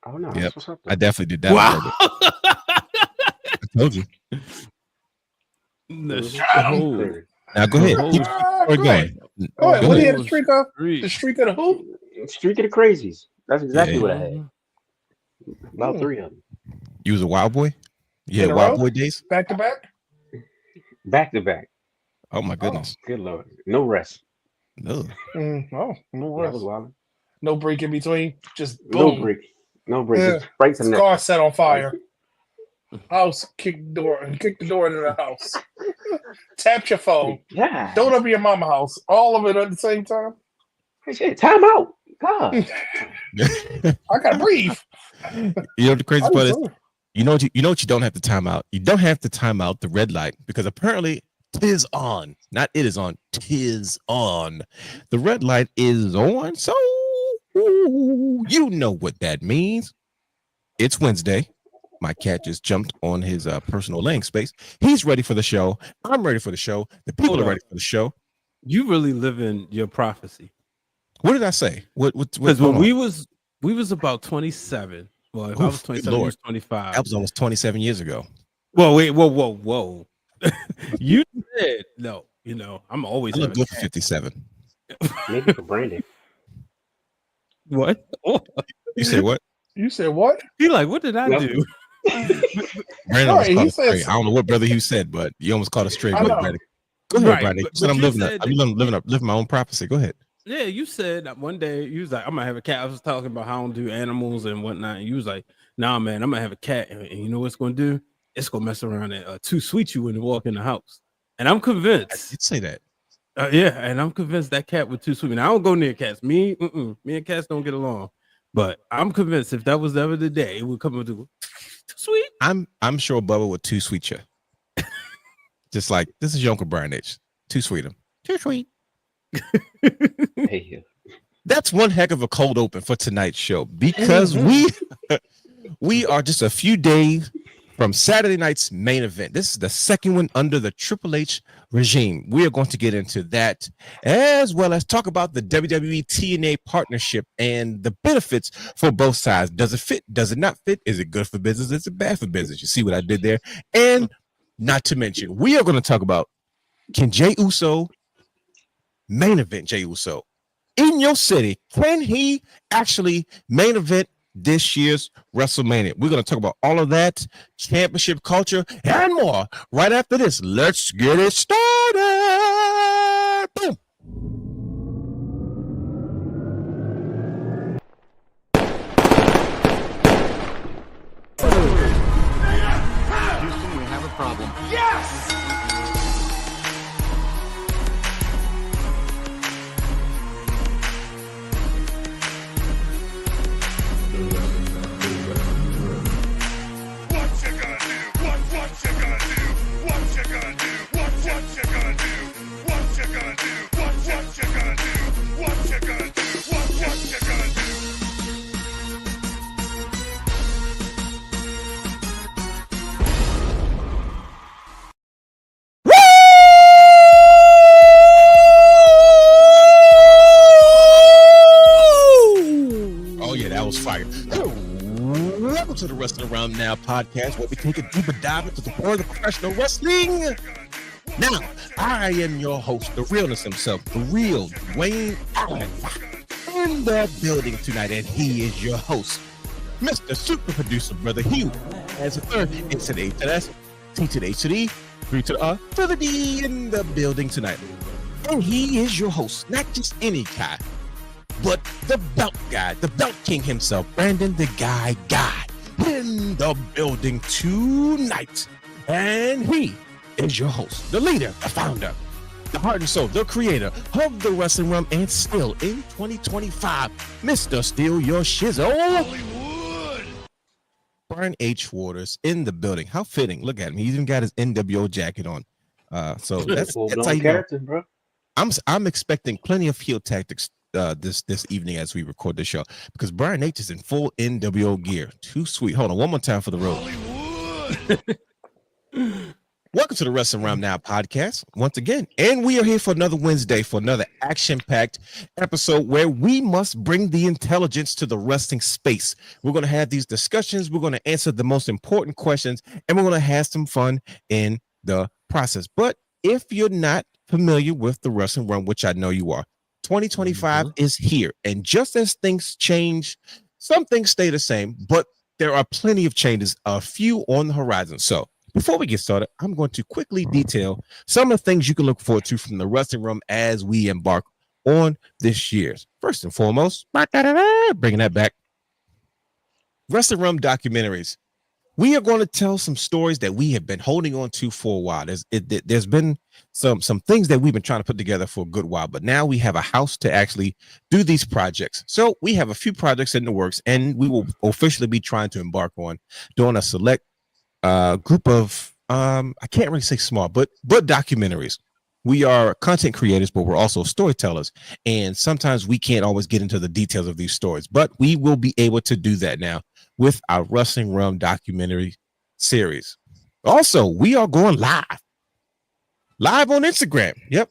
Oh no, Yep. that's what's up. I definitely did that. Wow. I told you. The Now go ahead. Keep Go going. ahead. Go What do you ahead. have the streak of? The streak of the who? Streak of the Crazies. That's exactly Yeah. what I had. About 3 of them. You was a wild boy? Yeah, In a wild row? boy days? Back to back? Back to back. Oh my goodness. Good Lord. No rest. No. No That was rest. wild. No break in between. Just No boom. break. No break. Yeah. Just right to the next. Car set on fire. House, kick the door into the house. Tap your phone. Yeah. Don't open your mama house. All of it at the same time. Hey, shit, time out. God. I gotta breathe. You know what the crazy I part was is? doing- You know what you don't have to time out? You don't have to time out the red light because apparently tis on. Not it is on, tis on. The red light is on, so you know what that means. It's Wednesday. My cat just jumped on his personal laying space. He's ready for the show. I'm ready for the show. The people are ready for the show. You really live in your prophecy. What did I say? What? Because when we was about 27. Well, if I was 27, Lord. you was 25. That was almost 27 years ago. Well, wait, whoa. You said no. You know, I'm always I look having good for 57. Maybe for Brandon. what? You say what? You said what? He like, what did I Nope. do? Brandon All right, almost he caught a said- stray. I don't know what brother you said, but you almost caught a stray. I What, know. Brandon? Go ahead, Right, Brandon. but You said I'm you living said up. I'm living my own prophecy. Go ahead. Yeah, you said that one day you was like, I'm gonna have a cat. I was talking about how I don't do animals and whatnot. And you was like, nah, man, I'm gonna have a cat, and you know what it's gonna do? It's gonna mess around and too sweet you when you walk in the house. And I'm I convinced. did say that. Yeah, and I'm convinced that cat would too sweet. Now I don't go near cats. Me and cats don't get along. But I'm convinced if that was ever the day, it would come and do too sweet. I'm sure Bubba would too sweet you. Just like this is your Uncle Brian H. Too sweet him. Too sweet. Hey, That's one heck of a cold open for tonight's show because we are just a few days from Saturday night's main event. This is the second one under the Triple H regime. We are going to get into that as well as talk about the WWE TNA partnership and the benefits for both sides. Does it fit? Does it not fit? Is it good for business? Is it bad for business? You see what I did there? And not to mention, we are going to talk about, can Jey Uso main event Jey Uso in your city? Can he actually main event this year's WrestleMania? We're going to talk about all of that, championship culture, and more right after this. Let's get it started. Boom. Houston, we have a problem. Oh, yeah, that was fire. Welcome to the Wrestling Around Now podcast, where we take a deeper dive into the world of professional wrestling. Now, I am your host, the realness himself, the real Dwayne Allen, in the building tonight, and he is your host, Mr. Super Producer Brother Hugh, as a third, A to the A to the S, T to the H to the E, 3 to the R to the D in the building tonight. And he is your host, not just any guy, but the belt guy, the belt king himself, Brandon the Guy in the building tonight. And he is your host, the leader, the founder, the heart and soul, the creator of the wrestling realm, and still in 2025, Mr. Steal Your Shizzle, Hollywood, Brian H. Waters in the building. How fitting. Look at him. He even got his NWO jacket on. So that's how you know. character, bro. I'm expecting plenty of heel tactics this evening as we record the show, because Brian H is in full NWO gear. Too sweet. Hold on one more time for the road. Welcome to the Wrestling Around Now podcast once again. And we are here for another Wednesday for another action-packed episode where we must bring the intelligence to the wrestling space. We're going to have these discussions. We're going to answer the most important questions, and we're going to have some fun in the process. But if you're not familiar with the wrestling realm, which I know you are, 2025 is here. And just as things change, some things stay the same, but there are plenty of changes, a few on the horizon. So before we get started, I'm going to quickly detail some of the things you can look forward to from the wrestling room as we embark on this year's. First and foremost, bringing that back, wrestling room documentaries. We are going to tell some stories that we have been holding on to for a while. There's been some things that we've been trying to put together for a good while, but now we have a house to actually do these projects. So we have a few projects in the works, and we will officially be trying to embark on doing a select group of I can't really say small, but documentaries. We are content creators, but we're also storytellers, and sometimes we can't always get into the details of these stories, but we will be able to do that now with our Wrestling Realm documentary series. Also, we are going live on Instagram. Yep,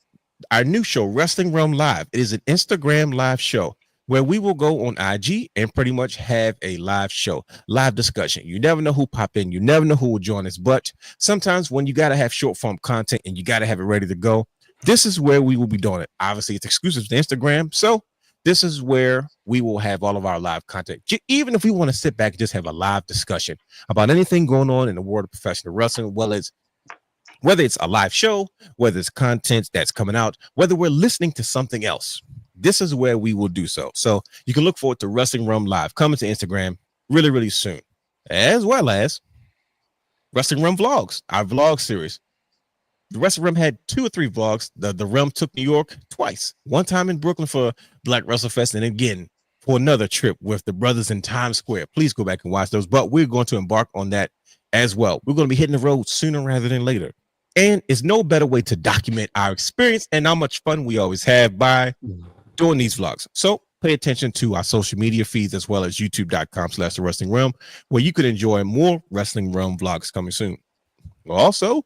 our new show, Wrestling Realm Live. It is an Instagram live show where we will go on IG and pretty much have a live show, live discussion. You never know who pop in. You never know who will join us. But sometimes when you got to have short form content and you got to have it ready to go, this is where we will be doing it. Obviously, it's exclusive to Instagram. So this is where we will have all of our live content. Even if we want to sit back and just have a live discussion about anything going on in the world of professional wrestling, whether it's a live show, whether it's content that's coming out, whether we're listening to something else, this is where we will do so. So you can look forward to Wrestling Realm Live coming to Instagram really, really soon, as well as Wrestling Realm Vlogs, our vlog series. The Wrestling Realm had 2 or 3 vlogs. The Realm took New York twice, one time in Brooklyn for Black WrestleFest, and again for another trip with the brothers in Times Square. Please go back and watch those. But we're going to embark on that as well. We're going to be hitting the road sooner rather than later. And it's no better way to document our experience and how much fun we always have by doing these vlogs. So pay attention to our social media feeds as well as youtube.com/The Wrestling Realm, where you can enjoy more Wrestling Realm vlogs coming soon. Also,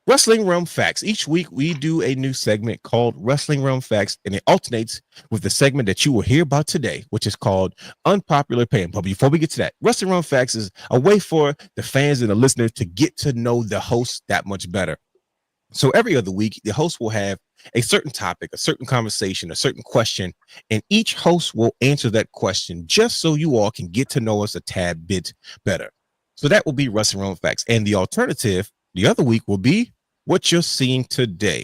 Wrestling Realm Facts. Each week we do a new segment called Wrestling Realm Facts, and it alternates with the segment that you will hear about today, which is called Unpopular Opinion. But before we get to that, Wrestling Realm Facts is a way for the fans and the listeners to get to know the host that much better. So every other week, the host will have a certain topic, a certain conversation, a certain question, and each host will answer that question just so you all can get to know us a tad bit better. So that will be Wrestling Realm Facts. And the alternative, the other week, will be what you're seeing today,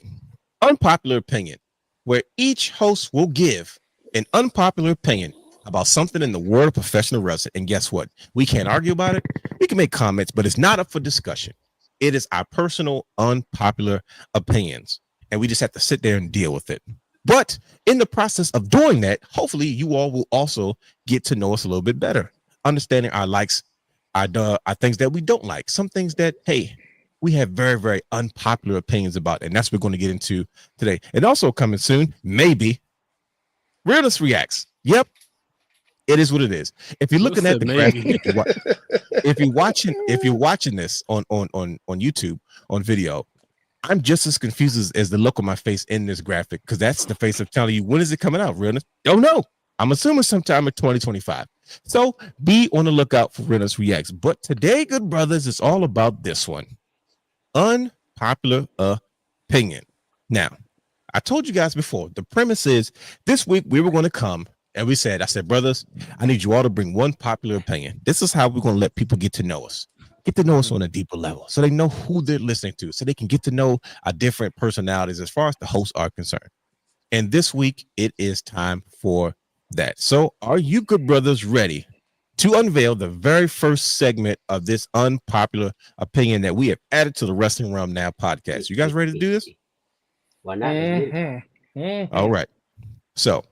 Unpopular Opinion, where each host will give an unpopular opinion about something in the world of professional wrestling. And guess what? We can't argue about it. We can make comments, but it's not up for discussion. It is our personal unpopular opinions, and we just have to sit there and deal with it. But in the process of doing that, hopefully you all will also get to know us a little bit better, understanding our likes, our things that we don't like, some things that, hey, we have very, very unpopular opinions about, and that's what we're going to get into today. And also coming soon, maybe, Realness Reacts. Yep, it is what it is. If you're looking at the graphic, if you're watching this on YouTube on video, I'm just as confused as the look on my face in this graphic, because that's the face of telling you, when is it coming out? Realness? Don't know. I'm assuming sometime in 2025. So be on the lookout for Realness Reacts. But today, good brothers, it's all about this one. Unpopular opinion. Now, I told you guys before, the premise is this week we were going to come and I said, brothers, I need you all to bring one popular opinion. This is how we're going to let people get to know us on a deeper level, so they know who they're listening to, so they can get to know our different personalities as far as the hosts are concerned. And this week it is time for that. So are you good brothers ready to unveil the very first segment of this unpopular opinion that we have added to the Wrestling Realm Now podcast? You guys ready to do this? Why not? All right. So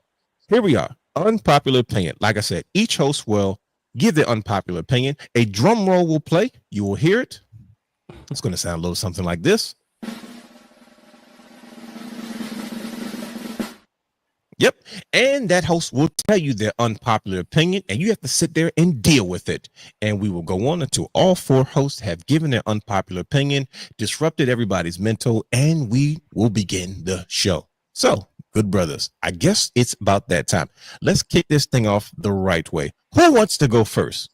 here we are. Unpopular opinion. Like I said, each host will give their unpopular opinion. A drum roll will play. You will hear it. It's going to sound a little something like this. Yep. And that host will tell you their unpopular opinion, and you have to sit there and deal with it. And we will go on until all 4 hosts have given their unpopular opinion, disrupted everybody's mental, and we will begin the show. So, good brothers, I guess it's about that time. Let's kick this thing off the right way. Who wants to go first?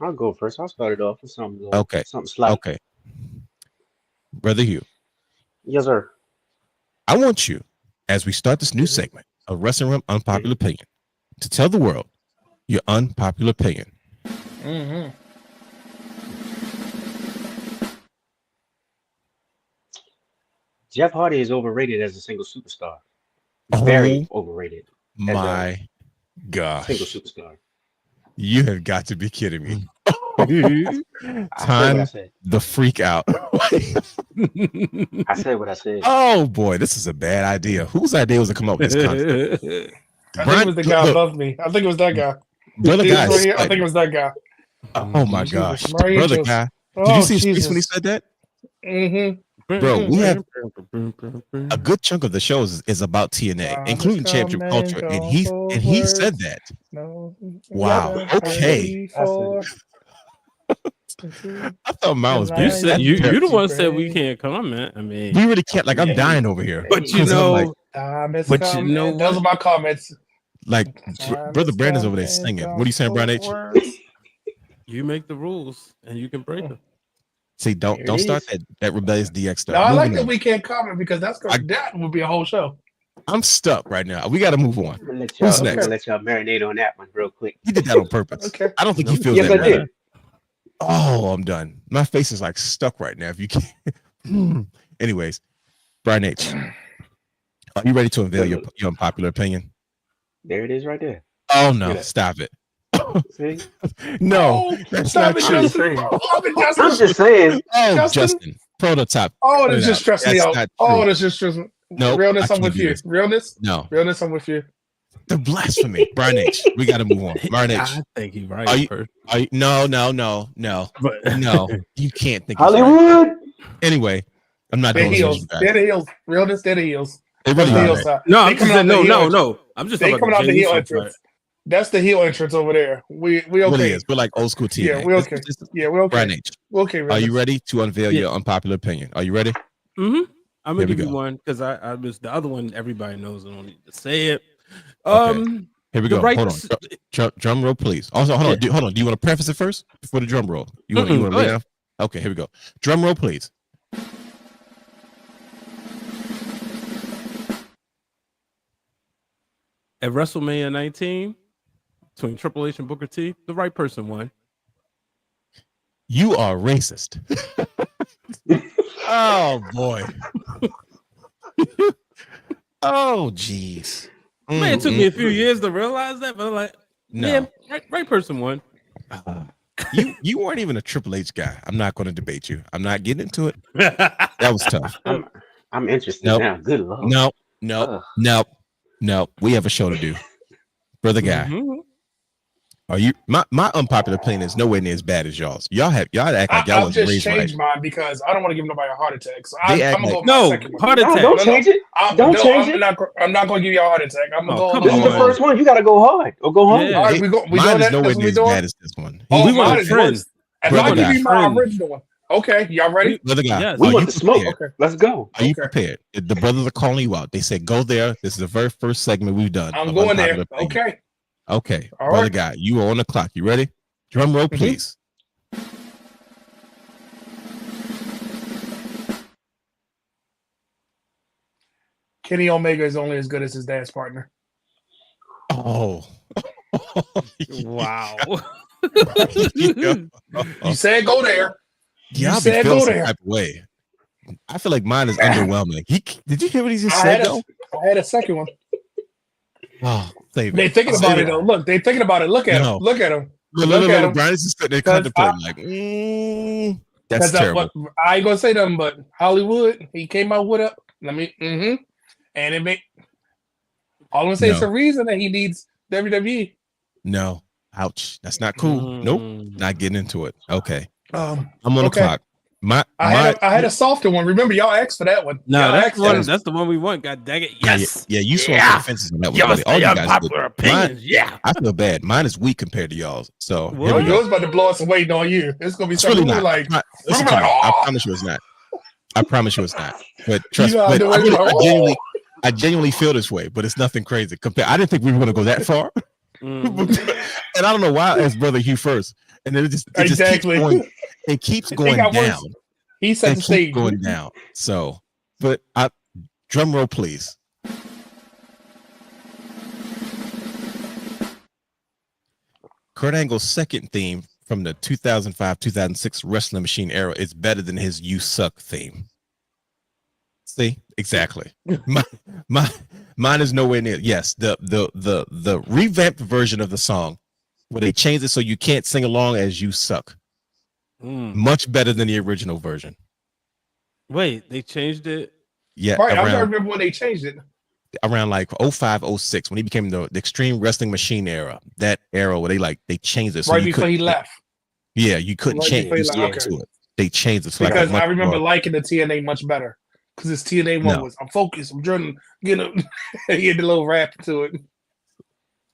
I'll go first. I'll start it off with something. Okay. Something slight. Okay. Brother Hugh. Yes, sir. I want you, as we start this new segment of Wrestling Room Unpopular Opinion, to tell the world your unpopular opinion. Mm-hmm. Jeff Hardy is overrated as a single superstar. Very overrated. My gosh. Single superstar. You have got to be kidding me. Time the freak out. I said what I said. Oh boy, this is a bad idea. Whose idea was to come up with this concept? I think it was the guy above me. I think it was that guy. Brother guy. I think it was that guy. Oh my gosh. Mario Brother Jones. guy. Oh, Did you see his Jesus. face when he said that? Mm-hmm. Bro, we have a good chunk of the shows is about TNA, including championship culture, and he said that. No. Wow. Okay. I thought mine was You said you the one said we can't comment. I mean, we really can't. Like, I'm dying over here. but you know, but you know, those are my comments. Like, Brother Brandon's over there singing. What are you saying, Brian H? you make the rules and you can break them. See, don't start that rebellious DX stuff. No, I like Moving that on. we can't comment because that would be a whole show. I'm stuck right now. We got to move on. I'm gonna let Who's y'all, next? let y'all marinate on that one real quick. He did that on purpose. Okay. I don't think he feels Yes, that I way. did. Oh, I'm done. My face is like stuck right now. If you can't. Anyways, Brian H, are you ready to unveil your unpopular opinion? There it is right there. Oh no, stop it. See? No, that's not true. I'm just saying. Oh, Justin, prototype. Oh, that's just stressing me out. Oh, that's just stressing. No, Realness, I'm with you. Realness? No. Realness, I'm with you. The blasphemy. Brian H, we got to move on. Brian H. I think he's right. Are you, no. But No, you can't think Hollywood. Right. Anyway, I'm not They're doing heels. They're the heels. Realness, they're the heels. They really That's the are. heel Right. side. no, They I'm just coming saying, out the heel no. I'm just They talking coming about out the Jey heel Uso entrance. That's the heel entrance over there. We It really okay. is. We're like old school TNA. Yeah, we okay. Yeah, we okay. Brian H, We okay. are Realness. you ready to unveil your unpopular opinion? Are you ready? Mm-hmm. I'm gonna Here we give you go. one because I missed the other one. Everybody knows. I don't need to say it. Okay. Here we the go. right- Hold on. Drum roll, please. Also, hold on. Hold on. Do you want to preface it first before the drum roll? You want to go lay ahead. down? Okay, here we go. Drum roll, please. At WrestleMania 19, between Triple H and Booker T, the right person won. You are racist. Oh boy. Oh jeez. Man, it took me a few years to realize that, but like, No. yeah, right person won. You weren't even a Triple H guy. I'm not going to debate you. I'm not getting into it. That was tough. I'm interested Nope. now. Good lord. No. We have a show to do. Brother guy. Mhm. Are you my unpopular opinion is nowhere near as bad as y'all's. Y'all act like y'all I've was just raised right. changed mine because I don't want to give nobody a heart attack. So They I'm act gonna like- go with my No, second one. heart No, attack. don't change it. Don't change it. I'm not going to give you a heart attack. I'm Oh, going to come go. This is the on. first one. You got to go hard or go home. Yeah. All right, we Mine doing is that. nowhere That's what near we as doing. bad as this one. Oh, We want mine a is friend. worse. And I'm Brother going to give guy. you my original one. Okay, y'all ready? Brother guy. Yes. We Are want you the smoke. prepared? Okay, Let's go. Are you Okay. prepared? The brothers are calling you out. They said, go there. This is the very first segment we've done. I'm of going there. Unpopular Opinion. Okay. Okay. All Brother right. guy, you are on the clock. You ready? Drum roll, please. Kenny Omega is only as good as his dance partner. Oh. Wow. You said go there. Yeah, I'll be said feeling go some there. type of way. I feel like mine is underwhelming. Did you hear what he just I said, had, though? I had a second one. Oh, save it. They thinking Save about it. it though. Look, they thinking about it. Look at No. him. Look at him. Look, at him. Brian's just sitting there 'Cause contemplating, like, that's terrible. I ain't gonna say nothing, but Hollywood, he came out with and it make all I'm gonna say it's No. a reason that he needs WWE. No. Ouch. That's not cool. Nope. Not getting into it. Okay. I'm on okay. the clock. I had a softer one. Remember, y'all asked for that one. No, Y'all that's asked the one. that. That's the one we want. God dang it! Yes. Yeah, you swung for the fences on that one, buddy. All you guys Unpopular did. opinions. Yeah. I feel bad. Mine is weak compared to y'all's. So here What? we go. Yours about to blow us waiting on you. It's gonna be It's something really not. like. Listen to me. I promise you it's not. I promise you it's not. But trust me. You know, But I genuinely feel this way, but it's nothing crazy. I didn't think we were going to go that far. Mhm. And I don't know why I asked Brother Hugh first. And then it Exactly. keeps going down. Worse. He set the stage. Going down. So, but drum roll, please. Kurt Angle's second theme from the 2005-2006 Wrestling Machine era is better than his "You Suck" theme. See, exactly. Mine is nowhere near. Yes, the revamped version of the song where they changed it so you can't sing along as "You Suck." Much better than the original version. Wait, they changed it. Yeah, Right. I don't remember when they changed it. Around like 05, 06, when he became the Extreme Wrestling Machine era. That era where they changed it. So Right before he left. Yeah, you couldn't change Okay. to it. They changed it. Because I remember liking the TNA much better. Because his TNA one was, I'm focused, I'm trying to get a little rap to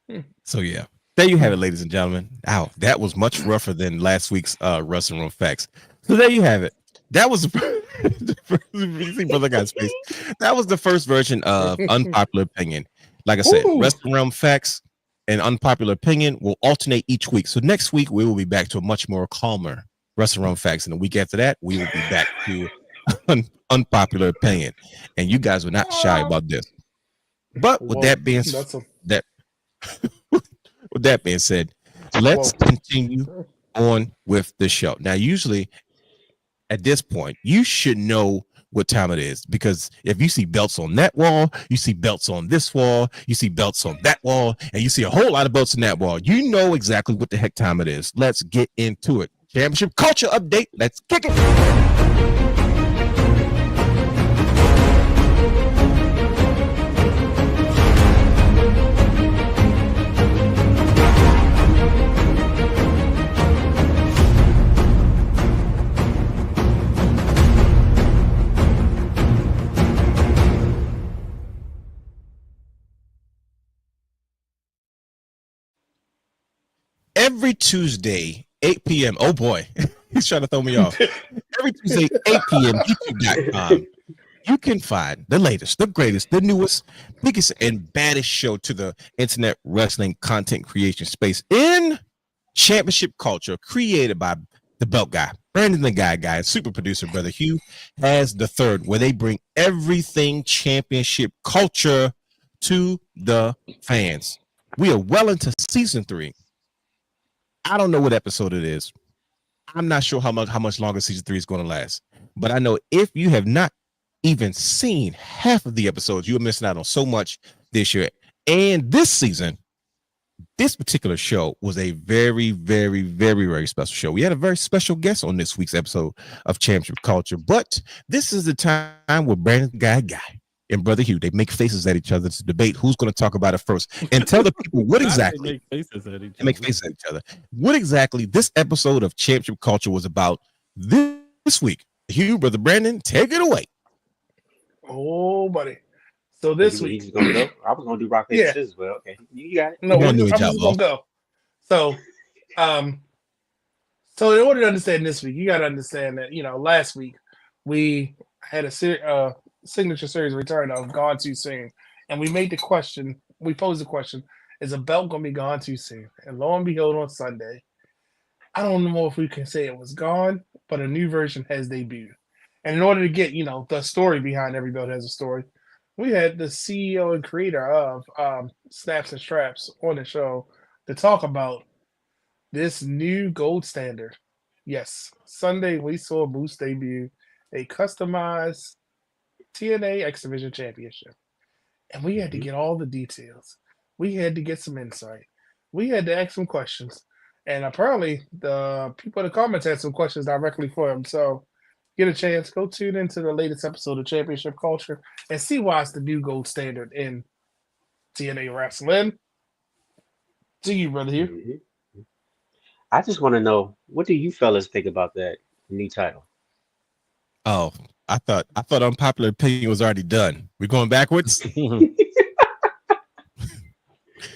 it. So yeah, there you have it, ladies and gentlemen. Ow, that was much rougher than last week's Wrestling Room Facts. So there you have it. That was you see Brother Guy's face. That was the first version of Unpopular Opinion. Like I said, Wrestling Realm Facts and Unpopular Opinion will alternate each week. So next week we will be back to a much more calmer Wrestling Realm Facts, and the week after that we will be back to Unpopular Opinion. And you guys were not shy about this. But with that being said, let's continue on with the show. Now, usually at this point, you should know what time it is, because if you see belts on that wall, you see belts on this wall, you see belts on that wall, and you see a whole lot of belts on that wall, you know exactly what the heck time it is. Let's get into it. Championship culture update. Let's kick it. Every Tuesday, 8 p.m. Oh boy, he's trying to throw me off. Every Tuesday, 8 p.m. YouTube.com. You can find the latest, the greatest, the newest, biggest, and baddest show to the internet wrestling content creation space in championship culture, created by the belt guy, Brandon the guy, and super producer Brother Hugh has the third, where they bring everything championship culture to the fans. We are well into season 3. I don't know what episode it is. I'm not sure how much longer season 3 is going to last. But I know if you have not even seen half of the episodes, you're missing out on so much this year. And this season, this particular show was a very, very, very, very special show. We had a very special guest on this week's episode of Championship Culture. But this is the time where Brandon Guy and Brother Hugh, they make faces at each other to debate who's going to talk about it first, and tell the people what exactly They make faces at each other. What exactly this episode of Championship Culture was about this week. Hugh, Brother Brandon, take it away. Oh, buddy. So this week, he's gonna go. I was gonna do rock paper scissors. Well, okay, you got it. No, I'm just gonna go. So in order to understand this week, you got to understand that last week we had a signature series return of Gone Too Soon, and we made the question. We posed the question: is a belt gonna be gone too soon? And lo and behold, on Sunday, I don't know if we can say it was gone, but a new version has debuted. And in order to get the story behind every belt has a story, we had the CEO and creator of Snaps and Straps on the show to talk about this new gold standard. Yes, Sunday we saw Moose debut a customized TNA X Division Championship. And we had to get all the details. We had to get some insight. We had to ask some questions. And apparently the people in the comments had some questions directly for him. So get a chance, go tune into the latest episode of Championship Culture and see why it's the new gold standard in TNA wrestling. To you, Brother Hugh. I just want to know, what do you fellas think about that new title? Oh, I thought Unpopular Opinion was already done. We're going backwards.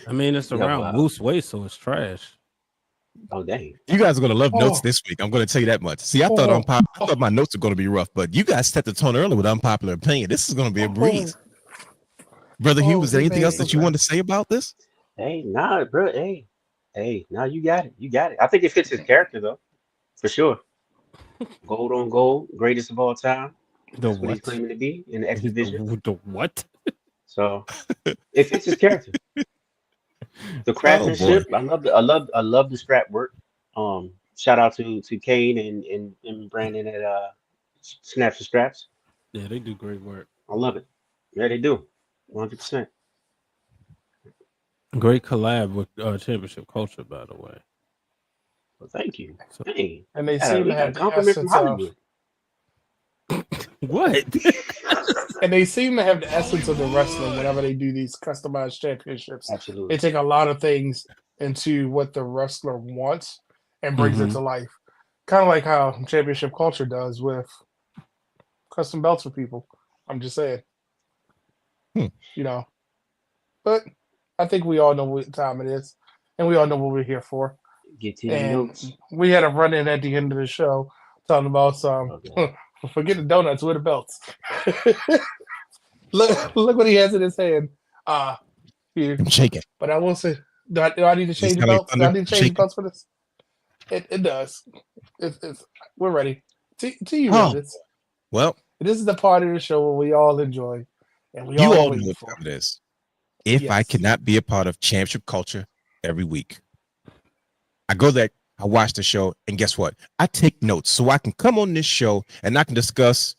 I mean, it's Yeah, around wow. loose waist, so it's trash. Oh dang. You guys are gonna love notes Oh. this week. I'm gonna tell you that much. See, I thought my notes were gonna be rough, but you guys set the tone early with Unpopular Opinion. This is gonna be a breeze. Brother Hugh, was there anything else that you wanted to say about this? Hey, nah, bro. Hey, nah, you got it. You got it. I think it fits his character though, for sure. Gold on gold, greatest of all time. The That's what he's what? claiming to be in the X division. The what? So it fits his character. The craftsmanship, I love the strap work. Shout out to Kane and Brandon at Snaps and Straps. Yeah, they do great work. I love it. Yeah, they do. 100%. Great collab with Championship Culture, by the way. Well, thank you. So- Hey, And they yeah, seem we to got a have the compliment from essence of, Hollywood. What? and they seem to have the essence of the wrestling whenever they do these customized championships. Absolutely. They take a lot of things into what the wrestler wants and brings it to life. Kind of like how championship culture does with custom belts for people. I'm just saying. You know. But I think we all know what time it is. And we all know what we're here for. Get to the And notes. we had a run in at the end of the show talking about some Okay. forget the donuts with the belts. look what he has in his hand. Here. I'm shaking. But I will say, do I need to change the belts? Do I need to change the belts for this? It does. It's we're ready. To you, Reddits. Well, This is the part of the show where we all enjoy, and we you all all wait know what for. time it is. If I Yes. cannot be a part of championship culture every week, I go there, I watch the show, and guess what? I take notes so I can come on this show and I can discuss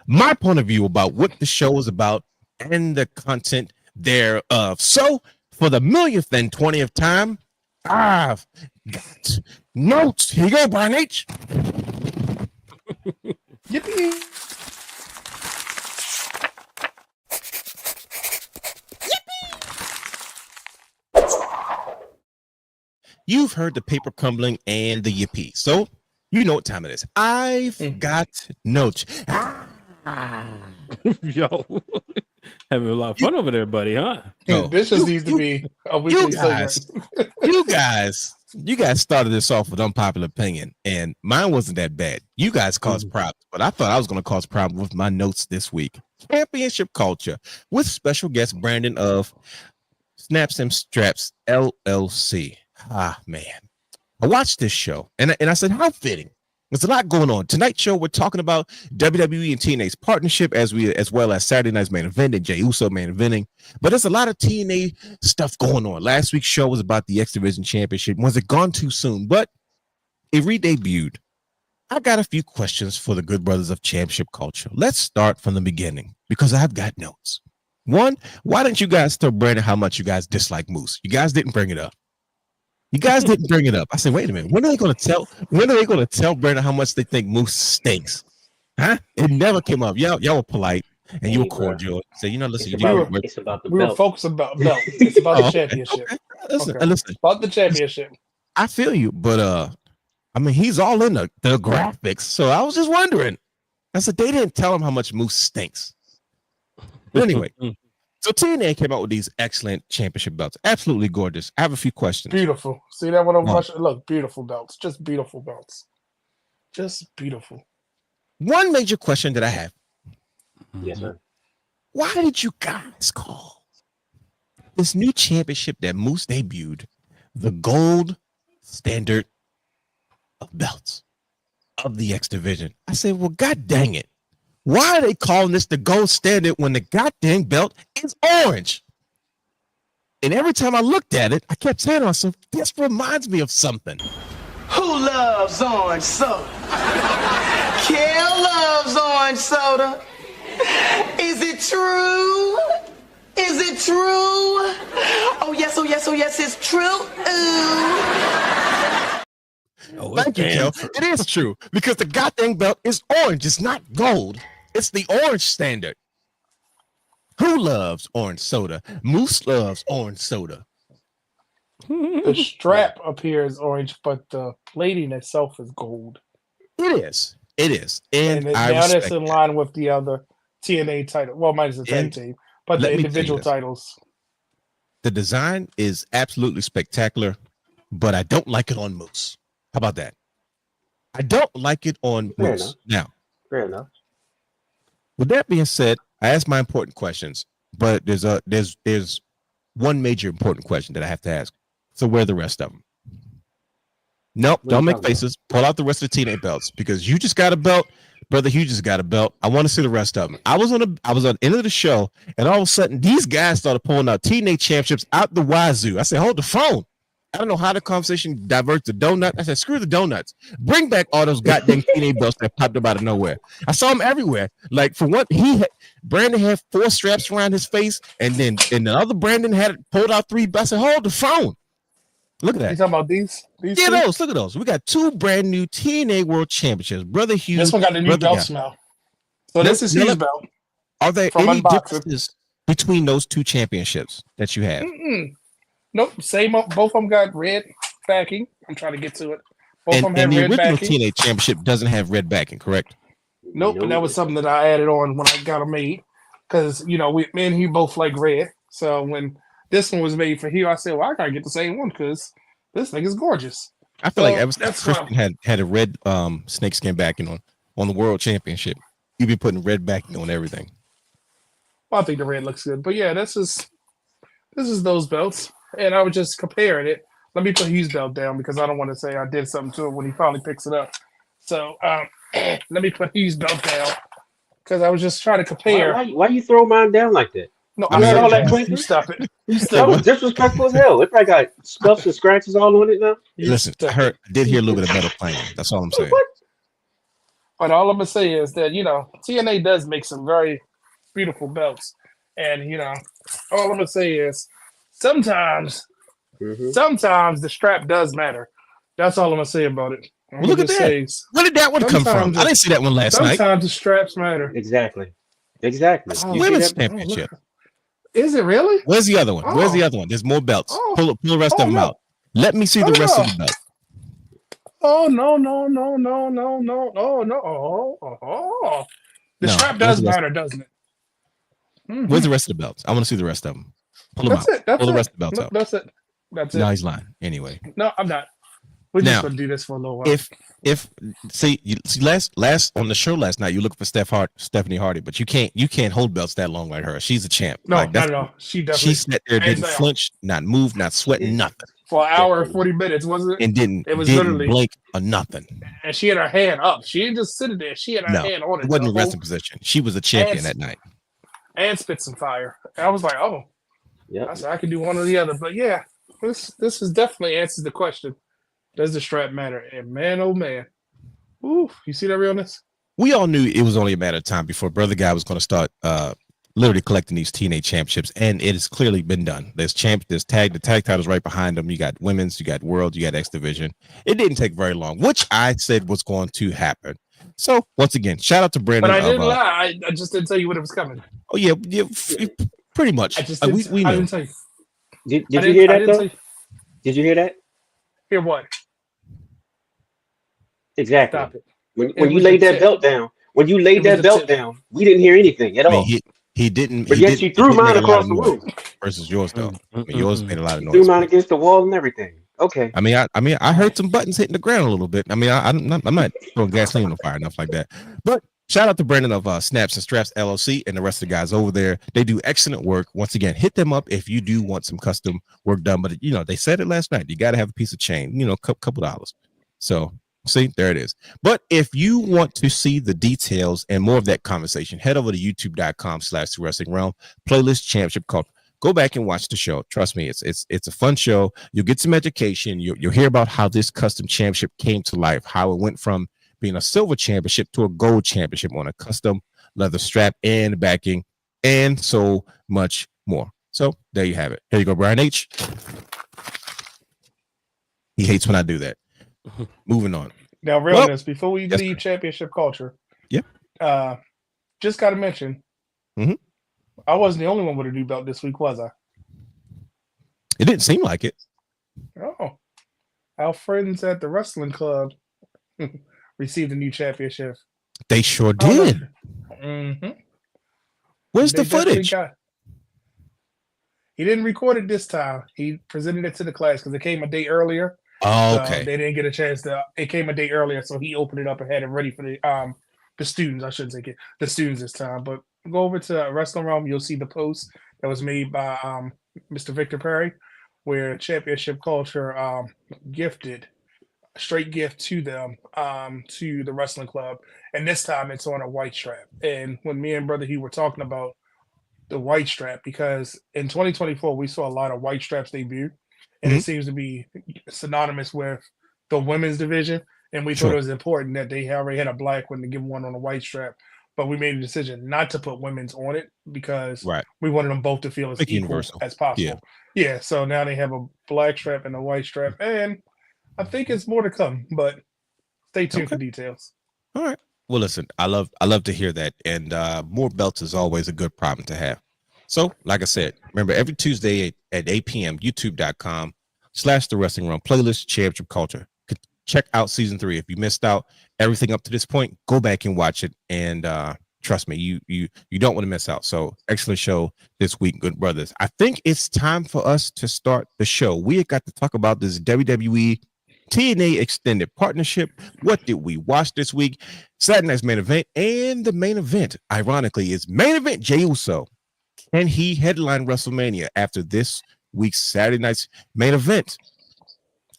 my point of view about what the show is about and the content thereof. So, for the millionth and 20th time, I've got notes. Here you go, Brian H. Yippee! You've heard the paper crumbling and the yippee. So, you know what time it is. I've got notes. Yo, having a lot of fun over there, buddy, huh? No, This just needs to be a weekly segment. you guys started this off with Unpopular Opinion, and mine wasn't that bad. You guys caused problems, but I thought I was going to cause problems with my notes this week. Championship culture with special guest Brandon of Snaps and Straps LLC. Ah, man. I watched this show, and I said, how fitting. There's a lot going on. Tonight's show, we're talking about WWE and TNA's partnership as well as Saturday night's main event and Jey Uso main eventing. But there's a lot of TNA stuff going on. Last week's show was about the X Division Championship. Was it gone too soon? But it re-debuted. I got a few questions for the good brothers of championship culture. Let's start from the beginning because I've got notes. One, why didn't you guys tell Brandon how much you guys dislike Moose? You guys didn't bring it up. You guys didn't bring it up. I said, wait a minute. When are they going to tell Brandon how much they think Moose stinks? Huh? It never came up. Y'all were polite and you were cordial. So, listen, It's about the We were belt. focused about belt. It's about the championship. Okay. Listen, About the championship. I feel you, but I mean, he's all in the graphics. So I was just wondering. I said, they didn't tell him how much Moose stinks. But anyway, so TNA came out with these excellent championship belts. Absolutely gorgeous. I have a few questions. Beautiful. See that one over Russia? Look, beautiful belts. Just beautiful belts. Just beautiful. One major question that I have. Yes, sir. Why did you guys call this new championship that Moose debuted the gold standard of belts of the X Division? I said, well, god dang it. Why are they calling this the gold standard when the goddamn belt is orange? And every time I looked at it, I kept saying to myself, this reminds me of something. Who loves orange soda? Kel loves orange soda. Is it true? Is it true? Oh yes, it's true. Ooh. Thank you, Kel. It is true because the goddamn belt is orange. It's not gold. It's the orange standard. Who loves orange soda? Moose loves orange soda. The strap appears orange, but the plating itself is gold. It is. It is, and I now respect that's in that. line with the other TNA title. Well, minus the tag And team, but let the me tell you individual this. titles. The design is absolutely spectacular, but I don't like it on Moose. How about that? I don't like it on Fair Moose. enough. Now, Fair enough. with that being said, I asked my important questions, but there's one major important question that I have to ask. So where are the rest of them? Nope, What are you don't make talking about? faces. Pull out the rest of the TNA belts because you just got a belt, brother. You just got a belt. I want to see the rest of them. I was on the end of the show, and all of a sudden these guys started pulling out TNA championships out the wazoo. I said, hold the phone. I don't know how the conversation diverts to donut. I said, screw the donuts. Bring back all those goddamn TNA belts that popped up out of nowhere. I saw them everywhere. Like for one, Brandon had 4 straps around his face, and the other Brandon had pulled out 3 belts. I said, hold the phone. Look at that. You talking about these? Yeah, two? those. Look at those. We got 2 brand new TNA World Championships. Brother Hugh. This one got the new Brother belt Guy. smell. So this is Hugh's belt. Are there from any Unboxing. differences between those 2 championships that you have? Nope. Same. Both of them got red backing. I'm trying to get to it. Both of them And have the red original backing. TNA championship doesn't have red backing, correct? Nope. And that was something that I added on when I got them made because me and Hugh both like red. So when this one was made for Hugh, I said, "Well, I gotta get the same one because this thing is gorgeous." I feel So, like ever since that's Christian had a red snakeskin backing on the World Championship, you've been putting red backing on everything. Well, I think the red looks good, but yeah, this is those belts, and I was just comparing it. Let me put Hugh's belt down because I don't want to say I did something to it when he finally picks it up. So let me put Hugh's belt down because I was just trying to compare. Why you throw mine down like that? No, You heard all that you clinking? stop it. You That stop was it. disrespectful as hell. It probably got scuffs and scratches all on it now. Listen, I did hear a little bit of metal playing. That's all I'm saying. What? But all I'm gonna say is that TNA does make some very beautiful belts, and all I'm gonna say is sometimes the strap does matter. That's all I'm gonna say about it. Well, look at that. Where did that one come from? I didn't see that one last night. Sometimes the straps matter. Exactly. Oh, You Women's see that? championship. Is it really? Where's the other one? Where's the other one? There's more belts. Pull the rest of them out. Let me see the rest of the belts. Oh no. Oh. The strap does matter, doesn't it? Mm-hmm. Where's the rest of the belts? I want to see the rest of them. Pull them out. Pull the rest of the belts out. That's it. No, he's lying. Anyway. No, I'm not. We're just gonna do this for a little while. If last on the show last night, you looked for Stephanie Hardy, but you can't hold belts that long like her. She's a champ. No, not at all. She definitely. She sat there, didn't flinch, not move, not sweating, nothing. For an hour and 40 minutes, wasn't it? And didn't blink or nothing. And she had her hand up. She didn't just sit there. She had her hand on it. It wasn't a resting position. She was a champion that night. And spit some fire. And I was like, oh. Yeah. I said I could do one or the other. But yeah, this is definitely answers the question. Does the strap matter? And man, oh man. Ooh, you see that realness? We all knew it was only a matter of time before Brother Guy was going to start literally collecting these TNA championships, and it has clearly been done. The tag titles right behind them. You got women's, you got world, you got X division. It didn't take very long, which I said was going to happen. So once again, shout out to Brandon. But I didn't lie. I just didn't tell you when it was coming. Oh yeah, pretty much. I just didn't, we I knew. didn't tell you. Did you hear that though? Did you hear that? Hear what? Exactly. Stop it. When you laid that belt down, we didn't hear anything at all. He didn't. But yet you threw mine across the room. Versus yours though. Yours made a lot of noise. Threw mine against the wall and everything. Okay. I heard some buttons hitting the ground a little bit. I'm not throwing gasoline on the fire, enough like that. But shout out to Brandon of Snaps and Straps LLC and the rest of the guys over there. They do excellent work. Once again, hit them up if you do want some custom work done. But they said it last night. You got to have a piece of chain. Couple dollars. So. See, there it is. But if you want to see the details and more of that conversation, head over to youtube.com/wrestling realm playlist championship called. Go back and watch the show. Trust me, it's a fun show. You'll get some education. You'll hear about how this custom championship came to life, how it went from being a silver championship to a gold championship on a custom leather strap and backing, and so much more. So there you have it. Here you go, Brian H. He hates when I do that. Moving on. Now, realness, before we leave championship culture, just got to mention, I wasn't the only one with a new belt this week, was I? It didn't seem like it. Oh, our friends at the wrestling club received a new championship. They sure I don't know. did. Mhm. Where's They the definitely footage? He didn't record it this time. He presented it to the class because it came a day earlier. Oh, So okay. they didn't get a chance to. It came a day earlier, so he opened it up and had it ready for the students. I shouldn't say the students this time. But go over to Wrestling Realm. You'll see the post that was made by Mr. Victor Perry, where Championship Culture gifted a straight gift to them to the wrestling club, and this time it's on a white strap. And when me and Brother Hugh were talking about the white strap, because in 2024 we saw a lot of white straps debut, and it seems to be synonymous with the women's division. And we thought it was important that they already had a black one to give one on a white strap, but we made a decision not to put women's on it because we wanted them both to feel as Make it equal universal. as possible. Yeah. So now they have a black strap and a white strap, and I think it's more to come, but stay tuned for details. All right. Well, listen, I love to hear that, and more belts is always a good problem to have. So, like I said, remember every Tuesday at 8 p.m. YouTube.com/The Wrestling Realm playlist Championship Culture. Check out season 3 if you missed out everything up to this point. Go back and watch it, and trust me, you don't want to miss out. So, excellent show this week, good brothers. I think it's time for us to start the show. We got to talk about this WWE TNA extended partnership. What did we watch this week? Saturday night's main event, and the main event, ironically, is main event Jey Uso. Can he headline WrestleMania after this week's Saturday night's main event?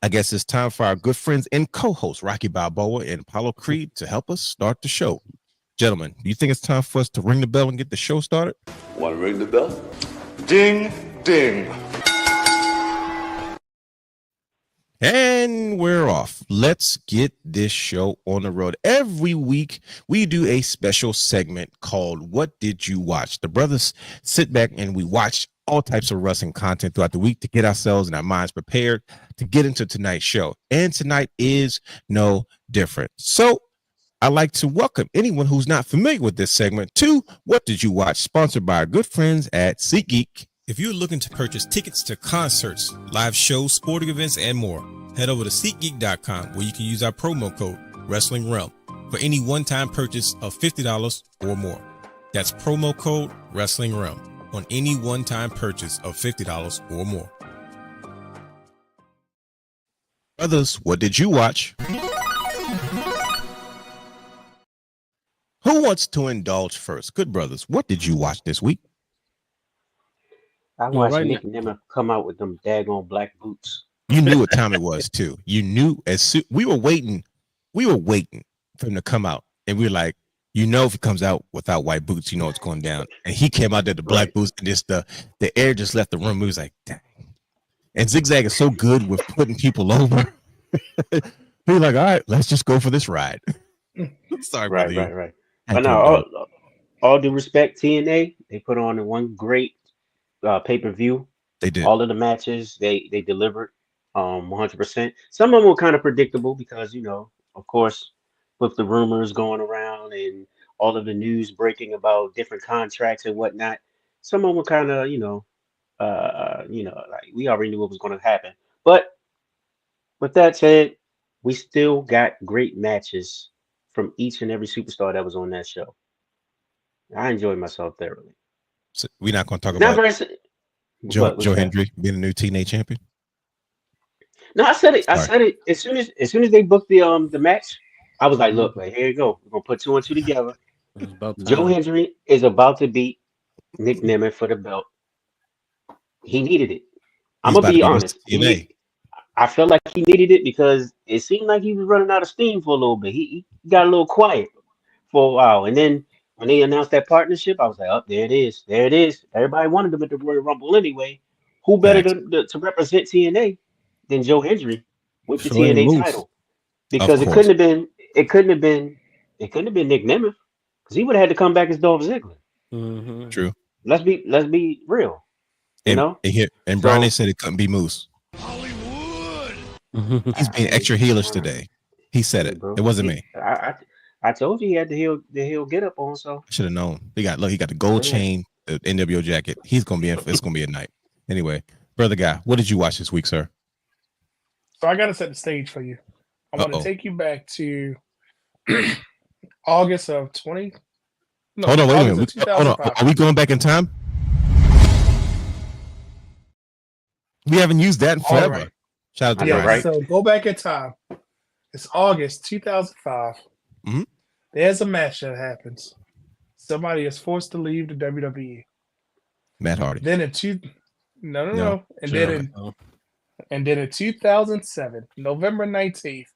I guess it's time for our good friends and co-hosts Rocky Balboa and Apollo Creed to help us start the show. Gentlemen, do you think it's time for us to ring the bell and get the show started? Want to ring the bell? Ding, ding. And we're off. Let's get this show on the road. Every week, we do a special segment called What Did You Watch? The brothers sit back and we watch all types of wrestling content throughout the week to get ourselves and our minds prepared to get into tonight's show. And tonight is no different. So I'd like to welcome anyone who's not familiar with this segment to What Did You Watch? Sponsored by our good friends at SeatGeek. If you're looking to purchase tickets to concerts, live shows, sporting events, and more, head over to SeatGeek.com where you can use our promo code Wrestling Realm for any one-time purchase of $50 or more. That's promo code Wrestling Realm on any one-time purchase of $50 or more. Brothers, what did you watch? Who wants to indulge first? Good brothers, what did you watch this week? I watched Nick Nemeth come out with them daggone black boots. You knew what time it was too. You knew as soon we were waiting for him to come out, and we were like, if he comes out without white boots, you know it's going down. And he came out there the black boots, and just the air just left the room. We was like, dang. And Zigzag is so good with putting people over. He was like, all right, let's just go for this ride. Sorry, brother. Right. But no, all due respect, TNA, they put on one great pay-per-view. They did. All of the matches, they delivered 100%. Some of them were kind of predictable because, of course, with the rumors going around and all of the news breaking about different contracts and whatnot, some of them were kind of, like we already knew what was going to happen. But with that said, we still got great matches from each and every superstar that was on that show. I enjoyed myself thoroughly. So we're not going to talk about Joe Hendry being a new TNA champion. No, I said it as soon as they booked the match. I was like, look, here you go. We're gonna put 2 and 2 together. Joe Hendry is about to beat Nick Nemeth for the belt. He needed it. I'm gonna be honest. I felt like he needed it because it seemed like he was running out of steam for a little bit. He got a little quiet for a while, and then when they announced that partnership, I was like, oh, there it is. Everybody wanted him at the Royal Rumble anyway. Who better to represent TNA than Joe Hendry with the TNA title? Because it couldn't have been Nick Nemeth, because he would have had to come back as Dolph Ziggler. Mm-hmm. True. Let's be real. And Brian said it couldn't be Moose. Hollywood. He's being extra heelish today. He said it. It wasn't me. I told you he had the heel get up on. So I should have known. He got the gold chain, the NWO jacket. He's gonna be in. It's gonna be a night. Anyway, brother guy, what did you watch this week, sir? So I gotta set the stage for you. I want to take you back to August of 20. No, Hold on, wait a August minute. of Hold on. 2005. Are we going back in time? We haven't used that in All forever. right. Shout out to I know, Brian. right? So go back in time. It's August 2005. Mhm. There's a match that happens. Somebody is forced to leave the WWE. Matt Hardy. Then in no. And then in 2007, November 19th,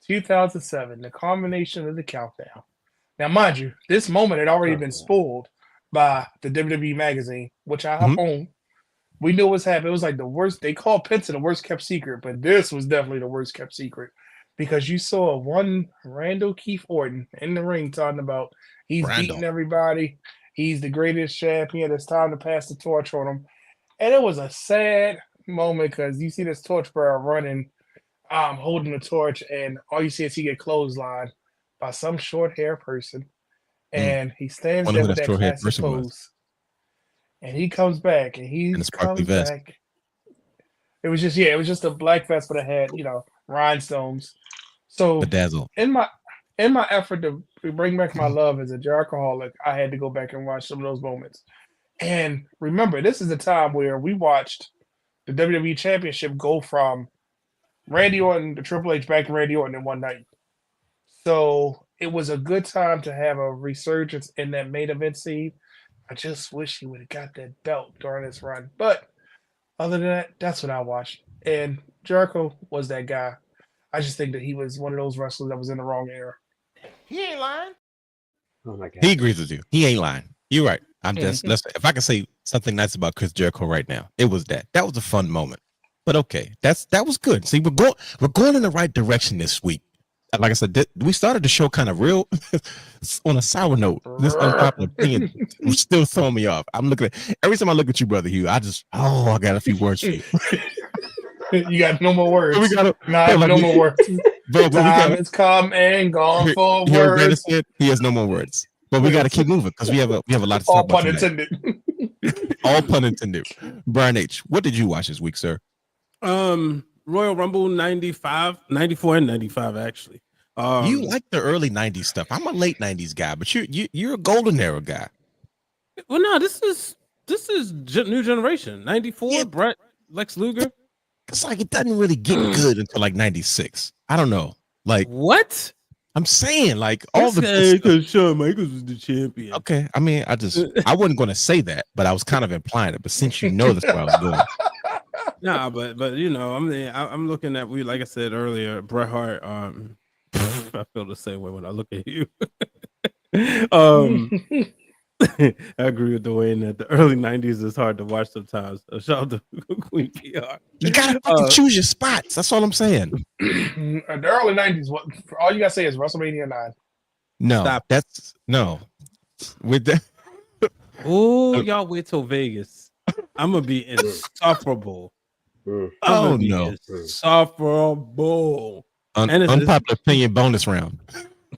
2007, the culmination of the countdown. Now, mind you, this moment had already been spoiled by the WWE magazine, which I own. We knew what was happening. It was like the worst. They called Penta the worst kept secret, but this was definitely the worst kept secret because you saw one Randall Keith Orton in the ring talking about he's beating everybody. He's the greatest champion. It's time to pass the torch on him. And it was a sad moment because you see this torchbearer running, holding the torch, and all you see is he get clotheslined by some short hair person. And he stands there with that classic pose. And he comes back, and he comes back. It was just a black vest, but it had, rhinestones. So Bedazzled. in my effort to bring back my love as a Jerichoholic, I had to go back and watch some of those moments. And remember, this is a time where we watched the WWE Championship go from Randy Orton to Triple H back to Randy Orton in one night. So it was a good time to have a resurgence in that main event scene. I just wish he would have got that belt during his run. But other than that, that's what I watched. And Jericho was that guy. I just think that he was one of those wrestlers that was in the wrong era. He ain't lying. Oh my God. He agrees with you. He ain't lying. You're right. I'm just if I can say something nice about Chris Jericho right now, it was that. That was a fun moment. But okay, that was good. See, we're going in the right direction this week. Like I said, we started the show kind of real on a sour note. This unpopular opinion was still throwing me off. I'm looking at every time I look at you, brother Hugh. I got a few words for you. You got no more words. No more words. Bro, Time has come and gone for words. He has no more words. But we got to keep moving because we have a lot to talk All about. pun intended. All pun intended. Brian H., what did you watch this week, sir? Royal Rumble 95, 94 and 95 actually. You like the early 90s stuff. I'm a late 90s guy, but you're a golden era guy. Well, no, this is new generation. 94, Yeah. Brett, Lex Luger. It's like it doesn't really get good until like 96. I don't know. Like what? I'm saying, like all the because Shawn Michaels was the champion. Okay, I mean, I wasn't going to say that, but I was kind of implying it. But since you know that's where I was going. Nah, but I'm looking at like I said earlier, Bret Hart. I feel the same way when I look at you. I agree with Dwayne that the early 90s is hard to watch sometimes. Shout out to Queen PR. You gotta fucking choose your spots. That's all I'm saying. The early 90s, all you gotta say is WrestleMania 9. No, Stop. That's no. With that, oh, y'all wait till Vegas. I'm gonna be insufferable. Oh no, insufferable. Unpopular opinion bonus round.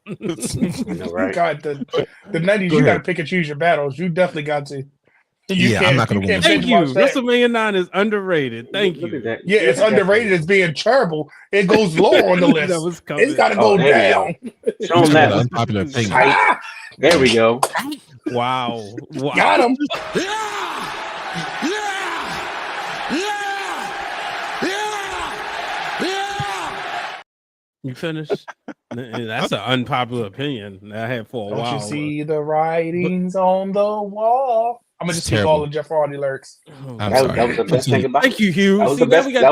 Right. God, the 90s, you gotta pick and choose your battles. You definitely got to. I'm not gonna win. Thank you. WrestleMania 9 is underrated. Thank you. Yeah, it's underrated as being terrible. It goes lower on the list. It's got to go down. Show them that unpopular opinion. There we go. Wow. Got him. You finished? That's an unpopular opinion that I had for a while. Don't you see the writings on the wall? I'm gonna just keep all the Jeff Hardy lyrics. That was the best thing about him. Thank you, Hugh. That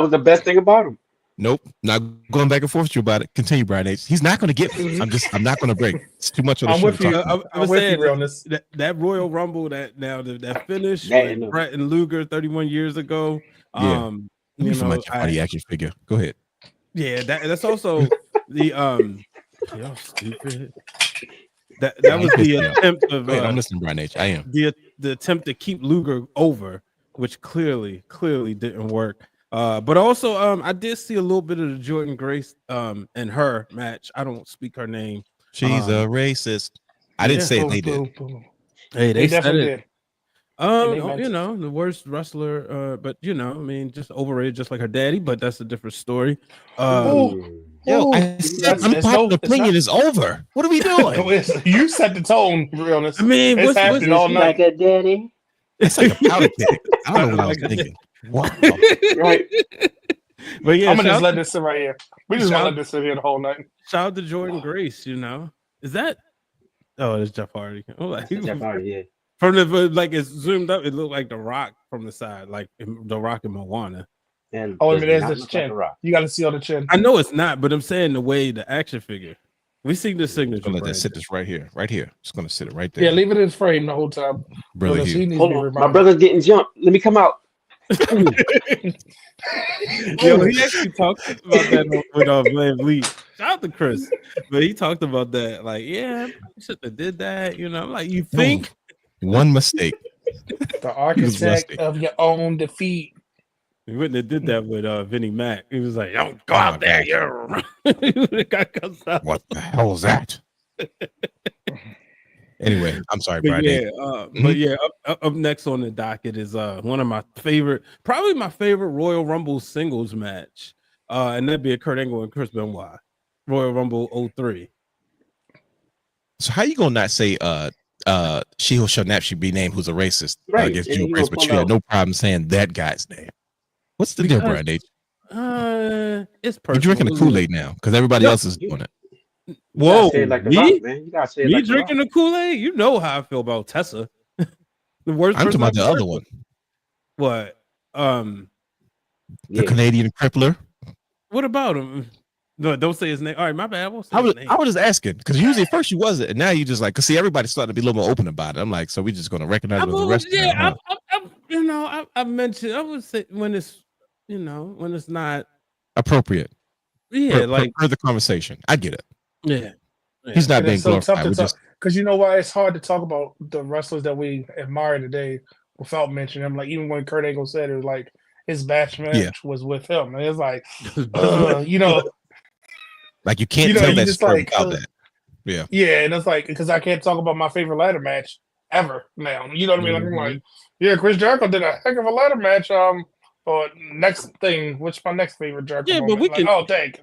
was the best thing about him. Nope, not going back and forth with you about it. Continue, Brian H. He's not going to get me. I'm not going to break. It's too much of the I'm show. with you. I'm with you, realness. That Royal Rumble that finish with Brett and Luger 31 years ago. You know, my Hardy action figure. Go ahead. Yeah, that's also the y'all stupid. That was the attempt of. I'm listening, Brian H. I am the attempt to keep Luger over, which clearly didn't work. But also, I did see a little bit of the Jordan Grace and her match. I don't speak her name. She's a racist. I didn't say it. They did. Hey, they definitely did. The worst wrestler, but just overrated, just like her daddy. But that's a different story. Yo, Ooh, I said it's Unpopular Opinion not- is over. What are we doing? You set the tone, realness. I mean, It's what's happening Just all night. like a daddy. It's like a powder keg. I don't know what I was Like a- thinking. Wow. Right. But yeah, I'm gonna just shout let this sit right here. We just gonna shout- let this sit here the whole night. out to Jordan Grace. You know, is that? Oh, it's Jeff Hardy. I'm like, Jeff Hardy, yeah. from the like it's zoomed up, it looked like the Rock from the side, like the Rock in Moana. And Oh, I does mean, there's not this look like chin. a rock. You got to see on the chin. I know it's not, but I'm saying the way the action figure. We seen the signature. I'm gonna let that brand. sit this right here. Just gonna sit it right there. Yeah, leave it in frame the whole time. Brother Because Hugh. he needs Hold to be on. My reminded. brother's getting jumped. Let me come out. Yo, he actually talked about that with Van Vliet. Shout out to Chris, but he talked about that. Like, yeah, I should have did that. You know, I'm like, you think? One mistake. The architect rusty. of your own defeat. He wouldn't have did that with Vinnie Mac. He was like, "Don't go out there, you're." He would've got cussed out. What the hell is that? Anyway, I'm sorry, But Brian. yeah, but yeah, up next on the docket is one of my favorite, probably my favorite Royal Rumble singles match, and that'd be a Kurt Angle and Chris Benoit, Royal Rumble 03. So how you gonna not say she who shall not should be named who's a racist Right, against and Joe you Grace, gonna but you pull had out- no problem saying that guy's name. What's the deal, Because- Brian H? It's You're personal. drinking the Kool-Aid now because everybody No, else is doing it. You Whoa, gotta say it like the me? rock, man. You gotta say it Me like the drinking rock. the Kool-Aid? You know how I feel about Tessa. The worst. I'm talking person about the I've other ever- one, What? the Yeah. Canadian crippler. What about him? No, don't say his name. All right, my bad. I won't say I his was name. I was just asking because usually at first you wasn't, and now you just like, cause see everybody's starting to be a little more open about it. I'm like, so we just gonna recognize it as the rest. I mentioned. I would say when it's, when it's not. Appropriate. Yeah, like for the conversation. I get it. yeah. He's not And being it's so tough glorified. to We talk just because you know why it's hard to talk about the wrestlers that we admire today without mentioning him. Like even when Kurt Angle said it was like his match was with him, and it's like like you can't You know, tell you that just story like, without that. yeah, and it's like because I can't talk about my favorite ladder match ever now. You know what I mean? Like, I'm like, yeah, Chris Jericho did a heck of a ladder match. Or next thing, what's my next favorite Jericho? Yeah, but moment? we Like, can- oh, dang.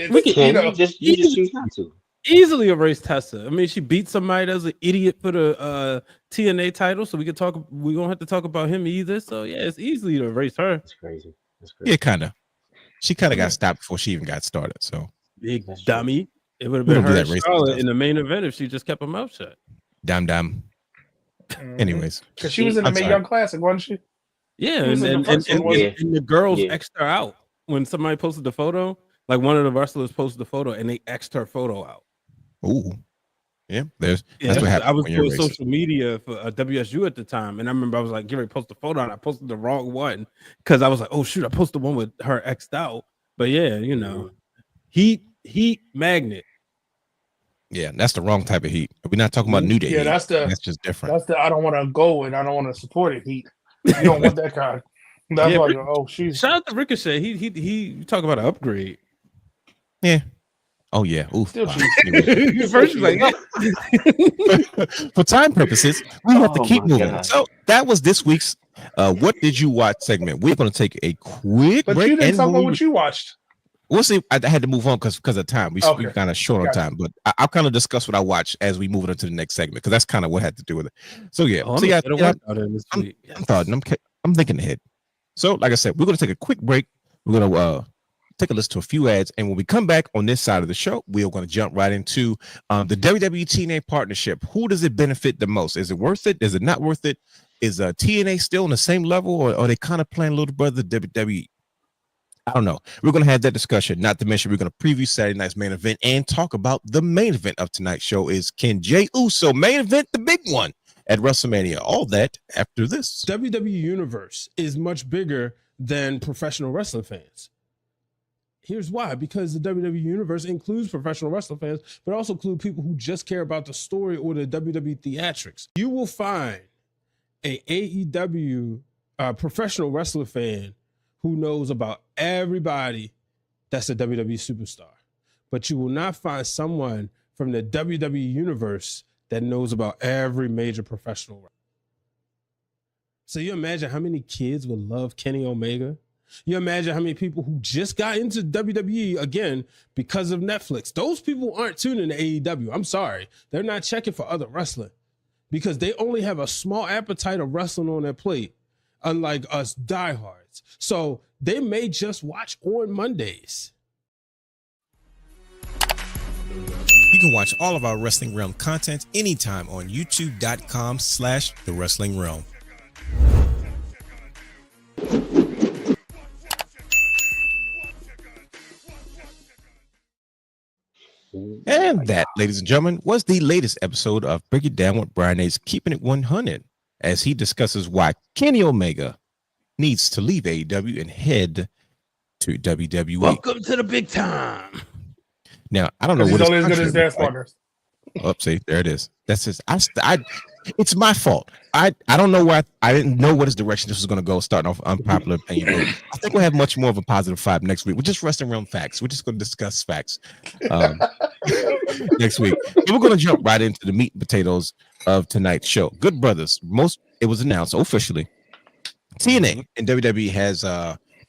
we can- Can you just choose not to? Easily erase Tessa. I mean, she beat somebody that's an idiot for the TNA title, so we can talk. We don't have to talk about him either. So yeah, it's easy to erase her. That's crazy. That's crazy. Yeah, kind of. She kind of got stopped before she even got started. So Big That's true. dummy. It would have We been don't do her that and racist Charlotte stuff. in the main event if she just kept her mouth shut. damn. Anyways, because she was in the I'm Mae sorry. Young Classic, wasn't she? Yeah, He was in and the first one, wasn't and the girls Yeah. X'd her out when somebody posted the photo. Like one of the wrestlers posted the photo and they X'd her photo out. ooh, yeah. That's Yeah, what happens I was when you're doing racist. social media for WSU at the time, and I remember I was like, "Get ready to post the photo," and I posted the wrong one because I was like, "Oh shoot, I posted one with her X'd out." But yeah, heat magnet. Yeah, that's the wrong type of heat. We're not talking about New Day. Yeah, heat. that's just different. That's the I don't want to go and I don't want to support it heat. You don't want that kind. That's Yeah, why but- you're, oh she's Shout out to Ricochet. He you talk about an upgrade. Yeah. Oh yeah. Ooh. Still wow. cheap. First, you're like, For time purposes, we have to Oh keep my moving. God. So that was this week's "What Did You Watch" segment. We're going to take a quick But break. you didn't and talk when about we- what you watched. We'll see. I had to move on because of time. We Okay. kind of short on Gotcha. time, but I'll kind of discuss what I watched as we move into the next segment because that's kind of what had to do with it. So yeah, oh, so yeah, I'm yeah, out in this I'm- week. I'm thoughting. I'm thinking ahead. So like I said, we're going to take a quick break. We're going to take a listen to a few ads, and when we come back on this side of the show, we are going to jump right into the WWE TNA partnership. Who does it benefit the most? Is it worth it? Is it not worth it? Is TNA still on the same level, or are they kind of playing little brother WWE? I don't know. We're going to have that discussion. Not to mention, we're going to preview Saturday night's main event and talk about the main event of tonight's show. Is can Jey Uso main event the big one at WrestleMania? All that after this. WWE Universe is much bigger than professional wrestling fans. Here's why: because the WWE Universe includes professional wrestling fans, but also include people who just care about the story or the WWE theatrics. You will find a AEW professional wrestler fan who knows about everybody that's a WWE superstar, but you will not find someone from the WWE Universe that knows about every major professional wrestler. So you imagine how many kids would love Kenny Omega? You imagine how many people who just got into WWE again because of Netflix. Those people aren't tuning to AEW. I'm sorry. They're not checking for other wrestling because they only have a small appetite of wrestling on their plate, unlike us diehards. So they may just watch on Mondays. You can watch all of our Wrestling Realm content anytime on youtube.com/The Wrestling Realm. And that, ladies and gentlemen, was the latest episode of Break It Down with Brian A's Keeping It 100, as he discusses why Kenny Omega needs to leave AEW and head to WWE. Welcome to the big time. Now, I don't know He's what only as good as dance like. partners. Oh, see, there it is. That's just it's my fault. I don't know why I didn't know what his direction this was going to go. Starting off Unpopular Opinion, I think we'll have much more of a positive vibe next week. We're just Wrestling Realm facts. We're just going to discuss facts next week. And we're going to jump right into the meat and potatoes of tonight's show. Good brothers, it was announced officially. TNA and WWE has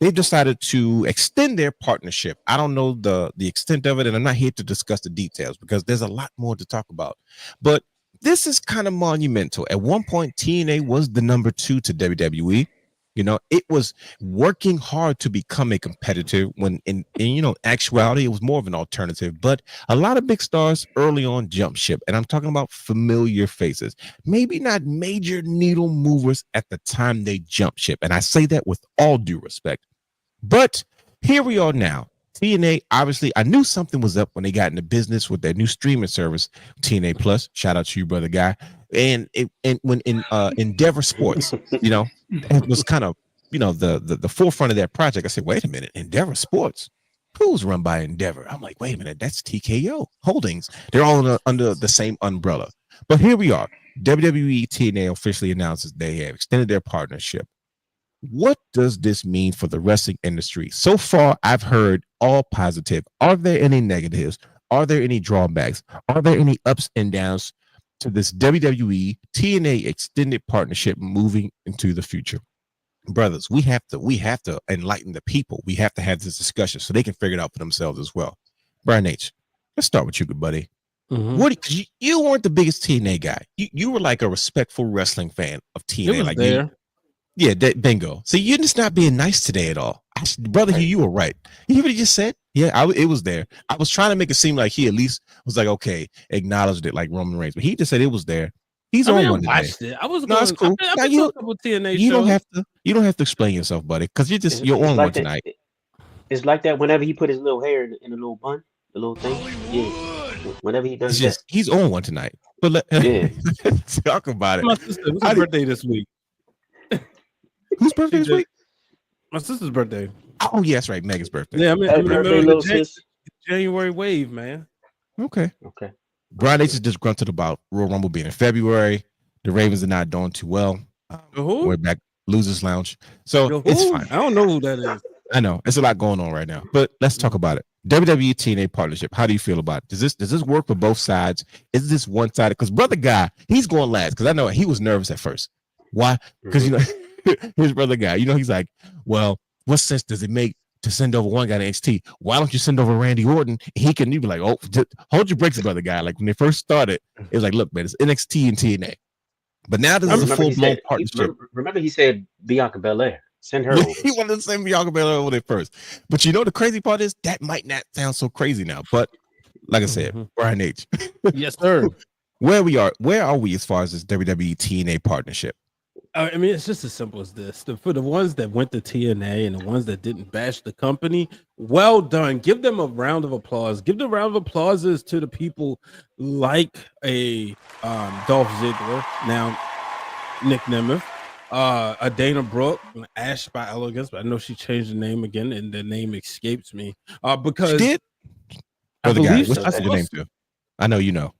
they've decided to extend their partnership. I don't know the extent of it, and I'm not here to discuss the details because there's a lot more to talk about. But this is kind of monumental. At one point, TNA was the number 2 to WWE. You know, it was working hard to become a competitor when in actuality, it was more of an alternative. But a lot of big stars early on jumped ship. And I'm talking about familiar faces, maybe not major needle movers at the time they jumped ship. And I say that with all due respect. But here we are now. TNA, obviously, I knew something was up when they got into business with their new streaming service, TNA Plus. Shout out to you, brother guy. And when in Endeavor Sports, it was kind of, the forefront of that project. I said, wait a minute, Endeavor Sports, who's run by Endeavor? I'm like, wait a minute, that's TKO Holdings. They're all under the same umbrella. But here we are. WWE TNA officially announces they have extended their partnership. What does this mean for the wrestling industry? So far, I've heard all positive. Are there any negatives? Are there any drawbacks? Are there any ups and downs to this WWE TNA extended partnership moving into the future? Brothers, we have to enlighten the people. We have to have this discussion so they can figure it out for themselves as well. Brian H., let's start with you, good buddy. Because you weren't the biggest TNA guy. You were like a respectful wrestling fan of TNA. It was like there. Yeah, bingo. See, you're just not being nice today at all. Brother, you were right. You hear what he just said? Yeah, it was there. I was trying to make it seem like he at least was like, okay, acknowledged it like Roman Reigns, but he just said it was there. He's on one today. It. I was. No, it's cool. I You TNA shows. don't have to explain yourself, buddy, because you're on like one tonight. It's like that whenever he put his little hair in a little bun, the little thing. Yeah. Whenever he does that. He's on one tonight. But let's talk about it. My sister, it was her birthday this week. Whose birthday this week? My sister's birthday. Oh, yeah, that's right. Megan's birthday. Yeah, I mean, Happy birthday, little sis. January wave, man. Okay. Brian H is disgruntled about Royal Rumble being in February. The Ravens are not doing too well. We're back Losers Lounge. So it's fine. I don't know who that is. I know. It's a lot going on right now. But let's talk about it. WWE TNA partnership. How do you feel about it? Does this work for both sides? Is this one-sided? Because brother guy, he's going last. Because I know he was nervous at first. Why? Because his brother guy, he's like, well, what sense does it make to send over one guy to NXT? Why don't you send over Randy Orton? You'd be like, oh, hold your brakes, brother guy. Like when they first started, it was like, look, man, it's NXT and TNA. But now this is a full-blown partnership. Remember he said Bianca Belair. Send her over. He wanted to send Bianca Belair over there first. But the crazy part is that might not sound so crazy now. But like I said, Brian H. Yes, sir. Where are we as far as this WWE TNA partnership? I mean, it's just as simple as this. For the ones that went to TNA and the ones that didn't bash the company, well done. Give them a round of applause. Give the round of applauses to the people like a Dolph Ziggler, now Nick Nemeth, a Dana Brooke, Ash by Elegance, but I know she changed the name again, and the name escapes me. Because she did? I believe what's the name too? I know you know.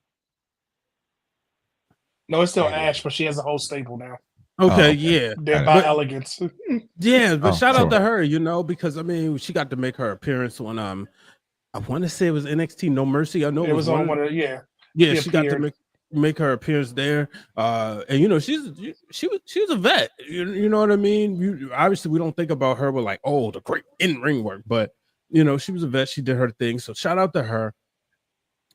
No, it's still Ash, but she has a whole stable now. Okay, yeah. They're by Elegance. Yeah, but shout out to her, because I mean, she got to make her appearance on I want to say it was NXT No Mercy. I know it was on one of yeah, she got to make make her appearance there. And you know, she was a vet. You know what I mean? Obviously we don't think about her with like, oh, the great in-ring work, but you know, she was a vet, she did her thing. So shout out to her.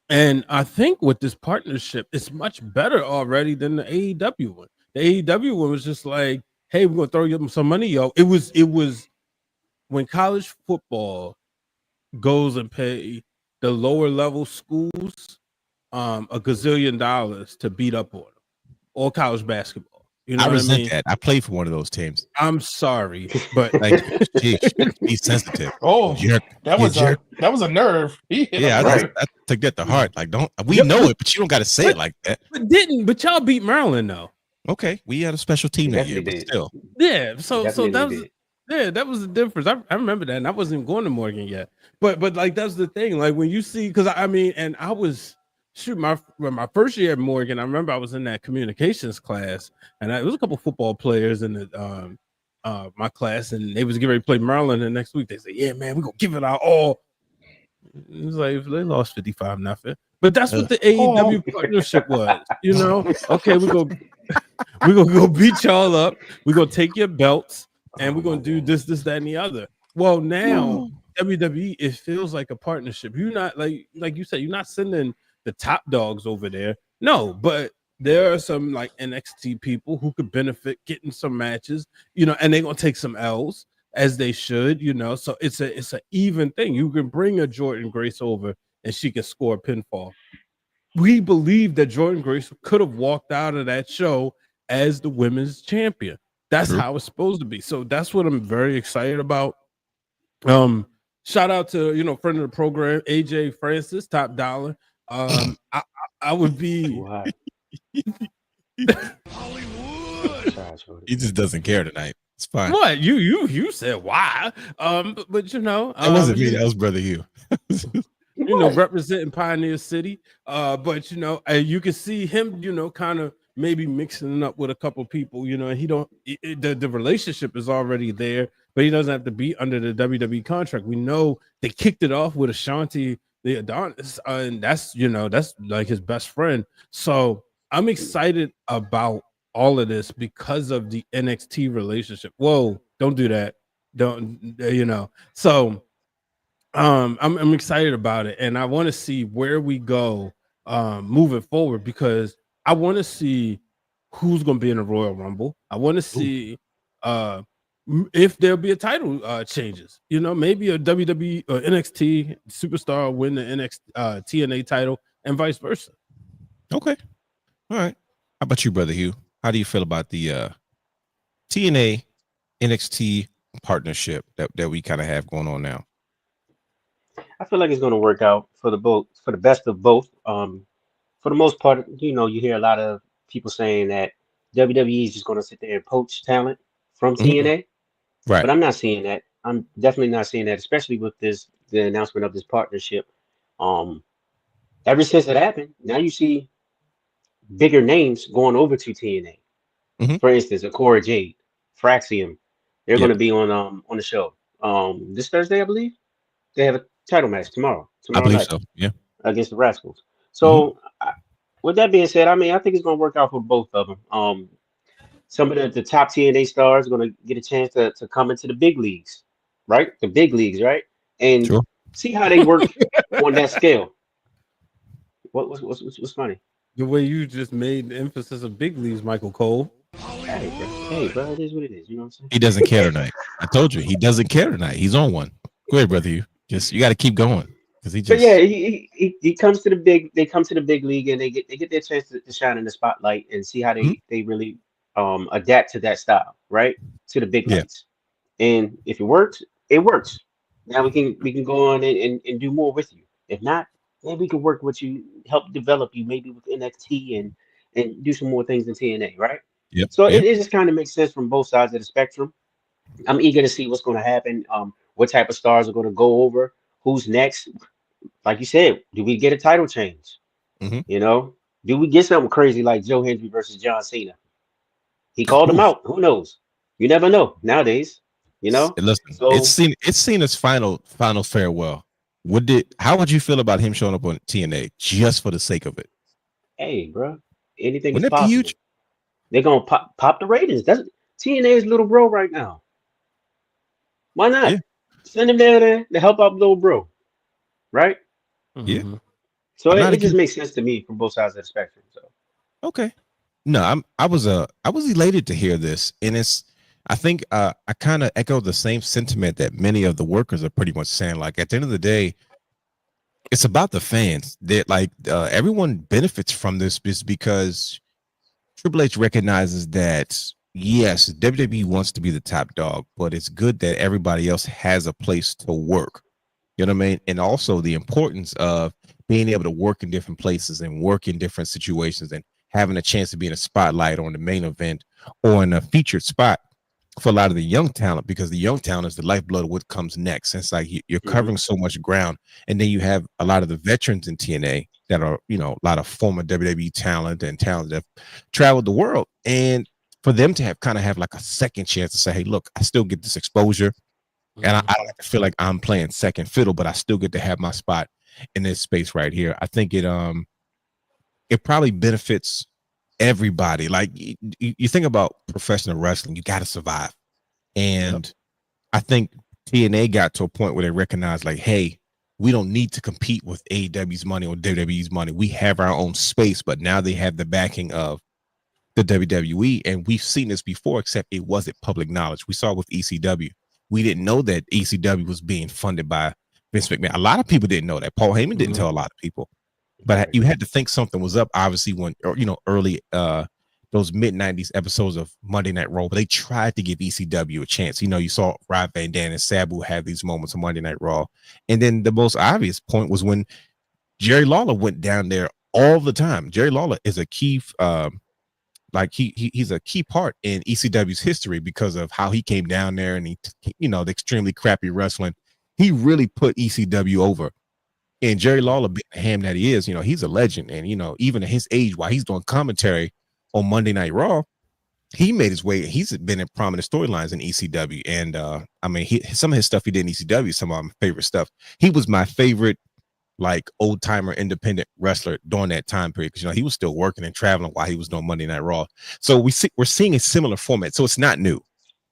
And I think with this partnership, it's much better already than the AEW one. The AEW one was just like, hey, we're gonna throw you some money, yo. It was when college football goes and pay the lower level schools a gazillion dollars to beat up on them, or college basketball. You know I what I resent mean? that. I played for one of those teams. I'm sorry, but Like, geez, be sensitive. Oh, Jerk. that was jerk. that was a nerve. He hit Yeah, a I took that to heart. Like, we Yeah, know it, but you don't got to say it like that. But y'all beat Maryland though. Okay, we had a special team that year, but Definitely did. still. Yeah, so Definitely that was did. yeah, that was the difference. I remember that, and I wasn't going to Morgan yet. But like that's the thing. Like when you see, because I mean, and I was my first year at Morgan. I remember I was in that communications class, and it was a couple football players in the my class, and they was getting ready to play Maryland. And next week they say, "Yeah, man, we gonna give it our all." It was like they lost 55-0, but that's what the AEW partnership was. You know, okay, we're gonna go beat y'all up. We're gonna take your belts, and we're gonna do this, that, and the other. Well, now WWE, it feels like a partnership. You're not like you said, you're not sending the top dogs over there. No, but there are some like NXT people who could benefit getting some matches, you know, and they're gonna take some L's as they should, you know. So it's an even thing. You can bring a Jordan Grace over and she can score a pinfall. We believe that Jordan Grace could have walked out of that show as the women's champion. That's how it's supposed to be. So that's what I'm very excited about. Shout out to, you know, friend of the program, AJ Francis, Top Dollar. I would be Hollywood. He just doesn't care tonight. It's fine. What you said why? But you know, that wasn't me. That was Brother Hugh. You know, representing Pioneer City. But you know, you can see him, you know, kind of maybe mixing it up with a couple people, you know, and he don't the relationship is already there, but he doesn't have to be under the WWE contract. We know they kicked it off with Ashanti the Adonis, and that's, you know, that's like his best friend. So I'm excited about all of this because of the NXT relationship. Whoa, don't do that. Don't, you know. So I'm excited about it, and I want to see where we go moving forward, because I want to see who's going to be in the Royal Rumble. I want to see if there'll be a title changes. You know, maybe a WWE or NXT superstar win the NXT TNA title and vice versa. Okay. All right. How about you, Brother Hugh? How do you feel about the TNA NXT partnership that we kind of have going on now? I feel like it's going to work out for the best of both. For the most part, you know, you hear a lot of people saying that WWE is just going to sit there and poach talent from TNA, right? But I'm not seeing that. I'm definitely not seeing that, especially with the announcement of this partnership. Ever since it happened, now you see bigger names going over to TNA. For instance, Akora Jade, Fraxium, they're going to be on the show this Thursday, I believe. They have a title match tomorrow I believe night, so. Yeah, against the Rascals. So, with that being said, I mean, I think it's going to work out for both of them. Some of the top TNA stars are going to get a chance to come into the big leagues, right? The big leagues, right? And see how they work on that scale. What's funny? The way you just made the emphasis of big leagues, Michael Cole. Hey, bro, it is what it is. You know what I'm saying? He doesn't care tonight. I told you, he doesn't care tonight. He's on one. Go ahead, Brother. You got to keep going, because he just. But yeah, he comes to the big. They come to the big league, and they get their chance to shine in the spotlight and see how they really adapt to that style, right? To the big lights. And if it works, it works. Now we can go on and do more with you. If not, then we can work with you, help develop you maybe with NXT and do some more things in TNA, right? Yep. So it just kind of makes sense from both sides of the spectrum. I'm eager to see what's going to happen. What type of stars are going to go over? Who's next? Like you said, do we get a title change? You know, do we get something crazy like Joe Hendry versus John Cena? He called him out. Who knows? You never know nowadays. You know. Listen, so, it's Cena's final farewell. How would you feel about him showing up on TNA just for the sake of it? Hey, bro, Anything is Wouldn't that be possible. huge? They're gonna pop the ratings. That's TNA's little bro right now. Why not? Yeah. Send him there to help out little bro, right? Yeah. Mhm. So I'm not it just against. makes sense to me from both sides of the spectrum. So Okay. No, I was elated to hear this, and I think I kind of echo the same sentiment that many of the workers are pretty much saying. Like at the end of the day, it's about the fans. That like everyone benefits from this just because Triple H recognizes that yes, WWE wants to be the top dog, but it's good that everybody else has a place to work. You know what I mean? And also the importance of being able to work in different places and work in different situations and having a chance to be in a spotlight or in the main event or in a featured spot for a lot of the young talent, because the young talent is the lifeblood of what comes next. It's like you're covering so much ground. And then you have a lot of the veterans in TNA that are, you know, a lot of former WWE talent and talent that have traveled the world. And for them to have kind of have like a second chance to say, hey, look, I still get this exposure. And I don't like to feel like I'm playing second fiddle, but I still get to have my spot in this space right here. I think it probably benefits everybody. Like you think about professional wrestling, you got to survive. And I think TNA got to a point where they recognized like, hey, we don't need to compete with AEW's money or WWE's money. We have our own space, but now they have the backing of the WWE. And we've seen this before, except it wasn't public knowledge. We saw it with ECW. We didn't know that ECW was being funded by Vince McMahon. A lot of people didn't know that. Paul Heyman didn't tell a lot of people. But you had to think something was up, obviously, when, you know, early those mid-90s episodes of Monday Night Raw, but they tried to give ECW a chance. You know, you saw Rob Van Dam and Sabu have these moments of Monday Night Raw. And then the most obvious point was when Jerry Lawler went down there all the time. Jerry Lawler is a key he's a key part in ECW's history because of how he came down there and he, you know, the extremely crappy wrestling. He really put ECW over. And Jerry Lawler, being the ham that he is, you know, he's a legend. And, you know, even at his age, while he's doing commentary on Monday Night Raw, he made his way. He's been in prominent storylines in ECW. And I mean, some of his stuff he did in ECW is some of my favorite stuff. He was my favorite, like, old timer independent wrestler during that time period, because, you know, he was still working and traveling while he was doing Monday Night Raw. So we're seeing a similar format. So it's not new.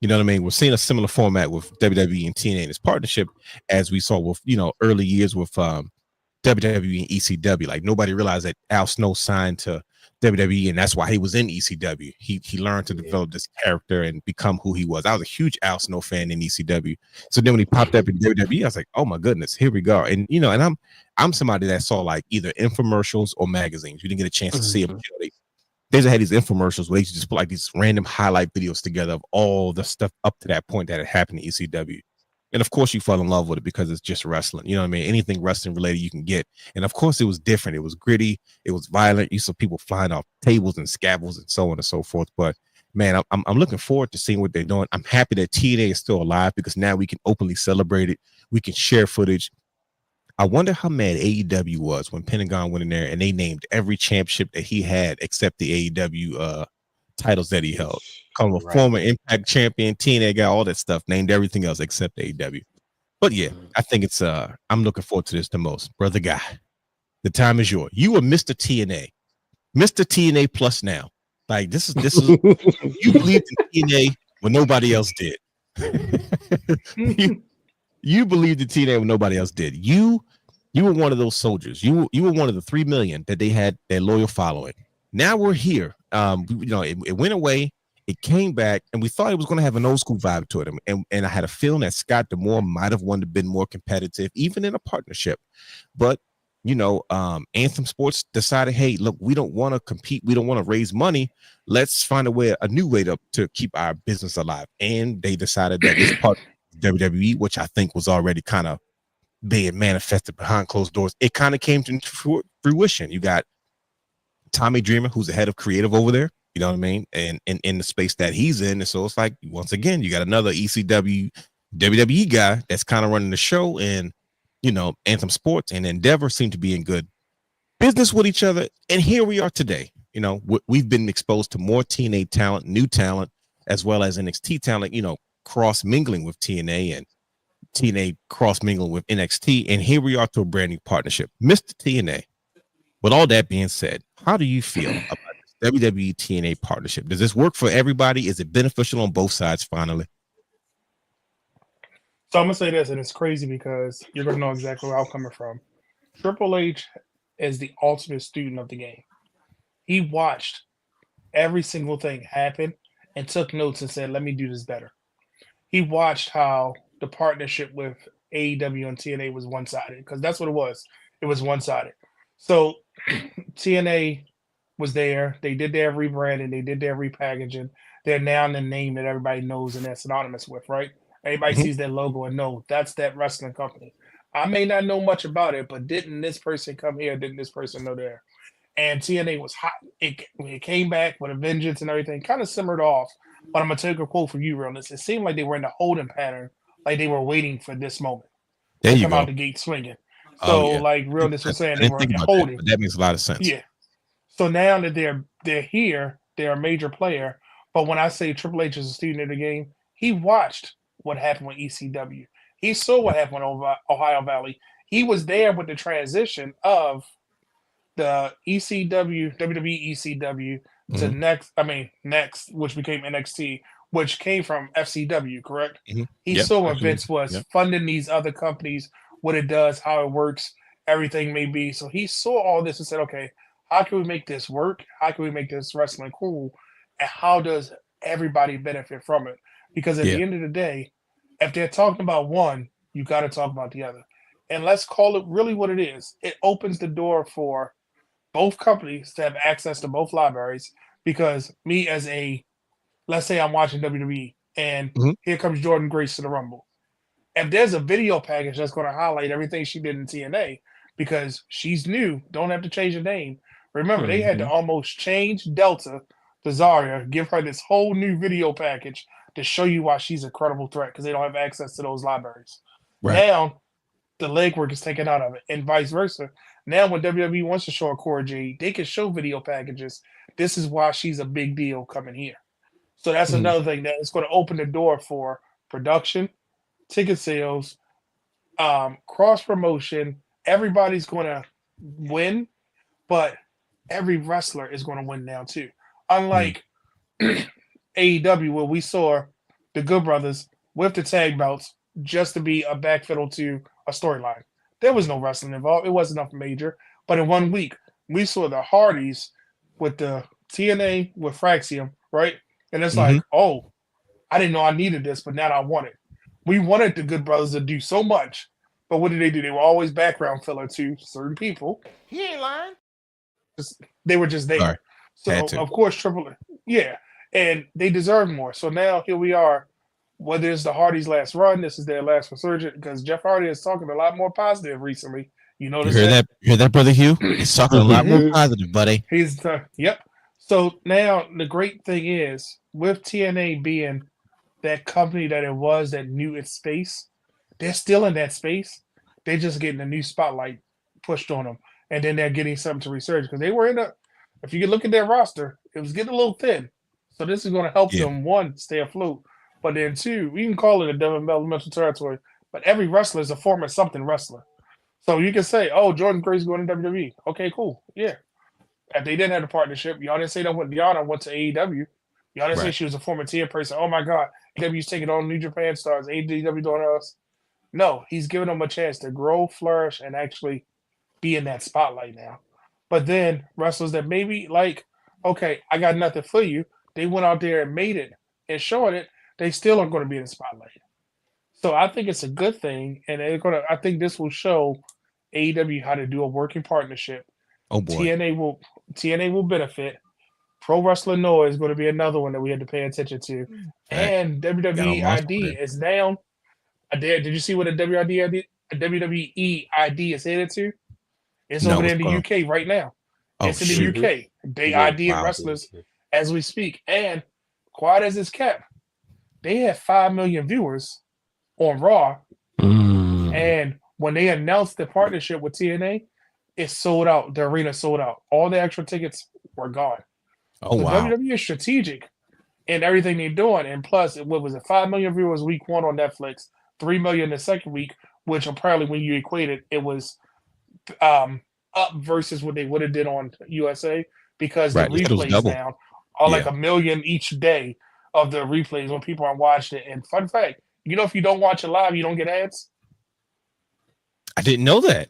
You know what I mean? We're seeing a similar format with WWE and TNA in this partnership, as we saw with, you know, early years with WWE and ECW. Like, nobody realized that Al Snow signed to WWE, and that's why he was in ECW. He learned to develop this character and become who he was. I was a huge Al Snow fan in ECW. So then when he popped up in WWE, I was like, oh my goodness, here we go. And, you know, and I'm somebody that saw like either infomercials or magazines. You didn't get a chance to see them. You know, they had these infomercials where they just put like these random highlight videos together of all the stuff up to that point that had happened in ECW. And of course you fall in love with it because it's just wrestling. You know what I mean? Anything wrestling related you can get. And of course it was different. It was gritty. It was violent. You saw people flying off tables and scaffolds and so on and so forth. But man, I'm looking forward to seeing what they're doing. I'm happy that TNA is still alive because now we can openly celebrate it. We can share footage. I wonder how mad AEW was when Pentagon went in there and they named every championship that he had except the AEW titles that he held. Call him a former Impact champion, TNA guy, all that stuff, named everything else except AEW. But yeah, I think it's I'm looking forward to this the most. Brother Guy, the time is yours. You are Mr. TNA. Mr. TNA plus now. Like this is you believed in TNA when nobody else did. You believed in TNA when nobody else did. You were one of those soldiers. You were one of the 3 million that they had their loyal following. Now we're here. You know, it went away. It came back, and we thought it was going to have an old school vibe to it. And I had a feeling that Scott D'Amore might have wanted to been more competitive, even in a partnership. But you know, Anthem Sports decided, hey, look, we don't want to compete. We don't want to raise money. Let's find a new way to keep our business alive. And they decided that this part of WWE, which I think was already kind of being manifested behind closed doors, it kind of came to fruition. You got Tommy Dreamer, who's the head of creative over there. You know what I mean? And in the space that he's in. And so it's like, once again, you got another ECW WWE guy that's kind of running the show. And, you know, Anthem Sports and Endeavor seem to be in good business with each other. And here we are today. You know, we've been exposed to more TNA talent, new talent, as well as NXT talent, you know, cross mingling with TNA and TNA cross mingling with NXT. And here we are to a brand new partnership. Mr. TNA, with all that being said, how do you feel about this WWE TNA partnership? Does this work for everybody? Is it beneficial on both sides finally? So I'm gonna say this, and it's crazy because you're gonna know exactly where I'm coming from. Triple H is the ultimate student of the game. He watched every single thing happen and took notes and said, "Let me do this better." He watched how the partnership with AEW and TNA was one-sided, because that's what it was. It was one-sided. So TNA was there. They did their rebranding. They did their repackaging. They're now in the name that everybody knows and they're synonymous with, right? Everybody sees their logo and know that's that wrestling company. I may not know much about it, but didn't this person come here? Didn't this person know there? And TNA was hot. It came back with a vengeance and everything, kind of simmered off. But I'm going to take a quote from you, Realness. It seemed like they were in a holding pattern, like they were waiting for this moment There to you come go. out the gate swinging. So, like Realness was saying, I they didn't were think about holding. that, but that makes a lot of sense. Yeah. So now that they're here, they're a major player. But when I say Triple H is a student of the game, he watched what happened with ECW. He saw what happened over Ohio Valley. He was there with the transition of the ECW, WWE ECW to next, which became NXT, which came from FCW, correct? He saw what Vince was funding these other companies, what it does, how it works, everything may be. So he saw all this and said, okay, how can we make this work? How can we make this wrestling cool? And how does everybody benefit from it? Because at the end of the day, if they're talking about one, you got to talk about the other. And let's call it really what it is. It opens the door for both companies to have access to both libraries, because me as let's say I'm watching WWE and here comes Jordan Grace to the Rumble. If there's a video package that's going to highlight everything she did in TNA, because she's new, don't have to change the name. Remember, they had to almost change Delta to Zarya, give her this whole new video package to show you why she's a credible threat, because they don't have access to those libraries. Right. Now, the legwork is taken out of it, and vice versa. Now, when WWE wants to show a Cora Jade, they can show video packages. This is why she's a big deal coming here. So that's another thing that is going to open the door for production, ticket sales, cross promotion. Everybody's going to win, but every wrestler is going to win now too. Unlike AEW, where we saw the Good Brothers with the tag belts just to be a backfiddle to a storyline. There was no wrestling involved. It wasn't nothing major. But in 1 week, we saw the Hardys with the TNA with Fraxium, right? And it's like, oh, I didn't know I needed this, but now I want it. We wanted the Good Brothers to do so much, but what did they do? They were always background filler to certain people. He ain't lying. They were just there. Sorry. So, of course, and they deserve more. So now here we are. Whether it's the Hardys' last run, this is their last resurgence, because Jeff Hardy is talking a lot more positive recently. You notice that? You hear that, Brother Hugh? He's talking a lot more positive, buddy. He's yep. So now the great thing is, with TNA being that company that it was that knew its space, they're still in that space. They're just getting a new spotlight pushed on them, and then they're getting something to resurge, because they were in a. If you can look at their roster, it was getting a little thin. So this is going to help them, one, stay afloat, but then two, we can call it a developmental territory, but every wrestler is a former something wrestler. So you can say, oh, Jordan Grace going to WWE. Okay, cool. Yeah. If they didn't have a partnership, y'all didn't say that when Diana went to AEW. Y'all didn't say she was a former TNA person. Oh my God, AEW's taking on New Japan stars, AEW doing us. No, he's giving them a chance to grow, flourish, and actually be in that spotlight now. But then wrestlers that maybe like, okay, I got nothing for you. They went out there and made it and showing it. They still are going to be in the spotlight. So I think it's a good thing, and I think this will show AEW how to do a working partnership. Oh boy, TNA will benefit. Pro Wrestling Noah is going to be another one that we had to pay attention to, and WWE ID is down. Did you see what a WWE ID is headed to? It's over there in the UK right now. It's in the UK. They ID wrestlers as we speak, and quiet as it's kept, they had 5 million viewers on Raw, and when they announced the partnership with TNA, it sold out. The arena sold out. All the extra tickets were gone. Oh, wow. WWE is strategic in everything they're doing, and plus, what was it? 5 million viewers week one on Netflix, 3 million the second week, which apparently when you equate it, it was up versus what they would have did on USA. because the Right. They said it was replays double. now are like Yeah. 1 million each day of the replays when people are watching it. And fun fact, if you don't watch it live, you don't get ads. I didn't know that.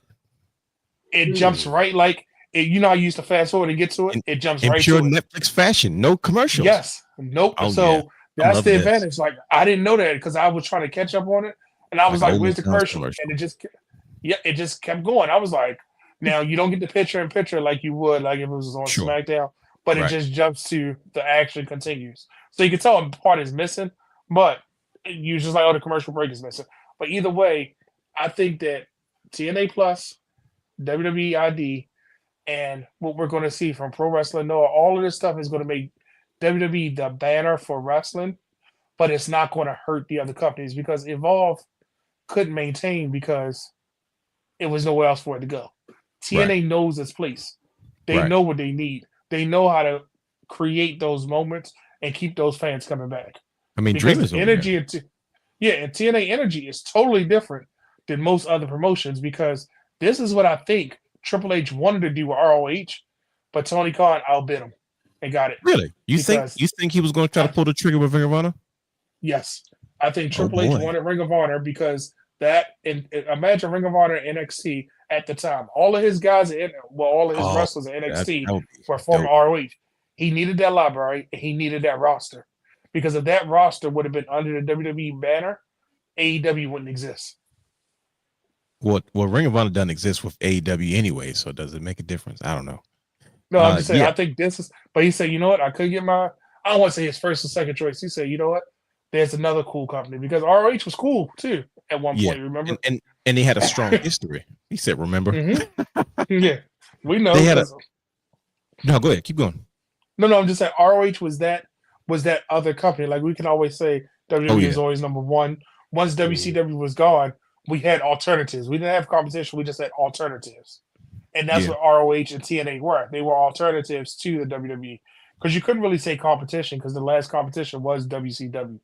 It jumps right like how you used to fast forward and get to it. It jumps In right pure to it. Netflix fashion, no commercials. Yes. Nope. Oh, So yeah. that's love the this. advantage. Like I didn't know that because I was trying to catch up on it, and I was Like like, old "Where's the McDonald's commercial?" And it just kept going. I was like, "Now you don't get the picture like you would like if it was on Sure. SmackDown, but Right. it just jumps to the action continues." So you can tell a part is missing, but you just like, "Oh, the commercial break is missing." But either way, I think that TNA Plus, WWE ID, and what we're going to see from Pro Wrestling Noah, all of this stuff is going to make WWE the banner for wrestling, but it's not going to hurt the other companies because Evolve couldn't maintain because it was nowhere else for it to go. TNA knows its place. They know what they need. They know how to create those moments and keep those fans coming back. I mean, Because Dream is the over energy, there. and TNA energy is totally different than most other promotions because this is what I think Triple H wanted to do with ROH, but Tony Khan outbid him and got it. Really? You think he was going to try to pull the trigger with Ring of Honor? Yes, I think Oh, Triple H boy. wanted Ring of Honor because imagine Ring of Honor and NXT at the time. All of his guys, all of his wrestlers in NXT that would be were former dope. ROH. He needed that library and he needed that roster because if that roster would have been under the WWE banner, AEW wouldn't exist. Well, Ring of Honor doesn't exist with AEW anyway, so does it make a difference? I don't know. No, I'm just saying. yeah. I think this is. But he said, you know what? I could get I don't want to say his first or second choice. He said, you know what? There's another cool company because ROH was cool too at one point. Remember? And they had a strong history. He said, "Remember?" Yeah, we know. They had No, go ahead. Keep going. No. I'm just saying ROH was that other company. Like we can always say WWE is always number one. Once WCW was gone, we had alternatives. We didn't have competition. We just had alternatives. And that's what ROH and TNA were. They were alternatives to the WWE. Because you couldn't really say competition because the last competition was WCW.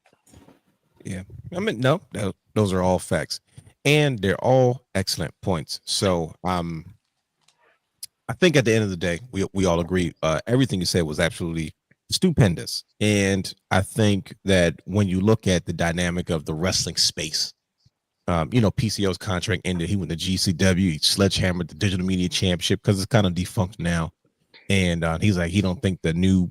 Yeah. I mean, no, those are all facts. And they're all excellent points. So I think at the end of the day, we all agree everything you said was absolutely stupendous. And I think that when you look at the dynamic of the wrestling space, PCO's contract ended. He went to GCW. He sledgehammered the Digital Media Championship because it's kind of defunct now. And he's like, he don't think the new,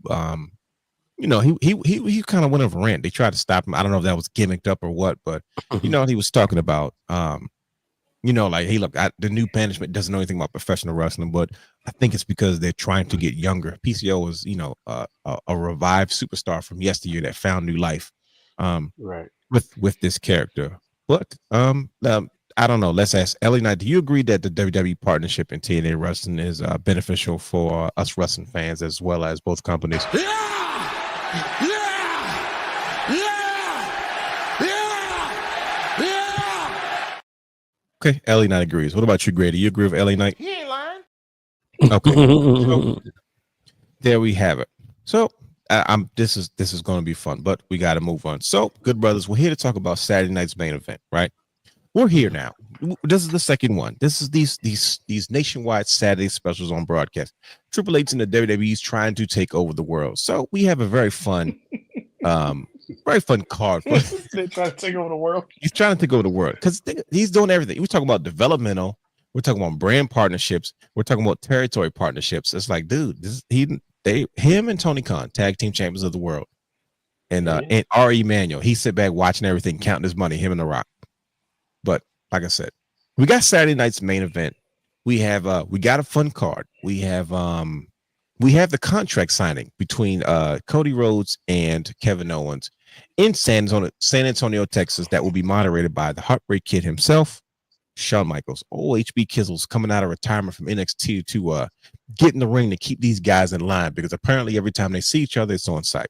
he kind of went over rant. They tried to stop him. I don't know if that was gimmicked up or what, but he was talking about, like, hey, look, the new management doesn't know anything about professional wrestling, but I think it's because they're trying to get younger. PCO was, a revived superstar from yesteryear that found new life, with this character. But I don't know. Let's ask Ellie Knight. Do you agree that the WWE partnership in TNA wrestling is beneficial for us wrestling fans as well as both companies? Okay, Ellie Knight agrees. What about you, Grady? You agree with Ellie Knight? He ain't lying. Okay. So, there we have it. So this is going to be fun, but we got to move on. So, good brothers, we're here to talk about Saturday night's main event, right? We're here now. This is the second one. This is these nationwide Saturday specials on broadcast. Triple H and the WWE is trying to take over the world. So we have a very fun card. They're trying to take over the world. He's trying to take over the world because he's doing everything. We're talking about developmental. We're talking about brand partnerships. We're talking about territory partnerships. It's like, dude, him and Tony Khan, tag team champions of the world, and R.E. Manuel. He sit back watching everything, counting his money. Him and The Rock. But like I said, we got Saturday night's main event. We got a fun card. We have the contract signing between Cody Rhodes and Kevin Owens in San Antonio, Texas. That will be moderated by the Heartbreak Kid himself, Shawn Michaels. HB Kizzle's coming out of retirement from NXT to get in the ring to keep these guys in line because apparently every time they see each other, it's on site.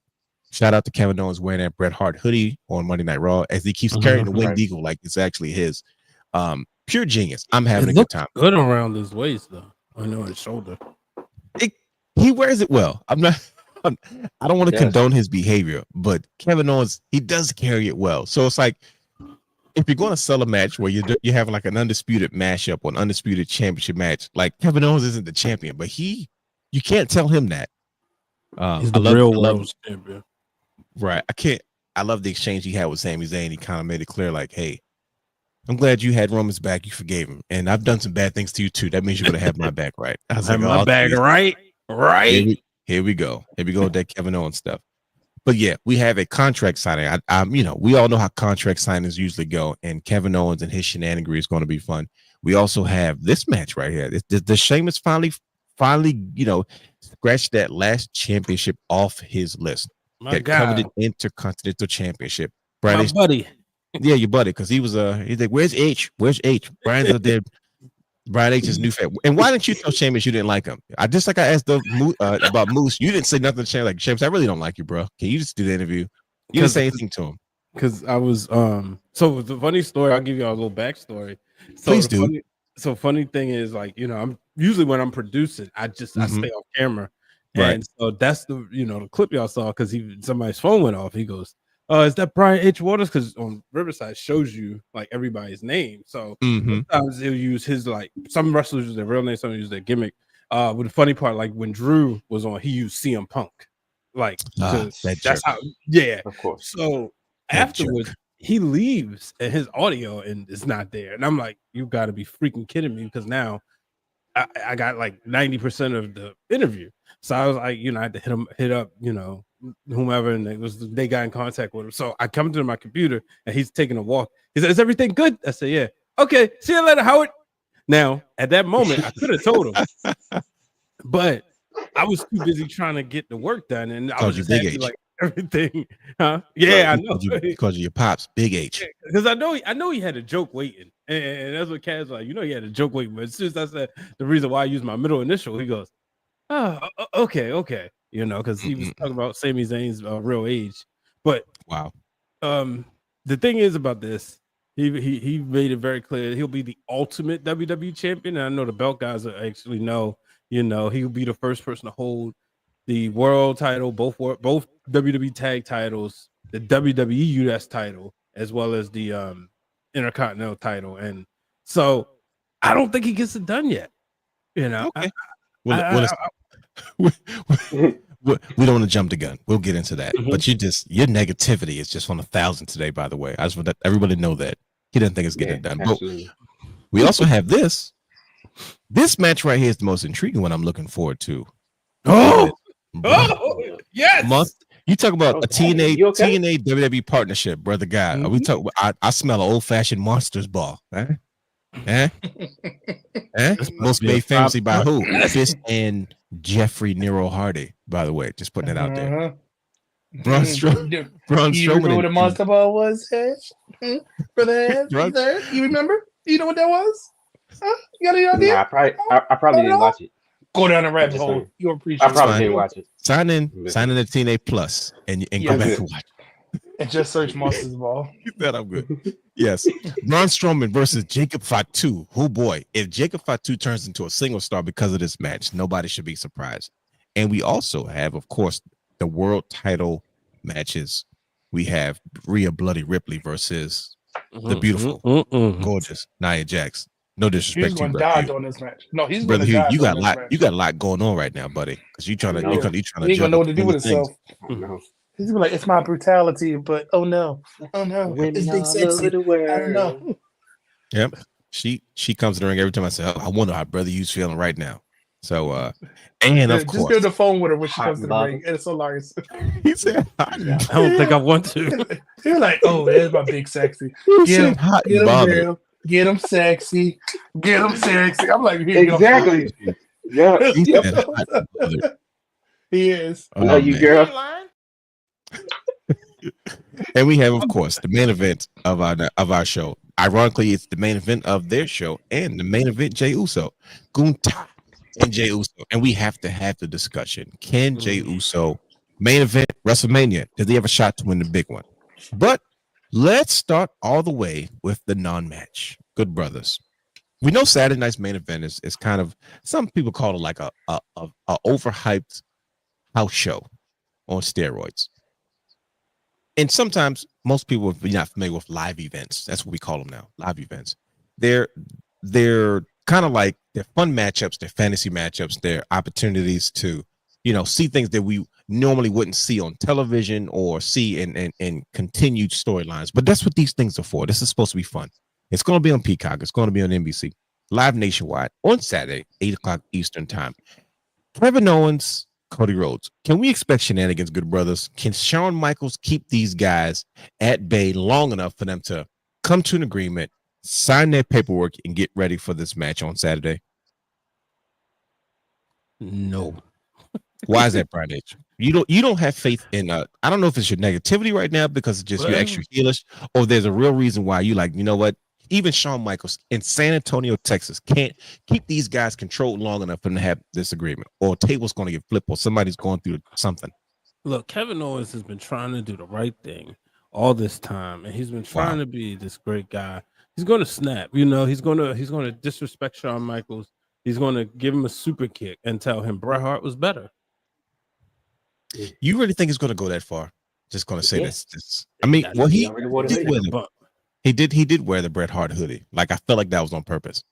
Shout out to Kevin Owens wearing that Bret Hart hoodie on Monday Night Raw as he keeps carrying the winged eagle like it's actually his. Pure genius. I'm having a good time. Good around his waist though. I know his shoulder. He wears it well. I don't want to condone his behavior, but Kevin Owens, he does carry it well. So it's like if you're going to sell a match where you're having like an undisputed mashup or an undisputed championship match, like Kevin Owens isn't the champion, but he You can't tell him that. He's the real world champion. Right. I can't. I love the exchange he had with Sami Zayn. He kind of made it clear, like, hey, I'm glad you had Roman's back. You forgave him. And I've done some bad things to you, too. That means you're going to have my back, right? I was Have like, my back, geez. right? Here we go. Here we go with that Kevin Owens stuff. But yeah, we have a contract signing. We all know how contract signings usually go, and Kevin Owens and his shenanigery is going to be fun. We also have this match right here. The Sheamus finally, scratched that last championship off his list. That coveted Intercontinental Championship. My buddy. Yeah, your buddy, because he's like, where's H? Where's H? Brian's up there. Brian H is new fan. And why didn't you tell Sheamus you didn't like him? I asked about Moose. You didn't say nothing to Sheamus. Like, Sheamus, I really don't like you, bro. Can you just do the interview? You didn't say anything to him. Because I was so the funny story, I'll give you a little backstory. So Please do. Funny thing is, like, I'm usually when I'm producing, I stay off camera. Right. And so that's the the clip y'all saw, because somebody's phone went off. He goes, is that Brian H. Waters? Because on Riverside shows you like everybody's name. So sometimes he'll use his, like, some wrestlers use their real name, some use their gimmick. But the funny part, like when Drew was on, he used CM Punk. Like that's how, of course. So afterwards, he leaves and his audio and it's not there. And I'm like, you gotta be freaking kidding me, because now I got like 90% of the interview. So I was like, I had to hit up, whomever, and they got in contact with him. So I come to my computer and he's taking a walk. He said, "Is everything good?" I said, "Yeah." "Okay, see you later, Howard." Now, at that moment, I could have told him, but I was too busy trying to get the work done, and I was just happy, like everything, huh? Yeah, I know. Because of your pops, Big H. Because I know he had a joke waiting, and that's what Kaz was like. He had a joke waiting. But as soon as I said the reason why I used my middle initial, he goes, "Oh, okay." Because he was talking about Sami Zayn's real age. But wow, the thing is about this, he made it very clear he'll be the ultimate WWE champion. And I know the belt guys actually know, he'll be the first person to hold the world title, both WWE tag titles, the WWE US title, as well as the Intercontinental title. And so I don't think he gets it done yet. Okay. We don't want to jump the gun. We'll get into that. But your negativity is just on 1,000 today, by the way. I just want that everybody to know that he doesn't think it's getting it done. Absolutely. But we also have this match right here is the most intriguing one I'm looking forward to. Yes. You talk about a TNA WWE partnership, brother guy. Are we talking? I smell an old-fashioned Monsters ball. Most made famously by who? Fist and Jeffrey Nero Hardy, by the way. Just putting it out there. Braun Strowman. You remember what a Monster Ball was, brother? You remember? You know what that was? Huh? You got any idea? Nah, I probably didn't watch it. Go down the rabbit hole. You'll appreciate it. I probably didn't watch it. Sign in the TNA Plus and go back and watch it. And just search Monsters Ball. That I'm good. Yes. Braun Strowman versus Jacob Fatu. Oh boy. If Jacob Fatu turns into a single star because of this match, nobody should be surprised. And we also have, of course, the world title matches. We have Rhea Bloody Ripley versus the beautiful, gorgeous Nia Jax. No disrespect to you, brother. On this match. No, he's brother Hugh. You got a lot going on right now, buddy. Because you trying to he ain't gonna know what to do with himself. He's gonna be like, it's my brutality, but oh no, it's big sexy. I don't know. Yep. She comes to the ring every time I say, I wonder how brother Hugh's feeling right now. So and of course, just get on the phone with her when she comes to the ring. And it's hilarious. He said, I don't think I want to. He's like, oh, there's my big sexy. Get him sexy. Get him sexy. I'm like, here exactly. Yeah. He is. I love you, girl. And we have, of course, the main event of our show. Ironically, it's the main event of their show and the main event, Jey Uso. Gunther and Jey Uso. And we have to have the discussion. Can Jey Uso main event WrestleMania? Does he have a shot to win the big one? But let's start all the way with the non-match. Good brothers. We know Saturday night's main event is kind of, some people call it like a overhyped house show on steroids. And sometimes most people are not familiar with live events. That's what we call them now, live events. They're kind of like they're fun matchups, they're fantasy matchups, they're opportunities to, see things that we normally wouldn't see on television or see in continued storylines. But that's what these things are for. This is supposed to be fun. It's going to be on Peacock. It's going to be on NBC, live nationwide on Saturday, 8:00 Eastern time. Kevin Owens, Cody Rhodes. Can we expect shenanigans, good brothers? Can Shawn Michaels keep these guys at bay long enough for them to come to an agreement, sign their paperwork, and get ready for this match on Saturday? No. Why is that, Brian H? You don't have faith in I don't know if it's your negativity right now because it's just you're extra heelish, or there's a real reason why you like, you know what? Even Shawn Michaels in San Antonio, Texas, can't keep these guys controlled long enough for them to have this agreement, or a table's going to get flipped, or somebody's going through something. Look, Kevin Owens has been trying to do the right thing all this time, and he's been trying to be this great guy. He's going to snap, he's going to disrespect Shawn Michaels. He's going to give him a super kick and tell him Bret Hart was better. You really think he's going to go that far? Just going to say this. I mean, well, he did wear the Bret Hart hoodie. Like, I felt like that was on purpose.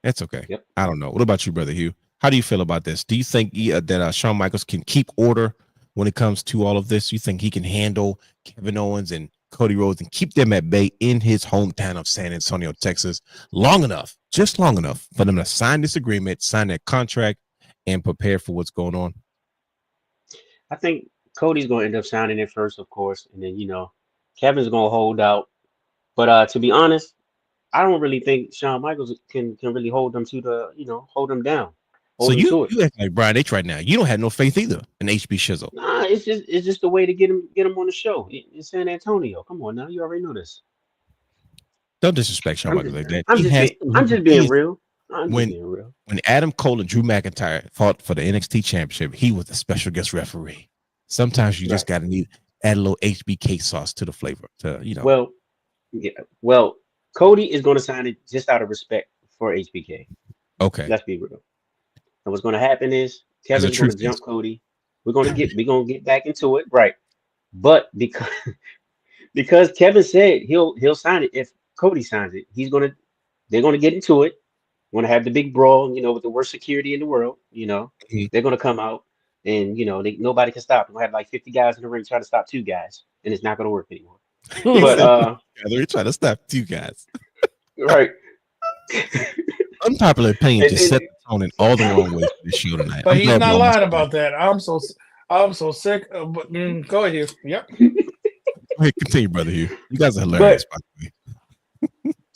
That's okay. Yep. I don't know. What about you, Brother Hugh? How do you feel about this? Do you think that Shawn Michaels can keep order when it comes to all of this? You think he can handle Kevin Owens and Cody Rhodes and keep them at bay in his hometown of San Antonio, Texas, just long enough for them to sign this agreement, sign that contract, and prepare for what's going on? I think Cody's going to end up signing it first, of course, and then Kevin's going to hold out. But to be honest, I don't really think Shawn Michaels can really hold them hold them down. So you act like Brian H right now. You don't have no faith either in HB Shizzle. Nah, it's just a way to get him on the show in San Antonio. Come on now, you already know this. Don't disrespect Shawn Michaels like that. I'm just being real. When Adam Cole and Drew McIntyre fought for the NXT Championship, he was the special guest referee. Sometimes you just got to add a little HBK sauce to the flavor. Well, Cody is going to sign it just out of respect for HBK. Okay, let's be real. And what's going to happen is Kevin's going to jump Cody. We're going to get back into it, right? But because Kevin said he'll sign it if Cody signs it, they're going to get into it. Want to have the big brawl, with the worst security in the world. They're going to come out, and nobody can stop them. We have like 50 guys in the ring trying to stop two guys, and it's not going to work anymore. But they're trying to stop two guys, right? Unpopular opinion just set the tone in all the wrong ways for this show tonight. But he's not lying about that. I'm so sick. But go ahead. Yep. Hey, continue, Brother Hugh. You guys are hilarious, by the way.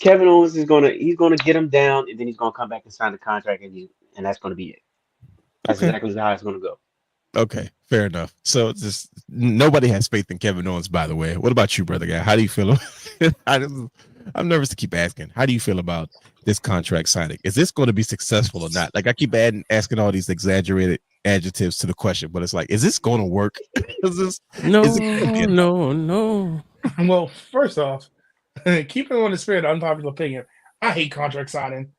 Kevin Owens he's gonna get him down, and then he's gonna come back and sign the contract, and that's gonna be it. That's exactly how it's gonna go. Okay, fair enough. So just nobody has faith in Kevin Owens, by the way. What about you, brother guy? How do you feel? I'm nervous to keep asking. How do you feel about this contract signing? Is this going to be successful or not? Like, I keep asking all these exaggerated adjectives to the question, but it's like, is this going to work? No. Well, first off, keeping on the spirit of Unpopular Opinion, I hate contract signing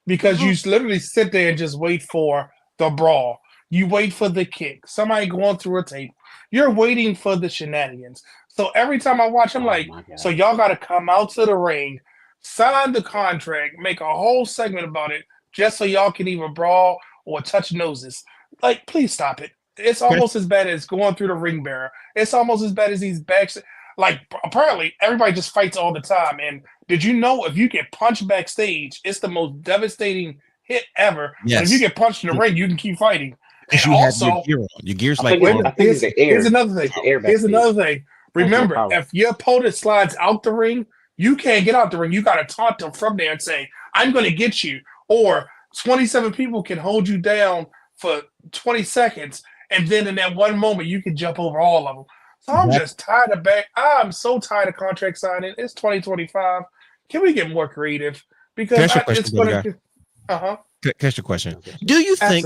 because you literally sit there and just wait for the brawl. You wait for the kick. Somebody going through a table. You're waiting for the shenanigans. So every time I watch, I'm like, so y'all got to come out to the ring, sign the contract, make a whole segment about it, just so y'all can either brawl or touch noses. Like, please stop it. It's almost as bad as going through the ring bearer. It's almost as bad as these backs. Like, apparently, everybody just fights all the time. And did you know if you get punched backstage, it's the most devastating hit ever. Yes. And if you get punched in the ring, you can keep fighting. And you also, have your gear on. Your gear's like, here's another thing. Here's another thing. Remember, if your opponent slides out the ring, you can't get out the ring. You got to taunt them from there and say, I'm going to get you. Or 27 people can hold you down for 20 seconds. And then in that one moment, you can jump over all of them. So I'm just tired of I'm so tired of contract signing. It's 2025. Can we get more creative? Because it's going to. Catch the question. Do you think?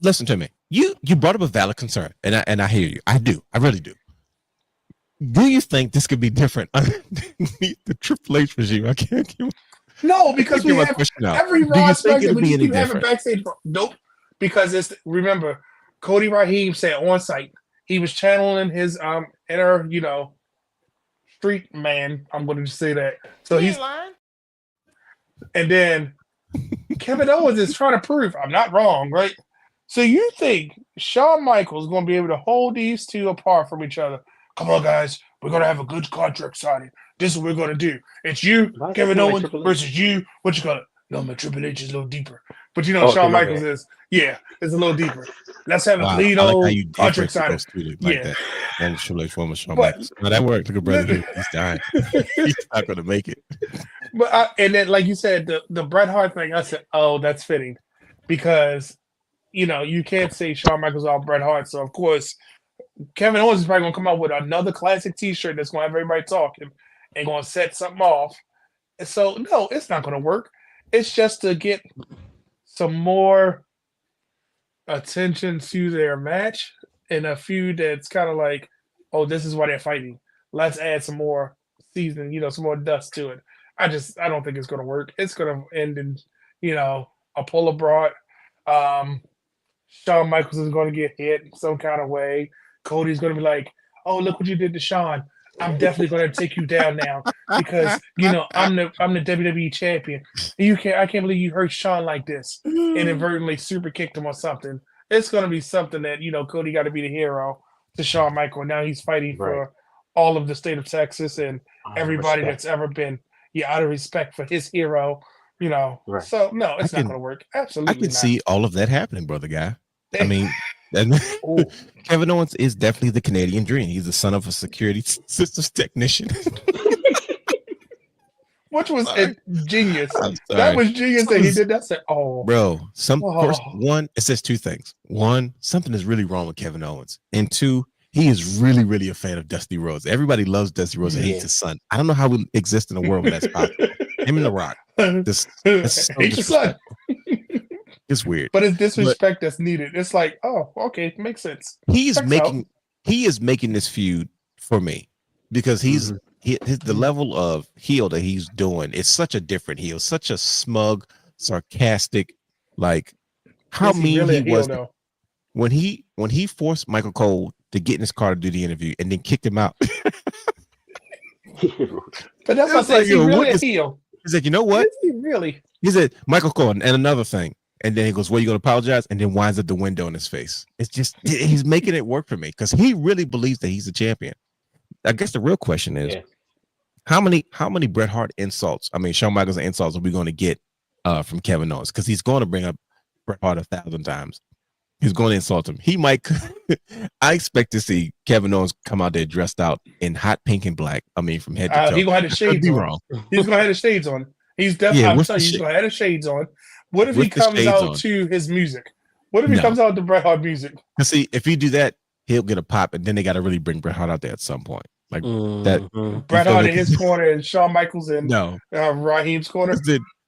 Listen to me. You brought up a valid concern, and I hear you. I do. I really do. Do you think this could be different underneath the Triple H regime? I can't. No, because we have every Raw SmackDown. We keep having backstage. Nope. Because remember, Cody Raheem said on site he was channeling his inner street man. I'm going to say that. So he's lying. And then Kevin Owens is trying to prove I'm not wrong, right? So you think Shawn Michaels is going to be able to hold these two apart from each other? Come on, guys. We're going to have a good contract signing. This is what we're going to do. It's you, Why does it Kevin sound like Owens, Triple H? versus you. What you call it? No, my Triple H is a little deeper. But you know, Oh, okay, Shawn my Michaels bad. is, yeah, it's a little deeper. Let's have a Wow, clean I like how old you contract signing. differentiate those two like Yeah. that. One was Triple H, one was Shawn But- Michaels. No, that worked. Look at brother here. He's dying. He's not going to make it. But and then, like you said, the Bret Hart thing, I said, oh, that's fitting. Because, you know, you can't say Shawn Michaels off Bret Hart. So, of course, Kevin Owens is probably going to come out with another classic T-shirt that's going to have everybody talking and going to set something off. And so, no, it's not going to work. It's just to get some more attention to their match in a feud that's kind of like, oh, this is why they're fighting. Let's add some more season, you know, some more dust to it. I don't think it's going to work. It's going to end in, you know, a pull abroad. Shawn Michaels is going to get hit some kind of way. Cody's going to be like, oh, look what you did to Shawn. I'm definitely going to take you down now because, you know, I'm the WWE champion. I can't believe you hurt Shawn like this and inadvertently super kicked him or something. It's going to be something that, you know, Cody got to be the hero to Shawn Michaels. Now he's fighting for all of the state of Texas and everybody that's ever been, out of respect for his hero, you know. Right. So, no, it's not going to work. Absolutely I can not. see all of that happening, brother guy. I mean, Kevin Owens is definitely the Canadian dream. He's the son of a security systems technician. Which was genius. I'm That sorry. was genius that he did that. I said, oh. Bro, first, Oh. one, it says two things. One, something is really wrong with Kevin Owens. And two, he is really, really a fan of Dusty Rhodes. Everybody loves Dusty Rhodes and hates his son. I don't know how we exist in a world where that's possible. Him and The Rock. This is so Hate your son. It's weird. But it's disrespect that's needed. It's like, oh, okay, makes sense. He is Checks making this feud for me because the level of heel that he's doing is such a different heel, such a smug, sarcastic, like how Is he mean really he a heel, was though? when he forced Michael Cole to get in his car to do the interview and then kicked him out. But that's what I It's said. like, Is he yo, really what a is- heel? He's like, you know what? Is he really? He said, Michael Cole, and another thing. And then he goes, well, you going to apologize? And then winds up the window in his face. It's just, he's making it work for me because he really believes that he's a champion. I guess the real question is, how many Bret Hart insults, I mean, Shawn Michaels insults are we going to get from Kevin Owens? Because he's going to bring up Bret Hart 1,000 times. He's going to insult him. He might, I expect to see Kevin Owens come out there dressed out in hot pink and black. I mean, from head to toe. He's going to have the shades on. Wrong. He's going to have the shades on. He's definitely, Yeah, I'm what's telling the you, he's shade? going to have the shades on. What if he With the comes shades out on. to his music? What if he No. comes out to Bret Hart music? Because see, if you do that, he'll get a pop, and then they got to really bring Bret Hart out there at some point. Like that. Bret feel Hart like- in his corner and Shawn Michaels in No, Raheem's corner.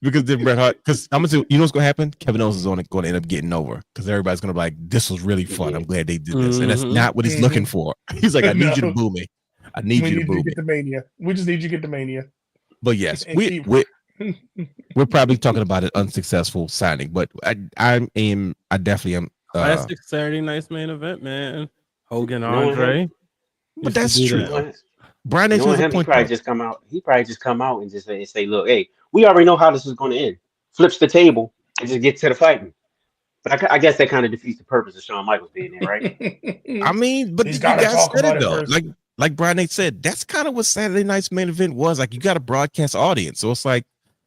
because then Bret Hart. Because I'm gonna say, you know what's gonna happen? Kevin Owens is going to end up getting over because everybody's gonna be like, "This was really fun. I'm glad they did this," and that's not what he's looking for. He's like, "I need you to No. boo me. I need We you need to you boo to me." get the mania. We just need you to get the mania. But yes, and we're keep- probably talking about an unsuccessful signing. But I definitely am. Classic Saturday night's main event, man. Hogan, Knowing Andre. But Used to that's do true. that. though. Brian H. Knowing has a him, he point. probably though. just come out. He probably just come out and just say, "Look, hey, we already know how this is going to end." Flips the table and just get to the fighting. But I guess that kind of defeats the purpose of Shawn Michaels being there, right? I mean, but He's you gotta guys talk said about it it though. first. Like Brian H. said, that's kind of what Saturday night's main event was. Like you got a broadcast audience, so it's like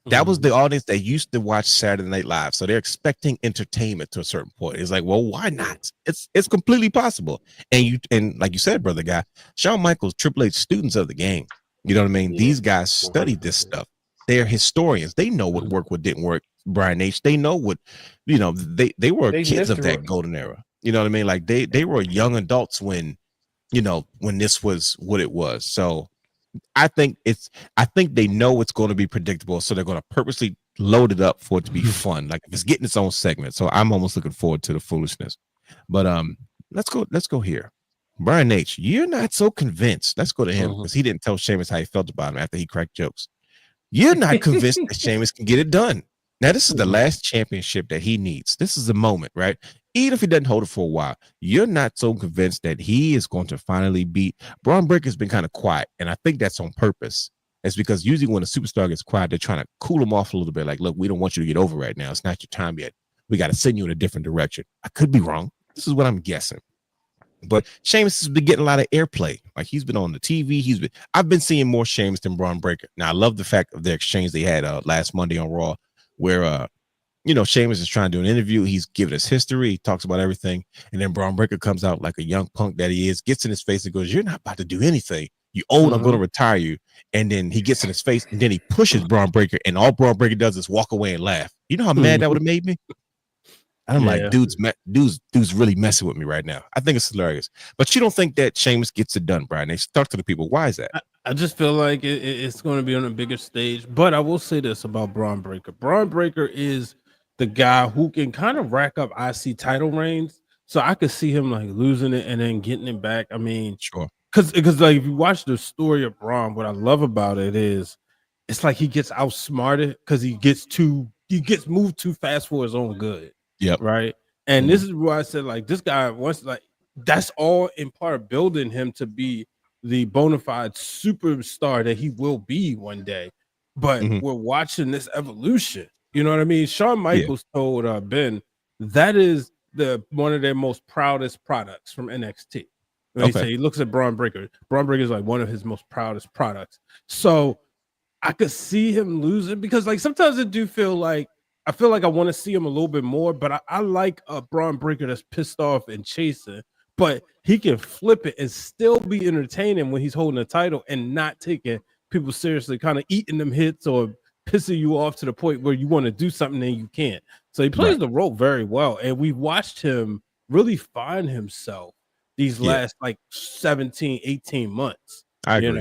that was the audience that used to watch Saturday Night Live, so they're expecting entertainment to a certain point. It's like, well, why not? It's completely possible. And like you said, brother guy, Shawn Michaels, Triple H, students of the game. You know what I mean? Yeah. These guys studied this stuff. They're historians. They know what worked, what didn't work. Brian H. They know what, they were They kids lived of through that it. golden era. You know what I mean? Like they were young adults when this was what it was. So I think they know it's going to be predictable, so they're going to purposely load it up for it to be fun. Like it's getting its own segment. So I'm almost looking forward to the foolishness. But let's go here. Brian H., you're not so convinced. Let's go to him because he didn't tell Sheamus how he felt about him after he cracked jokes. You're not convinced that Sheamus can get it done. Now, this is the last championship that he needs. This is the moment, right? Even if he doesn't hold it for a while, you're not so convinced that he is going to finally beat. Braun Breaker's been kind of quiet, and I think that's on purpose. It's because usually when a superstar gets quiet, they're trying to cool them off a little bit. Like, look, we don't want you to get over right now. It's not your time yet. We got to send you in a different direction. I could be wrong. This is what I'm guessing. But Sheamus has been getting a lot of airplay. Like, he's been on the TV. I've been seeing more Sheamus than Braun Breaker. Now, I love the fact of the exchange they had last Monday on Raw, where Sheamus is trying to do an interview. He's giving us history. He talks about everything. And then Braun Breaker comes out like a young punk that he is, gets in his face and goes, "You're not about to do anything. You old, I'm going to retire you." And then he gets in his face and then he pushes Braun Breaker. And all Braun Breaker does is walk away and laugh. You know how mad that would have made me? I'm like, dude's really messing with me right now. I think it's hilarious. But you don't think that Sheamus gets it done, Brian? They talk to the people. Why is that? I just feel like it's going to be on a bigger stage. But I will say this about Braun Breaker. Braun Breaker is the guy who can kind of rack up IC title reigns. So I could see him like losing it and then getting it back. I mean, sure. Because like if you watch the story of Braun, what I love about it is it's like he gets outsmarted because he gets moved too fast for his own good. Yep. Right. And this is why I said, like, this guy wants, like, that's all in part of building him to be the bona fide superstar that he will be one day. But we're watching this evolution. You know what I mean? Shawn Michaels told Ben that is one of their most proudest products from NXT. He looks at Braun Breaker. Braun Breaker is like one of his most proudest products. So I could see him losing because, like, sometimes I do feel like I want to see him a little bit more, but I like a Braun Breaker that's pissed off and chasing, but he can flip it and still be entertaining when he's holding a title and not taking people seriously, kind of eating them hits or pissing you off to the point where you want to do something and you can't. So he plays the role very well, and we've watched him really find himself these last like 17, 18 months. I agree.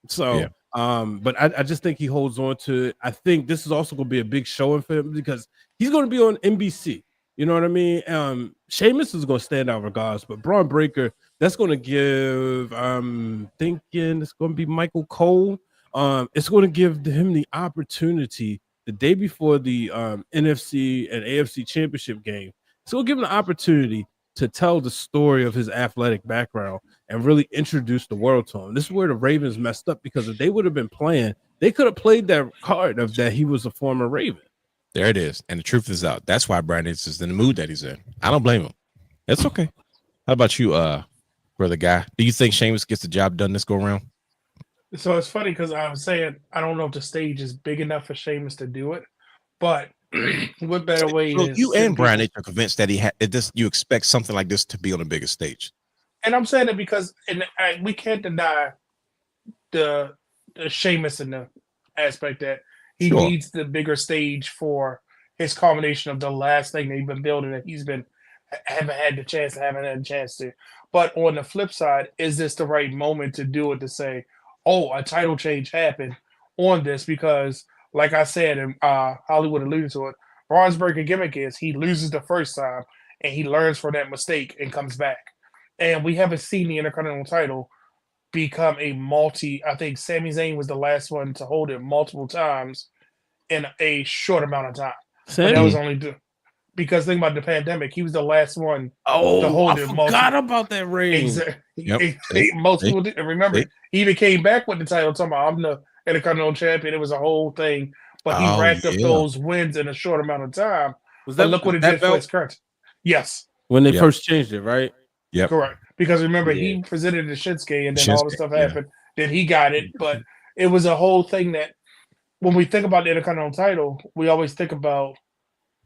So but I just think he holds on to it. I think this is also going to be a big showing for him because he's going to be on NBC. You know what I mean? Sheamus is going to stand out regardless, but Braun Breaker, that's going to give, thinking it's going to be Michael Cole. It's going to give him the opportunity the day before the NFC and AFC championship game. It's going to give him the opportunity to tell the story of his athletic background and really introduce the world to him. This is where the Ravens messed up because if they would have been playing, they could have played that card of that he was a former Raven. There it is. And the truth is out. That's why Brandon is in the mood that he's in. I don't blame him. It's okay. How about you, brother guy? Do you think Sheamus gets the job done this go around? So it's funny because I was saying I don't know if the stage is big enough for Sheamus to do it, but what better way? So you and Brian are convinced that you expect something like this to be on a bigger stage. And I'm saying it because we can't deny the Sheamus in the aspect that he needs the bigger stage for his culmination of the last thing that he's been building that haven't had the chance to. But on the flip side, is this the right moment to do it, to say, oh, a title change happened on this? Because like I said, and Hollywood alluded to it, Braun Breaker gimmick is he loses the first time and he learns from that mistake and comes back. And we haven't seen the Intercontinental title become I think Sami Zayn was the last one to hold it multiple times in a short amount of time. That was only because think about the pandemic. He was the last one to hold it. I forgot about that reign. Exactly. Multiple. Remember, he even came back with the title talking about, I'm the Intercontinental champion. It was a whole thing. But he racked up those wins in a short amount of time. Look what it did for his current. Yes. When they first changed it, right? Yep. Correct. Because remember, he presented the Shinsuke and then all the stuff happened. Then he got it. But it was a whole thing that when we think about the Intercontinental title, we always think about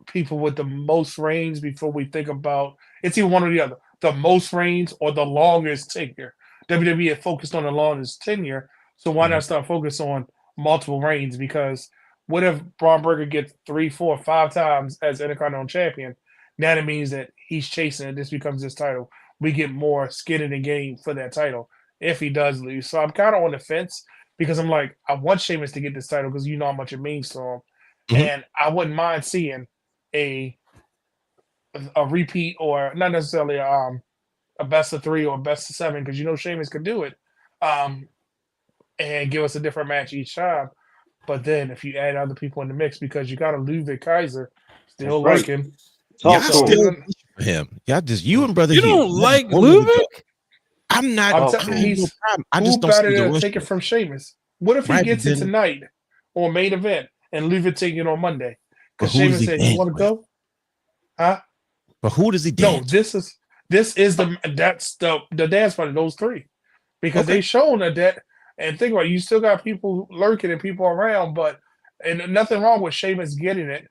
people with the most reigns before we think about it's either one or the other. The most reigns or the longest tenure. WWE had focused on the longest tenure. So why not start focus on multiple reigns? Because what if Braun Breaker gets 3, 4, 5 times as Intercontinental champion? Now that means that he's chasing it. This becomes his title. We get more skin in the game for that title if he does lose. So I'm kind of on the fence because I'm like, I want Sheamus to get this title because you know how much it means to him. And I wouldn't mind seeing a repeat or not necessarily a best of 3 or a best of 7 because you know Sheamus could do it and give us a different match each time. But then if you add other people in the mix because you got a Ludwig Kaiser still like him. Y'all still him. Y'all just you and brother. You don't like Ludwig? I'm not. I just don't see the rush. take it from Sheamus. What if he Right, gets but it then- tonight on main event and leave it taking on Monday? But Because who does Sheamus he said, dance "You want to with? go?" Huh? But who does he No, dance? this is the dance party. Those three, because Okay. they shown that. And think about it, you still got people lurking and people around, but and nothing wrong with Sheamus getting it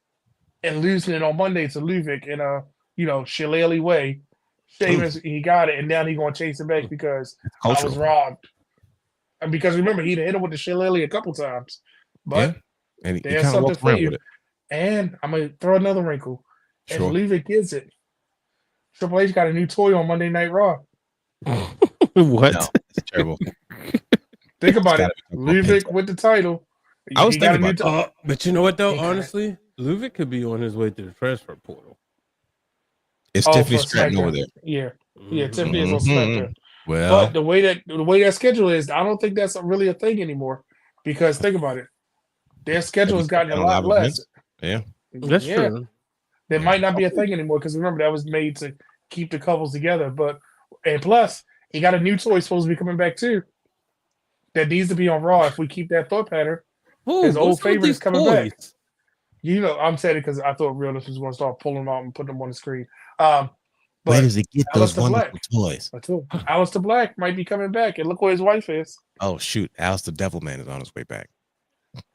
and losing it on Monday to Luvic in a shillelagh way. Sheamus he got it, and now he's gonna chase it back because I was Cultural. robbed. And because remember he hit him with the shillelagh a couple times, but And he there's kind of something walked for around you. with it. And I'm gonna throw another wrinkle. Sure. If Luvic gets it, Triple H got a new toy on Monday Night Raw. What? No, it's terrible. Think about it. gotta be something Luvic with the title. I was He got a thinking new about But you know what though? He got it. Honestly, Luvic could be on his way to the transfer portal. It's Oh, Tiffany for Stratton over SmackDown. there. Yeah, Mhm. Tiffany is on Mhm. SmackDown. Well, But the way that schedule is, I don't think that's really a thing anymore. Because think about it, their schedule has gotten a lot less. Yeah. That's true. There might not be a thing anymore because remember that was made to keep the couples together. And plus, he got a new toy supposed to be coming back too. That needs to be on Raw if we keep that thought pattern. Ooh, His old what's up with favorite is these coming toys? back. I'm saying it because I thought Realness was going to start pulling them out and putting them on the screen. But Where does he get those Aleister wonderful toys? Aleister Black might be coming back, and look where his wife is. Oh shoot, Aleister Devilman is on his way back.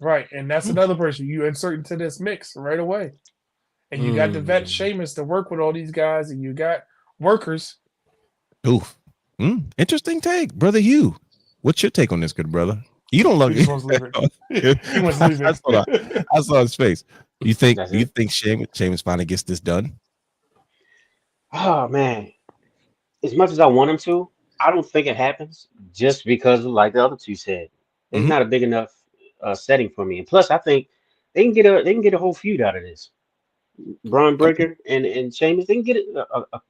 Right, and that's another person you insert into this mix right away. And you got the vet Sheamus to work with all these guys, and you got workers. Oof. Interesting take, brother Hugh. What's your take on this, good brother? You don't love He just wants to leave it. He wants to leave it. I saw his face. You think That's you it. think Sheamus finally gets this done? Oh man, as much as I want him to, I don't think it happens just because, like the other two said, it's Mhm. not a big enough setting for me. And plus, I think they can get a whole feud out of this. Braun Breaker and Sheamus, they can get a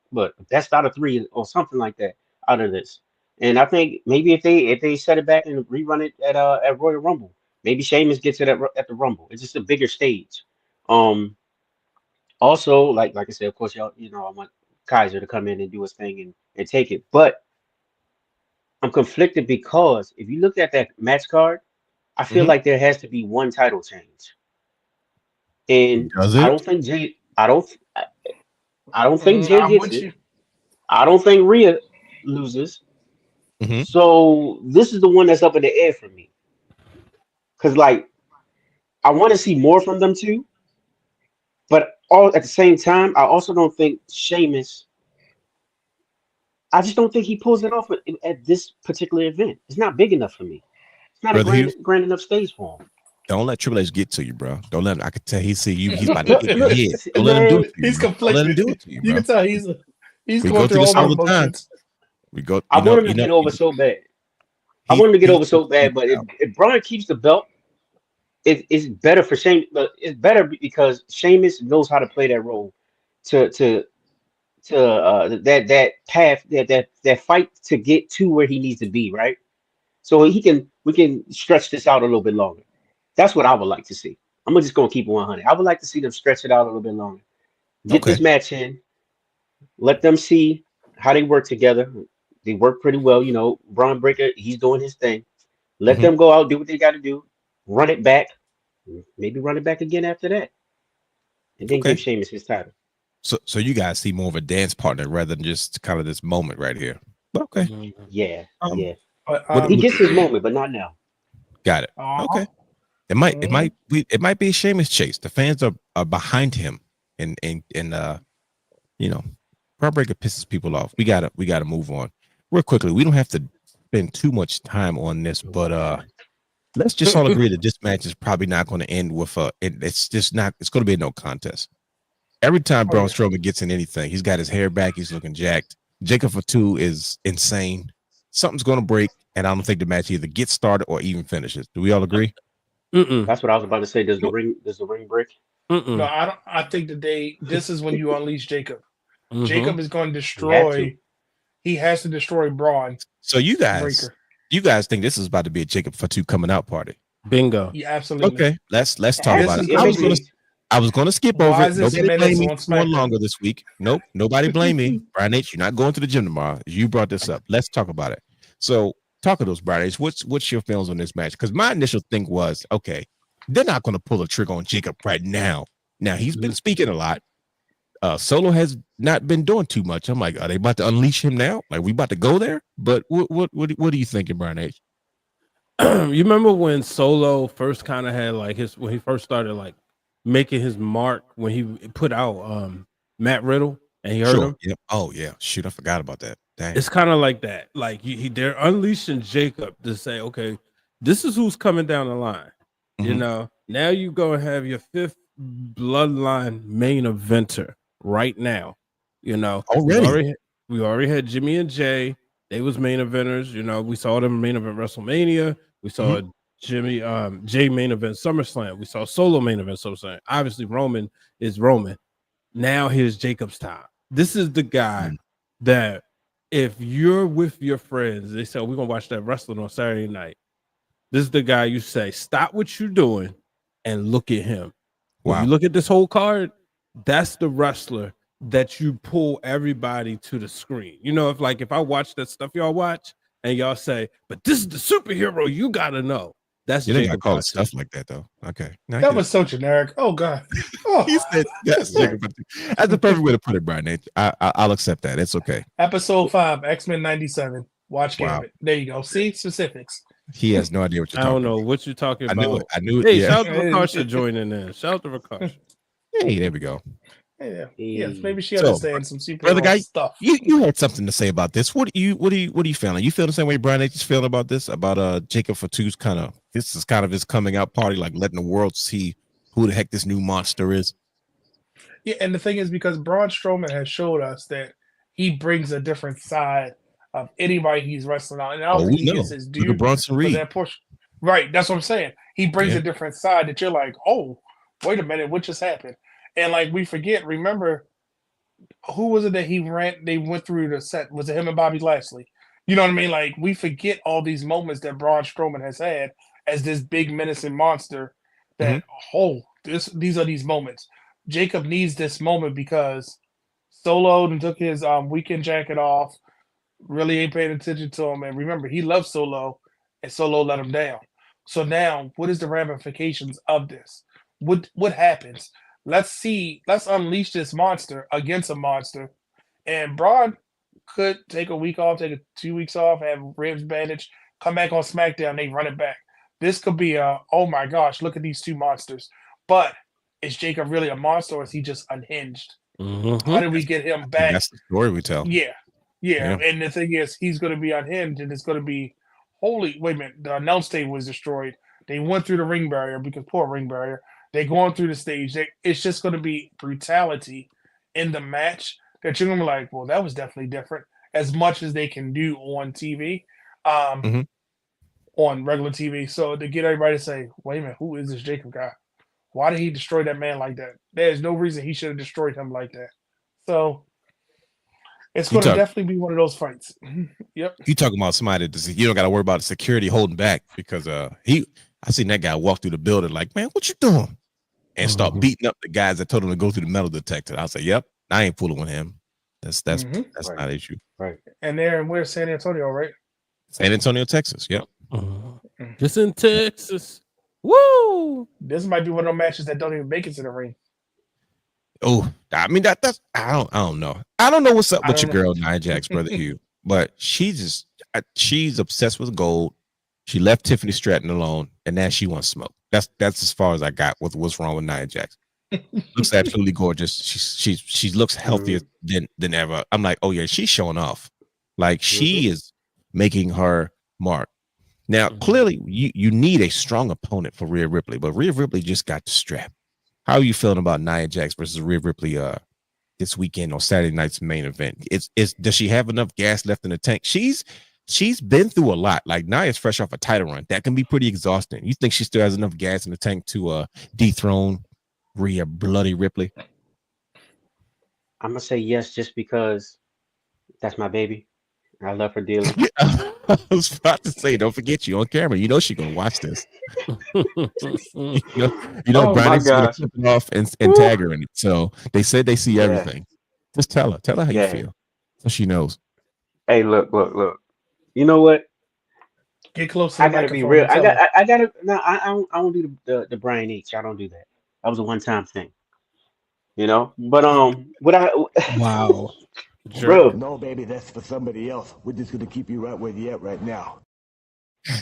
best out of three or something like that out of this. And I think maybe if they set it back and rerun it at Royal Rumble, maybe Sheamus gets it at the Rumble. It's just a bigger stage. Also, like I said, of course, I want Kaiser to come in and do his thing and take it. But I'm conflicted because if you look at that match card, I feel Mhm. like there has to be one title change. And Does I it? don't think Jay I don't think Jay I'm gets with it. you. I don't think Rhea loses. Mhm. So this is the one that's up in the air for me. Cause like I want to see more from them too. But all at the same time, I also don't think Sheamus. I just don't think he pulls it off at this particular event. It's not big enough for me. It's not Brother a Hughes? grand enough stage for him. Don't let Triple H get to you, bro. Don't let him. I could tell he see you. He's about to Look, get your look, head. Don't let him do Man, it to you. he's Bro. Don't let him conflicted. do it to you, You bro. can tell he's We going go through through this all all the the time. emotions. We go. I want him to get over so bad. I want him to get over so bad, but if Brian keeps the belt, it's better for Sheamus. But it's better because Sheamus knows how to play that role to that path that fight to get to where he needs to be, right? So we can stretch this out a little bit longer. That's what I would like to see. I'm just gonna keep it 100. I would like to see them stretch it out a little bit longer. Get this match in. Let them see how they work together. They work pretty well. Braun Breaker, he's doing his thing. Let them go out, do what they got to do. Run it back. Maybe run it back again after that. And then give Sheamus his title. So you guys see more of a dance partner rather than just kind of this moment right here. But okay. Yeah. Yeah. But, He gets his moment, but not now. Got it. Okay. It might be a Sheamus chase. The fans are behind him, and Braun Breaker pisses people off. We gotta move on real quickly. We don't have to spend too much time on this, but let's just all agree that this match is probably not going to end with it's just not. It's going to be a no contest. Every time Braun Strowman gets in anything, he's got his hair back. He's looking jacked. Jacob Fatu is insane. Something's going to break, and I don't think the match either gets started or even finishes. Do we all agree? That's what I was about to say. Does the ring break? No, I don't. I think that this is when you unleash Jacob. Mhm. Jacob is going to destroy. He has to destroy Braun. So you guys think this is about to be a Jacob Fatu coming out party? Bingo. Yeah, absolutely. Okay, let's talk about it. I was going to skip over it. Nobody blame me for longer this week. Nope, nobody blame me. Brian H., you're not going to the gym tomorrow. You brought this up. Let's talk about it. So talk of those Brian H. What's your feelings on this match? Because my initial thing was, okay, they're not going to pull a trigger on Jacob right now. Now he's been speaking a lot. Solo has not been doing too much. I'm like, are they about to unleash him now? Like, we about to go there? But what are you thinking, Brian H? You remember when Solo first kind of had like when he first started like making his mark when he put out Matt Riddle and he hurt him? Yep. Oh yeah. Shoot, I forgot about that. Dang. It's kind of like that. Like they're unleashing Jacob to say, okay, this is who's coming down the line. You know, now you go and have your 5th bloodline main eventer right now. You know, we already had Jimmy and Jay. They was main eventers. You know, we saw them main event WrestleMania. We saw Jay main event SummerSlam. We saw Solo main event SummerSlam. Obviously, Roman is Roman. Now here's Jacob's time. This is the guy that if you're with your friends, they say, we're going to watch that wrestling on Saturday night. This is the guy you say, stop what you're doing and look at him. Wow. When you look at this whole card, that's the wrestler that you pull everybody to the screen. You know, if I watch that stuff y'all watch and y'all say, but this is the superhero you got to know. That's you didn't call it stuff like that, though. Okay. That was so generic. Oh, God. Oh. He said that's the perfect way to put it, Brian. I'll accept that. It's okay. Episode 5, X-Men 97. Watch Gambit. There you go. See? Specifics. He has no idea what you're talking about. I don't know what you're talking about. I knew it. Hey, shout out to Rakasha joining in. Shout out to Rakasha. Hey, there we go. Yeah. Yes, maybe she understands some brother guy stuff. You had something to say about this. What are you feeling? You feel the same way Brian H is feeling about this? About Jacob Fatu's this is kind of his coming out party, like letting the world see who the heck this new monster is. Yeah, and the thing is, because Braun Strowman has showed us that he brings a different side of anybody he's wrestling on. And I don't think he gets his due Bronson Reed. That push. Right, that's what I'm saying. He brings a different side that you're like, oh, wait a minute, what just happened? And like we forget, remember, who was it that they went through the set? Was it him and Bobby Lashley? You know what I mean? Like we forget all these moments that Braun Strowman has had as this big menacing monster. That these are these moments. Jacob needs this moment because Solo took his weekend jacket off, really ain't paying attention to him. And remember, he loves Solo, and Solo let him down. So now, what is the ramifications of this? What happens? Let's unleash this monster against a monster. And Braun could take a week off, take 2 weeks off, have ribs bandaged, come back on SmackDown, they run it back. This could be oh my gosh, look at these two monsters. But is Jacob really a monster or is he just unhinged? How do we get him back? That's the story we tell. Yeah. And the thing is, he's going to be unhinged and it's going to be, wait a minute, the announce table was destroyed. They went through the ring barrier because poor ring barrier. They're going through the stage. It's just going to be brutality in the match that you're going to be like, well, that was definitely different. As much as they can do on TV, on regular TV. So to get everybody to say, wait a minute, who is this Jacob guy? Why did he destroy that man like that? There's no reason he should have destroyed him like that. So it's going to definitely be one of those fights. Yep. You talking about somebody that you don't got to worry about the security holding back because I seen that guy walk through the building like, man, what you doing? And start beating up the guys that told him to go through the metal detector. I'll say, yep, I ain't fooling with him. That's right. not an issue. Right. And we're San Antonio, right? San Antonio, Texas. Yep. Just in Texas. Woo! This might be one of those matches that don't even make it to the ring. Oh, I mean that's I don't know. I don't know what's up with your girl Nia Jax, brother Hugh, but she's obsessed with gold. She left Tiffany Stratton alone, and now she wants smoke. That's as far as I got with what's wrong with Nia Jax. Looks absolutely gorgeous. She looks healthier than ever. I'm like, oh yeah, she's showing off. Like she is making her mark. Now, clearly, you need a strong opponent for Rhea Ripley, but Rhea Ripley just got the strap. How are you feeling about Nia Jax versus Rhea Ripley this weekend on Saturday night's main event? Does she have enough gas left in the tank? She's been through a lot. Like Nia's fresh off a title run. That can be pretty exhausting. You think she still has enough gas in the tank to dethrone Rhea Bloody Ripley? I'm gonna say yes, just because that's my baby. I love her dearly. I was about to say, don't forget you on camera. You know she's gonna watch this. you know, Brian's gonna flip it off and tag her in it. So they said they see everything. Just tell her how you feel, so she knows. Hey, look. You know what? Get close to I the gotta be microphone real. and tell them. I gotta. No, I don't do the Brian H. I don't do that. That was a one time thing, you know. But what I, Wow. Jerk. bro, No, baby, that's for somebody else. We're just gonna keep you right where you at right now.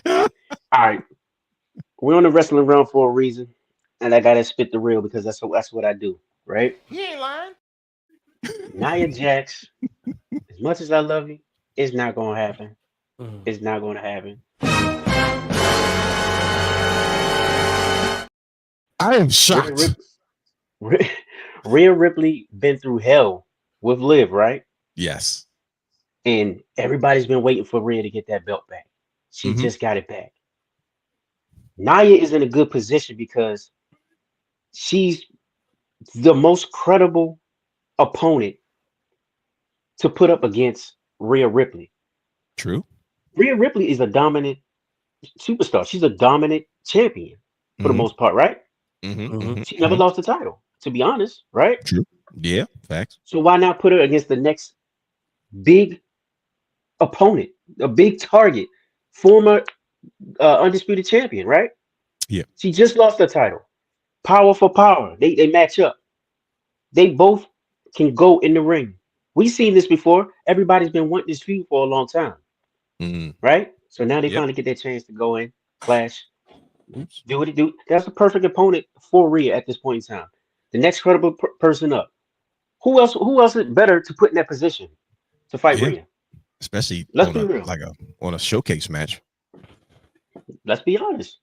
all right, we're on the wrestling realm for a reason, and I gotta spit the real because that's what I do, right? He ain't lying. Nia Jax, as much as I love you, it's not gonna happen. Mm. It's not gonna happen. I am Rhea, shocked. Rhea Ripley been through hell with Liv, right? Yes. And everybody's been waiting for Rhea to get that belt back. She Mhm. just got it back. Nia is in a good position because she's the most credible opponent to put up against Rhea Ripley. True. Rhea Ripley is a dominant superstar. She's a dominant champion for the Mhm. most part, right? Mhm. She never lost the title, to be honest, right? True. Yeah. Facts. So why not put her against the next big opponent, a big target, former undisputed champion, right? Yeah. She just lost the title. Power for power. They match up. They both can go in the ring. We've seen this before. Everybody's been wanting this feud for a long time, Mm. right? So now they Yep. finally get their chance to go in, clash, Oops. do what it do. That's the perfect opponent for Rhea at this point in time. The next credible person up. Who else? Who else is better to put in that position to fight Yeah. Rhea? Especially Let's on be a real. on a showcase match. Let's be honest.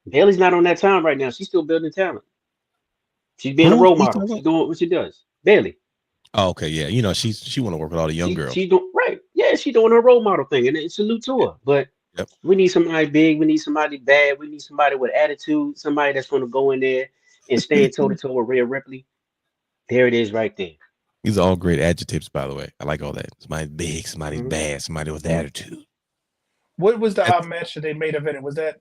Bailey's not on that time right now. She's still building talent. She's being a Who role you model. talking She's about? doing what she does. Bailey. Oh, okay. Yeah. She want to work with all the young girls. She's doing right. Yeah, she's doing her role model thing, and salute to her. But Yep. we need somebody big. We need somebody bad. We need somebody with attitude. Somebody that's going to go in there and stand toe to toe with Rhea Ripley. There it is, right there. These are all great adjectives, by the way. I like all that. Somebody big, somebody Mhm. bad, somebody with attitude. What was the That's- match that they made event? Was that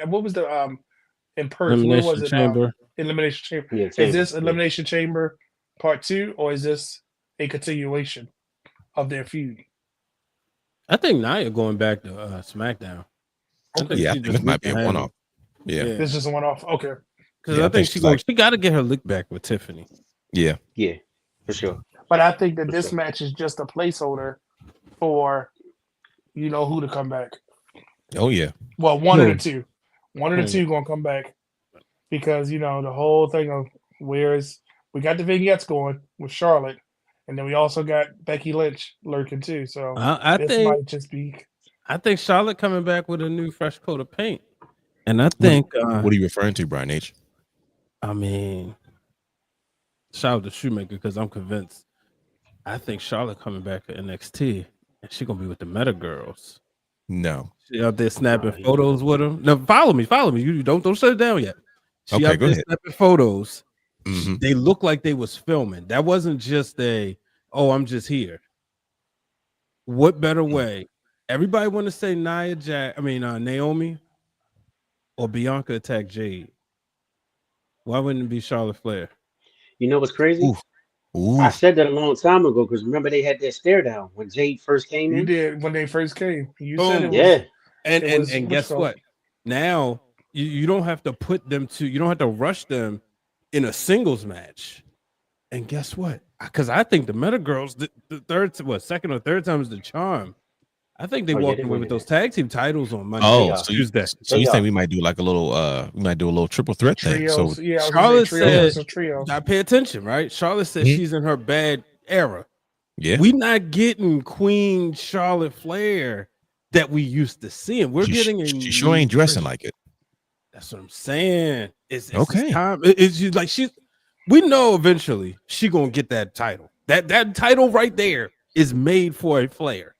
what was the in Perth? Where Elimination was it? Chamber. Elimination Chamber. Yeah, Is chamber. this Yeah. Elimination Chamber Part 2, or is this a continuation of their feud? I think Nia going back to SmackDown. Okay. Yeah, I she think just this might be a needs to one-off. Yeah. This is just a one-off. Okay. Because Yeah, I think she's like, she got to get her lick back with Tiffany. yeah. Yeah, for sure. But I think that For this sure. match is just a placeholder for you know who to come back. Oh yeah. Well, one of Who? the two. One of the Who? two gonna come back. Because you know the whole thing of where's we got the vignettes going with Charlotte, and then we also got Becky Lynch lurking too. So I this think might just be Charlotte coming back with a new fresh coat of paint, and I think What are you referring to, Brian H? I mean, shout out to Shoemaker because I'm convinced. I think Charlotte coming back for NXT, and she gonna be with the Meta Girls. No. She out there snapping photos with them. No, follow me. You don't shut it down yet. She Okay, out go there ahead. snapping photos. Mhm. They look like they was filming. That wasn't just I'm just here. What better way? Everybody want to say Naomi or Bianca attack Jade. Why wouldn't it be Charlotte Flair? You know what's crazy? Oof. Ooh. I said that a long time ago because remember they had that stare down when Jade first came you in. did when they first came. You Boom. said it was Yeah, And It was- and what's guess called? what? Now you don't have to put them to. You don't have to rush them in a singles match. And guess what? Because I think the Meta Girls, the second or third time is the charm. I think they Oh, yeah, walked they away with winning those tag team titles on Monday. Oh, are. so you Tuesday. think we might do like a little triple threat thing. trios. So Yeah, I was Charlotte gonna say trios said- versus trios. I pay attention, right? Charlotte says Mhm. she's in her bad era. yeah. We not getting Queen Charlotte Flair that we used to seeing. We're getting a she sure ain't dressing like it. That's what I'm saying. It's Okay. time. It's just like we know eventually she gonna get that title. That title right there is made for a Flair.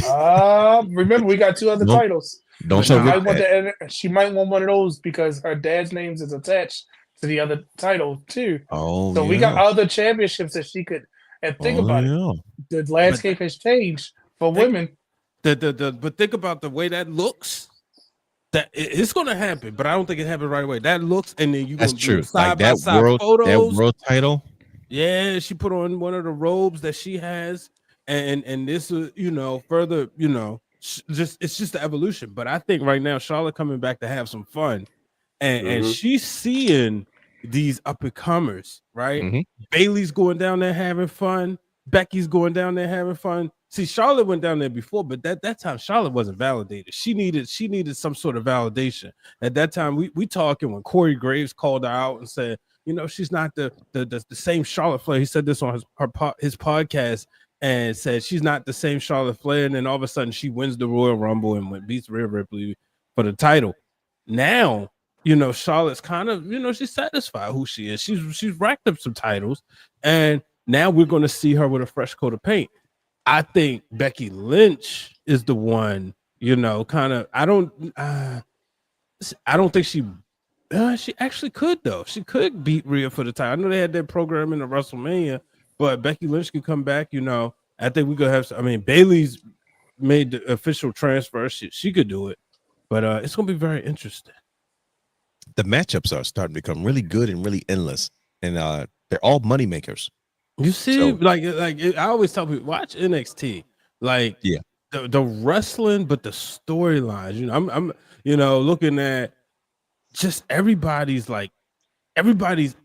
Remember we got two other Don't- titles. Don't She tell might Rick want that. she might want one of those because her dad's name is attached to the other title too. Oh, So yeah. we got other championships that she could. And think about it, it. the landscape has changed for women. But think about the way that looks. That it's gonna happen, but I don't think it happened right away. That looks, and then you That's gonna do true. Like side by that side photos. that world title. Yeah, she put on one of the robes that she has, and this is further it's just the evolution. But I think right now Charlotte coming back to have some fun, and she's seeing these up and comers, right? Bailey's going down there having fun. Becky's going down there having fun. See, Charlotte went down there before, but that time Charlotte wasn't validated. She needed some sort of validation. At that time, we talking when Corey Graves called her out and said, you know, she's not the same Charlotte Flair. He said this on his podcast and said she's not the same Charlotte Flair. And then all of a sudden she wins the Royal Rumble and beats Rhea Ripley for the title. Now, you know, Charlotte's kind of, you know, she's satisfied who she is. She's racked up some titles, and now we're going to see her with a fresh coat of paint. I think Becky Lynch is the one, you know, kind of. I don't think she actually could though. She could beat Rhea for the title. I know they had their program in the WrestleMania, but Becky Lynch could come back. You know, I think we could have. I mean, Bailey's made the official transfer. She could do it, but it's going to be very interesting. The matchups are starting to become really good and really endless, and they're all money makers. You see, like I always tell people, watch NXT. Like, the wrestling, but the storylines. You know, I'm you know looking at just everybody's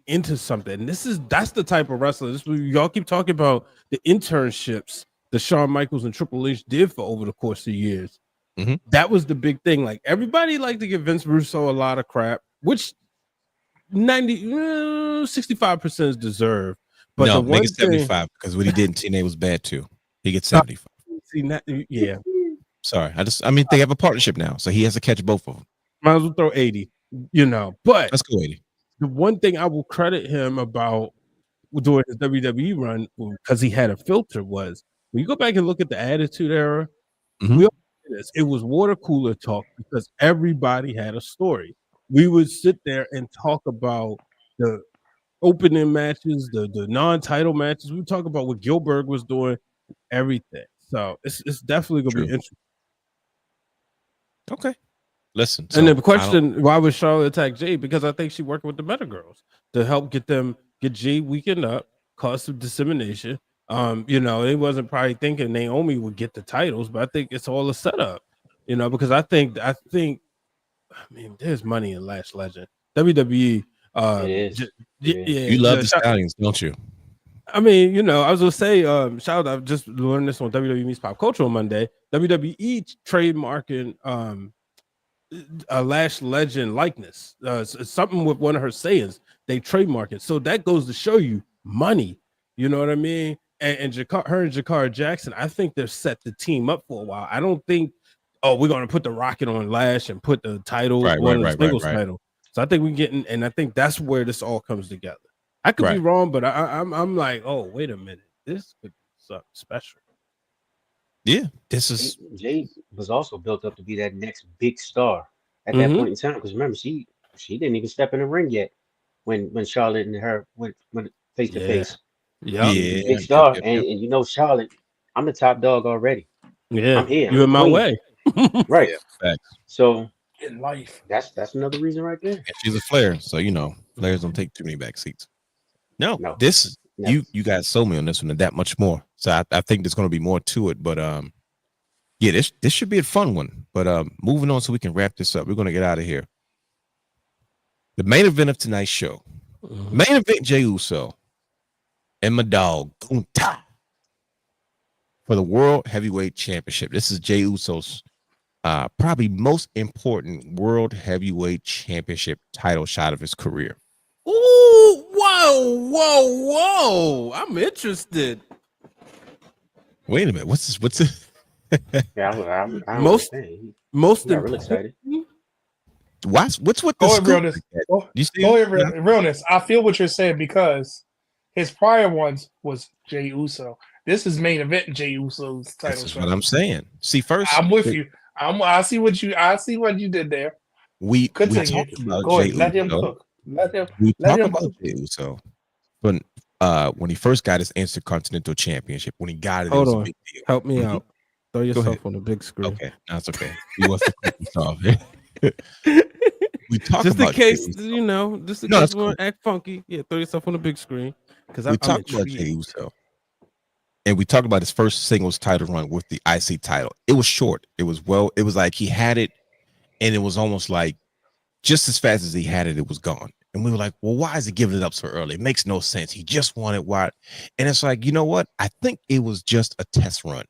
into something. And that's the type of wrestling. Y'all keep talking about the internships that Shawn Michaels and Triple H did for over the course of years. That was the big thing. Like everybody liked to give Vince Russo a lot of crap, which 65% is deserved. But no, the make it 75 because what he did in TNA was bad too. He gets 75. Yeah. Sorry, I mean they have a partnership now, so he has to catch both of them. Might as well throw 80. You know, but let's go 80. The one thing I will credit him about doing his WWE run because he had a filter was when you go back and look at the Attitude Era, it was water cooler talk because everybody had a story. We would sit there and talk about the opening matches, the non-title matches. We talk about what Gilbert was doing, everything. So it's definitely gonna be interesting. Okay. Listen. And then the question, why would Charlotte attack Jey? Because I think she working with the Meta Girls to help get Jey weakened up, cause some dissemination. You know, they wasn't probably thinking Naomi would get the titles, but I think it's all a setup, you know, because I mean, there's money in Lash Legend. WWE. You love the Stallions, don't you? I mean, you know, I was gonna say, shout out, I've just learned this on WWE Meets Pop Culture on Monday. WWE trademarking a Lash Legend likeness. Something with one of her sayings, they trademark it. So that goes to show you money. You know what I mean? And her and Jakara Jackson, I think they're set to team up for a while. I don't think, we're gonna put the Rocket on Lash and put the title on the singles title. So I think we getting, and I think that's where this all comes together. I could be wrong, but I'm like, oh, wait a minute, this could be something special. Yeah, this is Jey was also built up to be that next big star at that point in time. Because remember, she didn't even step in the ring yet when Charlotte and her went face to face. Yeah, big star, and you know Charlotte, I'm the top dog already. Yeah, I'm here. You in my way, right? Yeah, so in life, that's another reason right there. And she's a Flair, so you know Flairs don't take too many back seats. No. This you guys sold me on this one and that much more. So I think there's going to be more to it, but yeah, this should be a fun one. But moving on so we can wrap this up. We're going to get out of here. The main event of tonight's show. Main event Jey Uso and my dog Gunta for the World Heavyweight Championship. This is Jey Uso's probably most important World Heavyweight Championship title shot of his career. Ooh, whoa! I'm interested. Wait a minute, what's this? Yeah, I'm most really excited. What's with this? Realness. I feel what you're saying because his prior ones was Jey Uso. This is main event Jey Uso's title shot. What I'm saying. See, first I'm with you. I see what you did there. We talked about Jey Uso. Let him cook. We talked about Jey Uso, but when he first got his Intercontinental Championship, when he got it, it was a big deal. Help me out. Throw yourself on the big screen. Okay, that's okay. He wants to cook himself. We talked just about in case, Jey Uso. you know, just in case you want to act funky. Yeah, throw yourself on the big screen because we talked about Jey Uso. And we talked about his first singles title run with the IC title. It was short. It was like he had it, and it was almost like just as fast as he had it, it was gone. And we were like, well, why is he giving it up so early? It makes no sense. He just wanted why. And it's like, you know what? I think it was just a test run.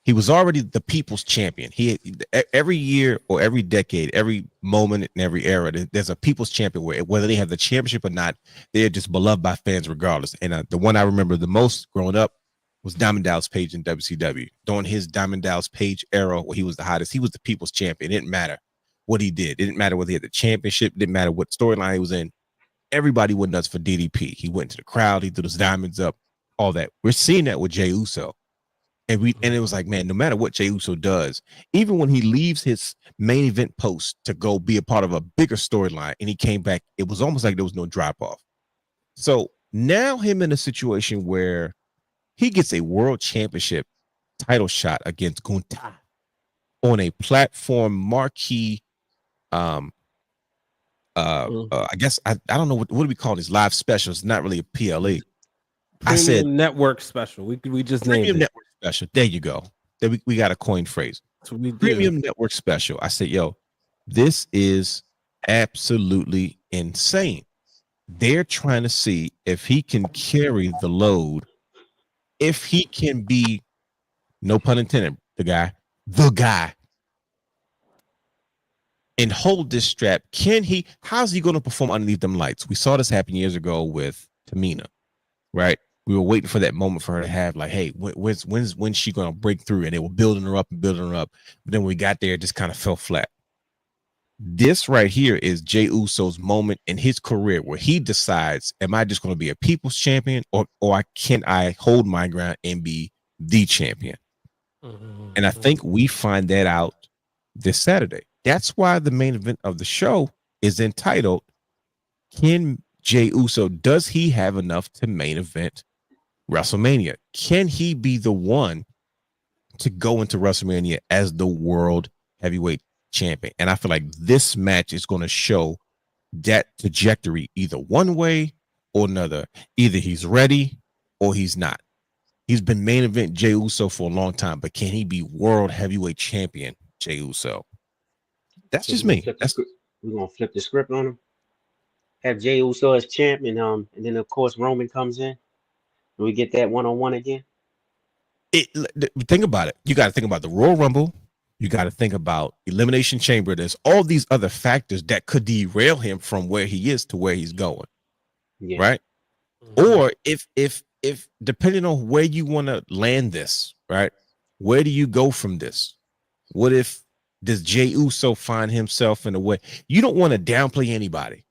He was already the people's champion. Every year or every decade, every moment in every era, there's a people's champion where whether they have the championship or not, they're just beloved by fans regardless. And the one I remember the most growing up was Diamond Dallas Page in WCW. During his Diamond Dallas Page era where he was the hottest, he was the people's champion. It didn't matter what he did. It didn't matter whether he had the championship. It didn't matter what storyline he was in. Everybody went nuts for DDP. He went to the crowd. He threw his diamonds up, all that. We're seeing that with Jey Uso. And it was like, man, no matter what Jey Uso does, even when he leaves his main event post to go be a part of a bigger storyline and he came back, it was almost like there was no drop off. So now him in a situation where he gets a world championship title shot against Gunther on a platform marquee. I guess I don't know what do we call these live specials? Not really a PLE. I said network special. We just named it. Network special. There you go. There we got a coin phrase. That's what we do. Premium network special. I said, yo, this is absolutely insane. They're trying to see if he can carry the load, if he can be, no pun intended, the guy, and hold this strap. How's he going to perform underneath them lights? We saw this happen years ago with Tamina, right? We were waiting for that moment for her to have like, hey, when's she going to break through? And they were building her up. But then when we got there, it just kind of fell flat. This right here is Jey Uso's moment in his career where he decides, am I just going to be a people's champion or can I hold my ground and be the champion? Mm-hmm. And I think we find that out this Saturday. That's why the main event of the show is entitled, can Jey Uso, does he have enough to main event WrestleMania? Can he be the one to go into WrestleMania as the world heavyweight champion? And I feel like this match is going to show that trajectory either one way or another. Either he's ready or he's not. He's been main event Jey Uso for a long time, but can he be world heavyweight champion Jey Uso? That's just me. We're going to flip the script on him. Have Jey Uso as champion, and then of course Roman comes in. And we get that one-on-one again. Think about it. You got to think about the Royal Rumble. You got to think about Elimination Chamber. There's all these other factors that could derail him from where he is to where he's going. Yeah. Right? Mm-hmm. Or if depending on where you want to land this, right? Where do you go from this? What if does Jey Uso find himself in a way? You don't want to downplay anybody,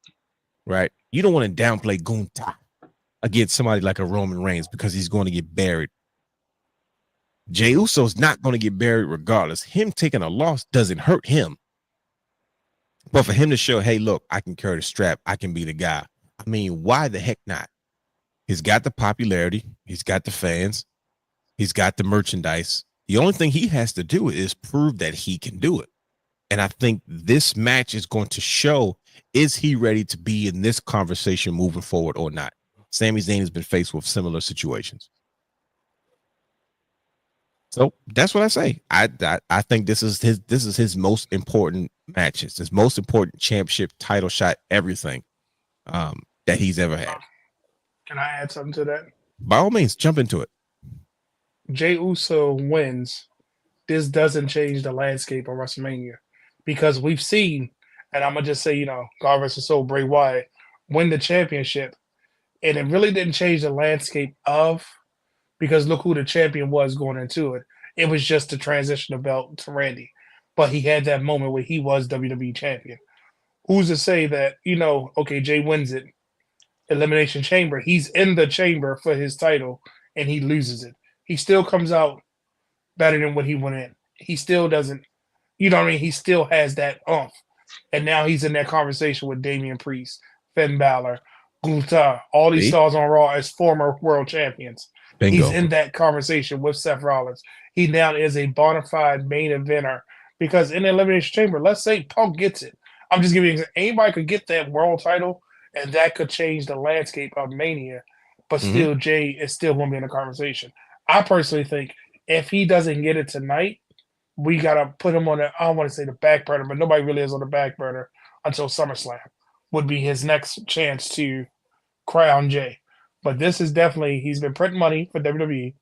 right? You don't want to downplay Gunther against somebody like a Roman Reigns because he's going to get buried. Jey Uso's not going to get buried regardless. Him taking a loss doesn't hurt him. But for him to show, hey, look, I can carry the strap. I can be the guy. I mean, why the heck not? He's got the popularity. He's got the fans. He's got the merchandise. The only thing he has to do is prove that he can do it. And I think this match is going to show, is he ready to be in this conversation moving forward or not? Sami Zayn has been faced with similar situations. So that's what I say. I think this is his most important matches, his most important championship title shot, everything that he's ever had. Can I add something to that? By all means, jump into it. Jey Uso wins. This doesn't change the landscape of WrestleMania because we've seen, and I'm gonna just say, God rest his soul, Bray Wyatt win the championship, and it really didn't change the landscape of, because look who the champion was going into it. It was just a transition of belt to Randy, but he had that moment where he was WWE champion. Who's to say that okay, Jey wins it, Elimination Chamber, he's in the chamber for his title, and he loses it. He still comes out better than what he went in. He still doesn't, he still has that oomph. And now he's in that conversation with Damian Priest, Finn Balor, Gunther, all these stars on Raw as former world champions. Bingo. He's in that conversation with Seth Rollins. He now is a bona fide main eventer because in the Elimination Chamber, let's say Punk gets it. I'm just giving you anybody could get that world title, and that could change the landscape of Mania. but still, Jey is still going to be in the conversation. I personally think if he doesn't get it tonight, we got to put him on I don't want to say the back burner, but nobody really is on the back burner until SummerSlam would be his next chance to crown Jey. But this is definitely, he's been printing money for WWE.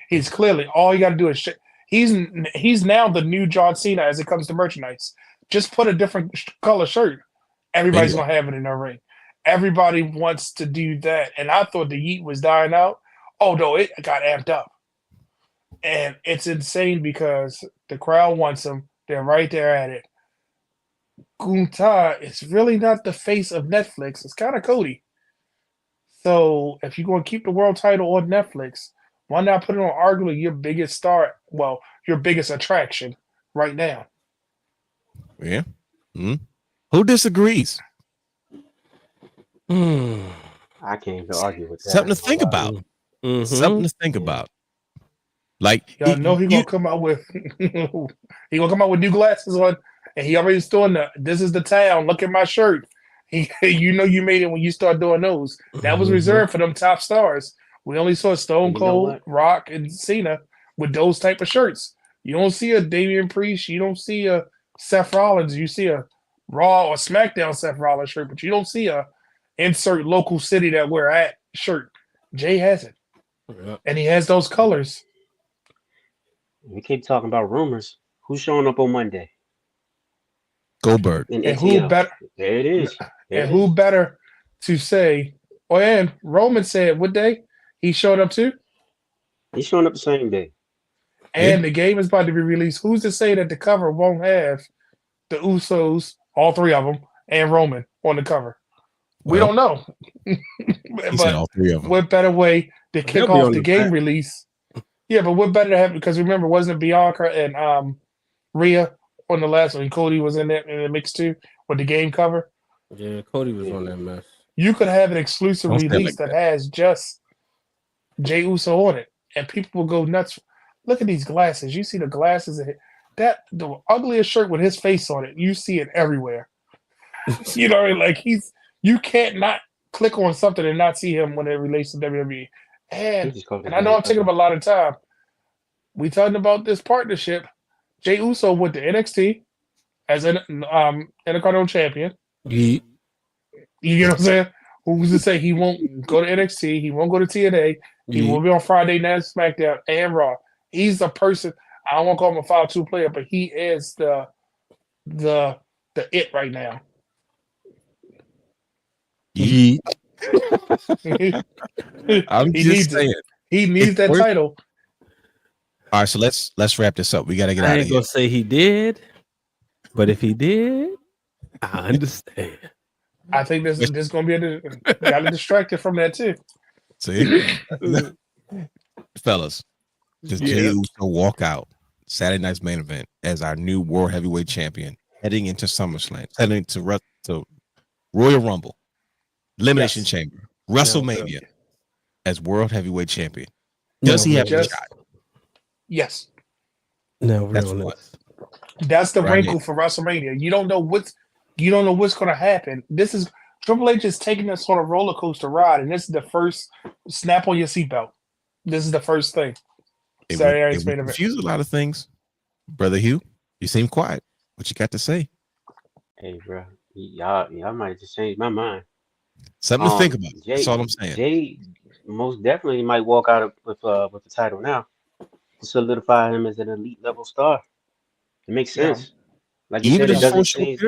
He's clearly, all you got to do is, he's now the new John Cena as it comes to merchandise. Just put a different color shirt. Everybody's going to have it in their ring. Everybody wants to do that. And I thought the Yeet was dying out. Oh, no, it got amped up. And it's insane because the crowd wants him. They're right there at it. Gunther is really not the face of Netflix. It's kind of Cody. So if you're going to keep the world title on Netflix, why not put it on arguably your biggest star, well, your biggest attraction right now? Yeah. Who disagrees? I can't even argue with that. Something to think about. Something to think about. Like, y'all know he's gonna come out with new glasses on, and he already doing this is the town. Look at my shirt. You know you made it when you start doing those. That was reserved for them top stars. We only saw Stone Cold, Rock, and Cena with those type of shirts. You don't see a Damian Priest. You don't see a Seth Rollins. You see a Raw or SmackDown Seth Rollins shirt, but you don't see a insert local city that we're at shirt. Jey has it, and he has those colors. We keep talking about rumors. Who's showing up on Monday? Goldberg. And who better? There it is. Who better to say? Oh, and Roman said what day he showed up too? He's showing up the same day. And the game is about to be released. Who's to say that the cover won't have the Usos, all three of them, and Roman on the cover? We don't know. He said all three of them. What better way to kick off the game release? Yeah, but what better to have? Because remember, wasn't it Bianca and Rhea on the last one? Cody was in the mix too with the game cover. Yeah, Cody was on that mess. You could have an exclusive release that has just Jey Uso on it, and people will go nuts. Look at these glasses. You see the glasses. The ugliest shirt with his face on it. You see it everywhere. You know, like you can't not click on something and not see him when it relates to WWE. And I know I'm taking up a lot of time. We talking about this partnership. Jey Uso went to NXT as an Intercontinental Champion. Yeah. You get what I'm saying? Who's to say he won't go to NXT? He won't go to TNA. He will be on Friday Night SmackDown and Raw. He's the person. I don't want to call him a 5-2 player, but he is the it right now. Yeah. I'm just saying. He needs that title. All right, so let's wrap this up. We got to get out of here. I ain't gonna say he did, but if he did, I understand. I think this is gonna be got to distract it from that too. See, fellas, does Jey Uso walk out Saturday night's main event as our new World Heavyweight Champion, heading into SummerSlam, heading to Royal Rumble, Elimination Chamber, WrestleMania, as World Heavyweight Champion? Does he have a shot? Yes. No, that's the wrinkle for WrestleMania. You don't know what's going to happen. This is Triple H is taking us on a roller coaster ride, and this is the first snap on your seatbelt. This is the first thing. It would confuse a lot of things. Brother Hugh, you seem quiet. What you got to say? Hey, bro, y'all might just change my mind. Something to think about. That's all I'm saying. Jey most definitely might walk out with the title now to solidify him as an elite level star. It makes sense. Like you said, it doesn't change.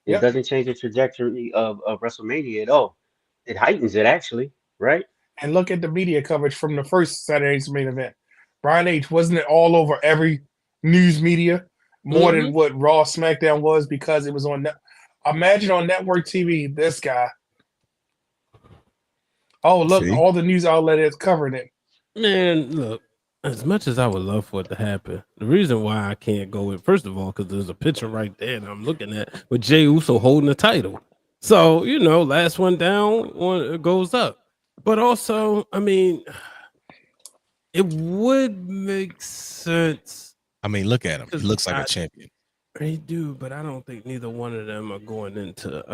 It doesn't change the trajectory of WrestleMania at all. It heightens it, actually, right? And look at the media coverage from the first Saturday's main event. Brian H. wasn't it all over every news media more than what Raw SmackDown was because it was on. Imagine on network TV, this guy. Oh, look, all the news outlet is covering it. Man, look, as much as I would love for it to happen, the reason why I can't go in, first of all, because there's a picture right there that I'm looking at with Jey Uso holding the title. So, last one down, one goes up. But also, I mean, it would make sense. I mean, look at him. He looks like a champion. They do, but I don't think neither one of them are going into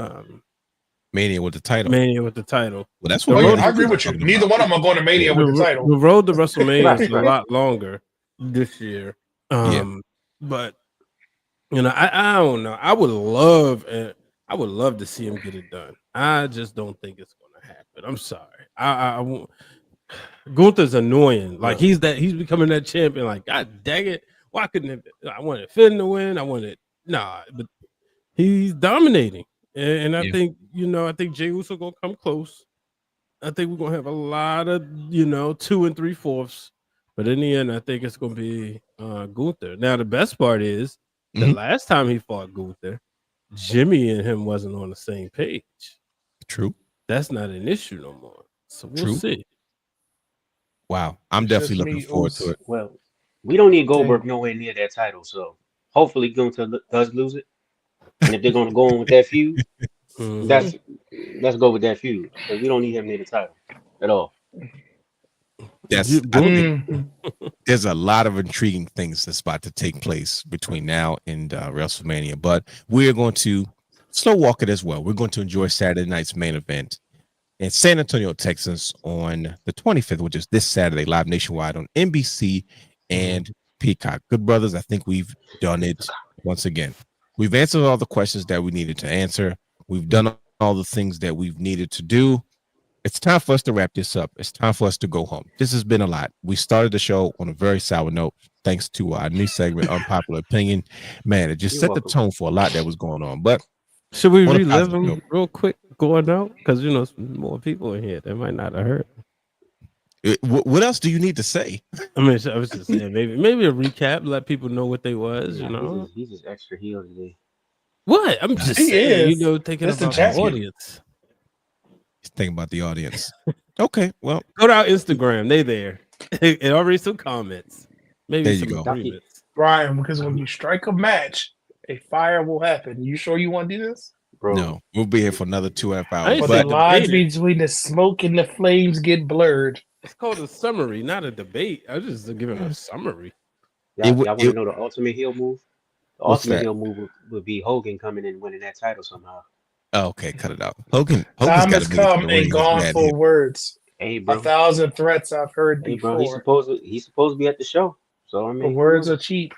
Mania with the title. Mania with the title. Well, that's The what Oh, road yeah, I agree with you. Neither one of them are going to Mania with the title. The road to WrestleMania is a Right. lot longer this year. But you know, I don't know. I would love to see him get it done. I just don't think it's going to happen. I'm sorry. I won't. Gunther's annoying. Like he's becoming that champion. Like, God dang it. Why couldn't it? I wanted Finn to win. But he's dominating. And I think, I think Jey Uso gonna come close. I think we're gonna have a lot of 2 3/4. But in the end, I think it's gonna be Gunther. Now the best part is the last time he fought Gunther, Jimmy and him wasn't on the same page. True. That's not an issue no more. So we'll see. Wow, I'm definitely looking forward to it. Well, we don't need Goldberg nowhere near that title, so hopefully Gunther does lose it. And if they're gonna go on with that feud, let's go with that feud because we don't need him near the title at all. There's a lot of intriguing things that's about to take place between now and WrestleMania, but we're going to slow walk it as well. We're going to enjoy Saturday night's main event in San Antonio, Texas on the 25th, which is this Saturday, live nationwide on NBC and Peacock. Good brothers, I think we've done it once again. We've answered all the questions that we needed to answer. We've done all the things that we've needed to do. It's time for us to wrap this up. It's time for us to go home. This has been a lot. We started the show on a very sour note, thanks to our new segment, Unpopular Opinion. Man, it just set the tone for a lot that was going on. But should we relive them real quick going out? Because it's more people in here. They might not have heard. What else do you need to say? I mean, I was just saying maybe a recap, let people know what they was. He's just extra heel today. What? I'm just saying, thinking about the audience. He's thinking about the audience. Okay, well, go to our Instagram. They there. And already some comments. Maybe there you some go, agreements. Brian. Because when you strike a match, a fire will happen. You sure you want to do this? Bro. No, we'll be here for another 2.5 hours. But the lines between the smoke and the flames get blurred. It's called a summary, not a debate. I was just giving a summary. Y'all want to know the ultimate heel move? The ultimate heel move would be Hogan coming in and winning that title somehow. Oh, okay, cut it out. Hogan's time has come and gone for words. Hey, bro. 1,000 threats I've heard before. Bro, he's supposed to be at the show. So I mean, the words are cheap,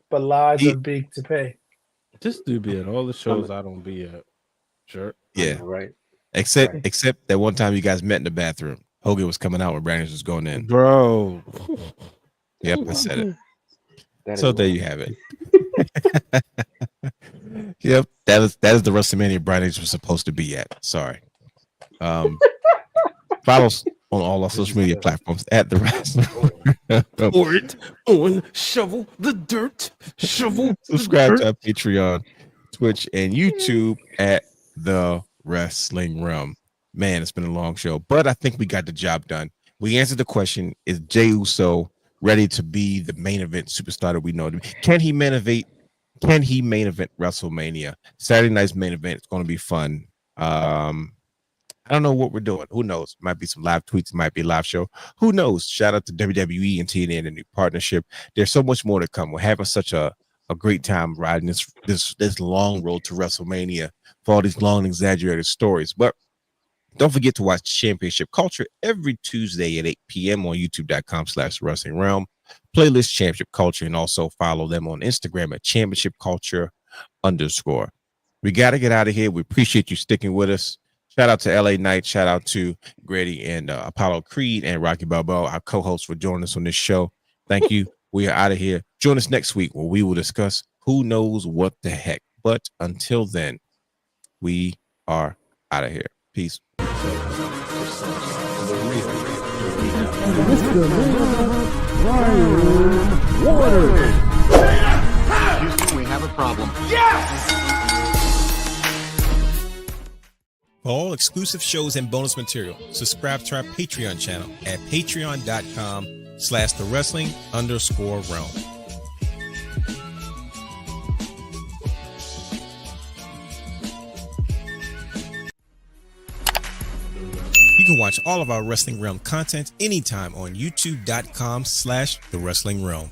but lies are big to pay. This dude be at all the shows I don't be at. Sure. Yeah. Right. Except that one time you guys met in the bathroom. Hogan was coming out when Brandon was going in. Bro. Yep, I said it. So there you have it. Yep, that is the WrestleMania Brandon was supposed to be at. Sorry. Follow us on all our social media platforms at the Wrestling. Pour it on, shovel the dirt, shovel. Subscribe to our Patreon, Twitch, and YouTube at the Wrestling Realm. Man, it's been a long show, but I think we got the job done. We answered the question: is Jey Uso ready to be the main event superstar that we know to be? Can he main event? Can he main event WrestleMania? Saturday night's main event. It's going to be fun. I don't know what we're doing. Who knows? Might be some live tweets. Might be a live show. Who knows? Shout out to WWE and TNA and the new partnership. There's so much more to come. We're having such a great time riding this long road to WrestleMania for all these long exaggerated stories. But don't forget to watch Championship Culture every Tuesday at 8 p.m. on youtube.com/Wrestling Realm. Playlist Championship Culture, and also follow them on Instagram at Championship Culture _. We got to get out of here. We appreciate you sticking with us. Shout out to LA Knight. Shout out to Grady and Apollo Creed and Rocky Balboa, our co-hosts, for joining us on this show. Thank you. We are out of here. Join us next week where we will discuss who knows what the heck. But until then, we are out of here. Peace. Houston, we have a problem. For all exclusive shows and bonus material, subscribe to our Patreon channel at patreon.com/thewrestling_realm. You can watch all of our Wrestling Realm content anytime on youtube.com/thewrestling realm.